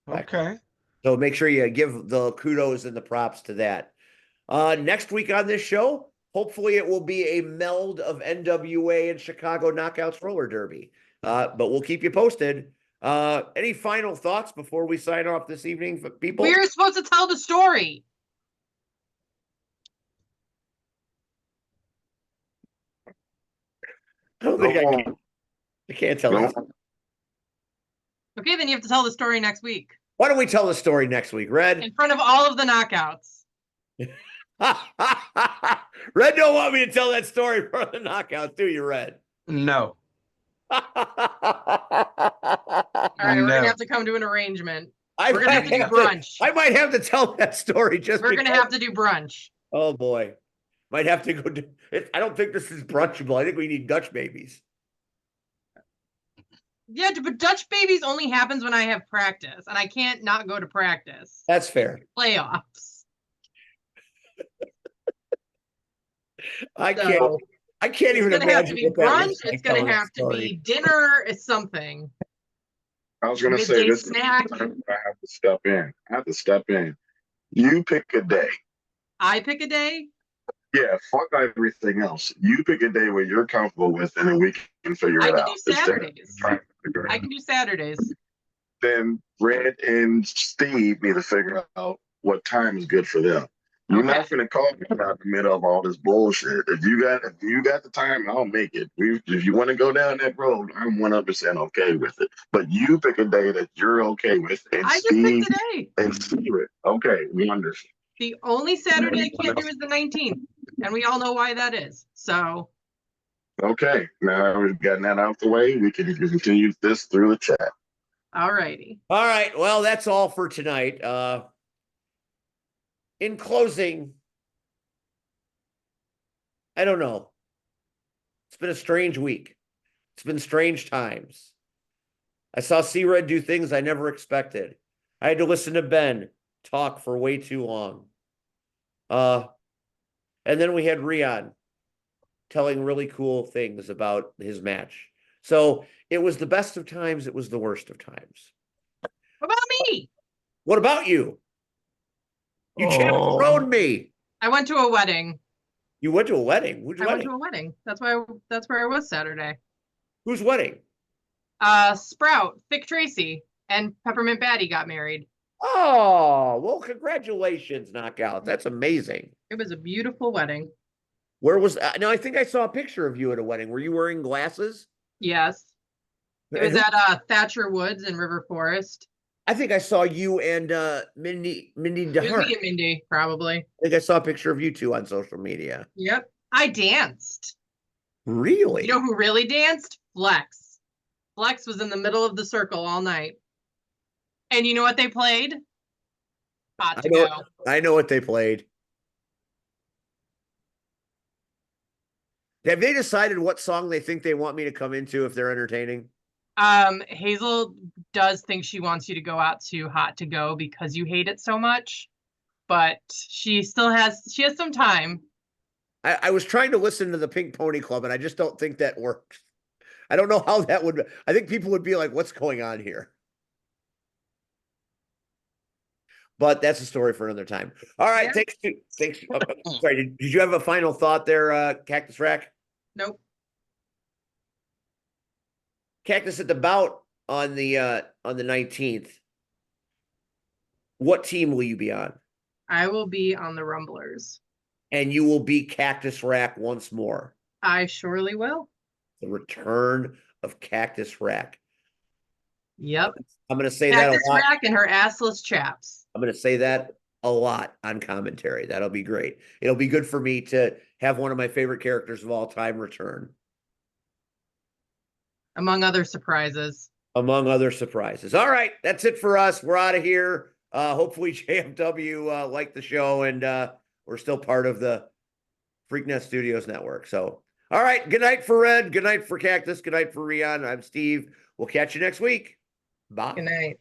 Black. Okay. So make sure you give the kudos and the props to that. Next week on this show, hopefully it will be a meld of NWA and Chicago Knockouts Roller Derby. But we'll keep you posted. Any final thoughts before we sign off this evening, for people? We were supposed to tell the story. I don't think I can't tell you. Okay, then you have to tell the story next week Why don't we tell the story next week, Red? in front of all of the knockouts. Red don't want me to tell that story for the knockouts, do you, Red? No. All right, we're No. gonna have to come to an arrangement. I We're gonna have to do might brunch. I might have to tell that story just We're gonna because- have to do brunch. Oh boy. Might have to go I don't think this is brunchable. I think we need Dutch babies. Yeah, but Dutch babies only happens when I have practice, and I can't not go to practice. That's fair. Playoffs. I So, can't I can't it's even gonna have to imagine be what that brunch. looks like It's gonna telling that have to story. be dinner. It's something. I was gonna Midday say this. snack. I have to step in. I have to step in. You pick a day. I pick a day. Yeah, fuck everything else. You pick a day where you're comfortable with, and then we can figure I it can out. do Instead of Saturdays. trying to figure it I out. can do Saturdays. Then Red and Steve need to figure out what time is good for them. You're Okay. not gonna call me about the middle of all this bullshit. If you got the time, I'll make it. If you want to go down that road, I'm 100% okay with it. But you pick a day that you're okay with, and I just Steve picked a day. and Steve. Okay, we understand. The only Saturday I can't do is the 19th, and we all know why that is. So, Okay, now we've gotten that out the way. We can continue this through the chat. alrighty. All right. Well, that's all for tonight. In closing, I don't know. It's been a strange week. It's been strange times. I saw C-Red do things I never expected. I had to listen to Ben talk for way too long. And then we had Rion telling really cool things about his match. So it was the best of times. It was the worst of times. What about me? What about you? You chaperoned me. I went to a wedding. You went to a wedding. Whose I went wedding? to a wedding. That's where I was Saturday. Whose wedding? Sprout, Vic Tracy, and Peppermint Patty got married. Oh, well, congratulations, Knockout. That's amazing. It was a beautiful wedding. Where was now? I think I saw a picture of you at a wedding. Were you wearing glasses? Yes. It was at Thatcher Woods in River Forest. I think I saw you and Mindy It was DeHart. me and Mindy, probably. I think I saw a picture of you two on social media. Yep. I danced. Really? You know who really danced? Flex. Flex was in the middle of the circle all night. And you know what they played? Hot to go. I know what they played. Have they decided what song they think they want me to come into if they're entertaining? Hazel does think she wants you to go out to Hot to Go because you hate it so much, but she has some time. I was trying to listen to the Pink Pony Club, and I just don't think that works. I don't know how that would. I think people would be like, "What's going on here?" but that's a story for another time. All right. Yeah. Thanks. Sorry. Did you have a final thought there, Cactus Rack? Nope. Cactus at the bout on the 19th. What team will you be on? I will be on the Rumblers. And you will be Cactus Rack once more. I surely will. The return of Cactus Rack. Yep. I'm going to say that Cactus a lot. Rack and her assless chaps. I'm going to say that a lot on commentary. That'll be great. It'll be good for me to have one of my favorite characters of all time return. Among other surprises. Among other surprises. All right. That's it for us. We're out of here. Hopefully JMW liked the show, and we're still part of the Freaknet Studios network. So, all right. Good night for Red. Good night for Cactus. Good night for Rion. I'm Steve. We'll catch you next week. Bye. Good night.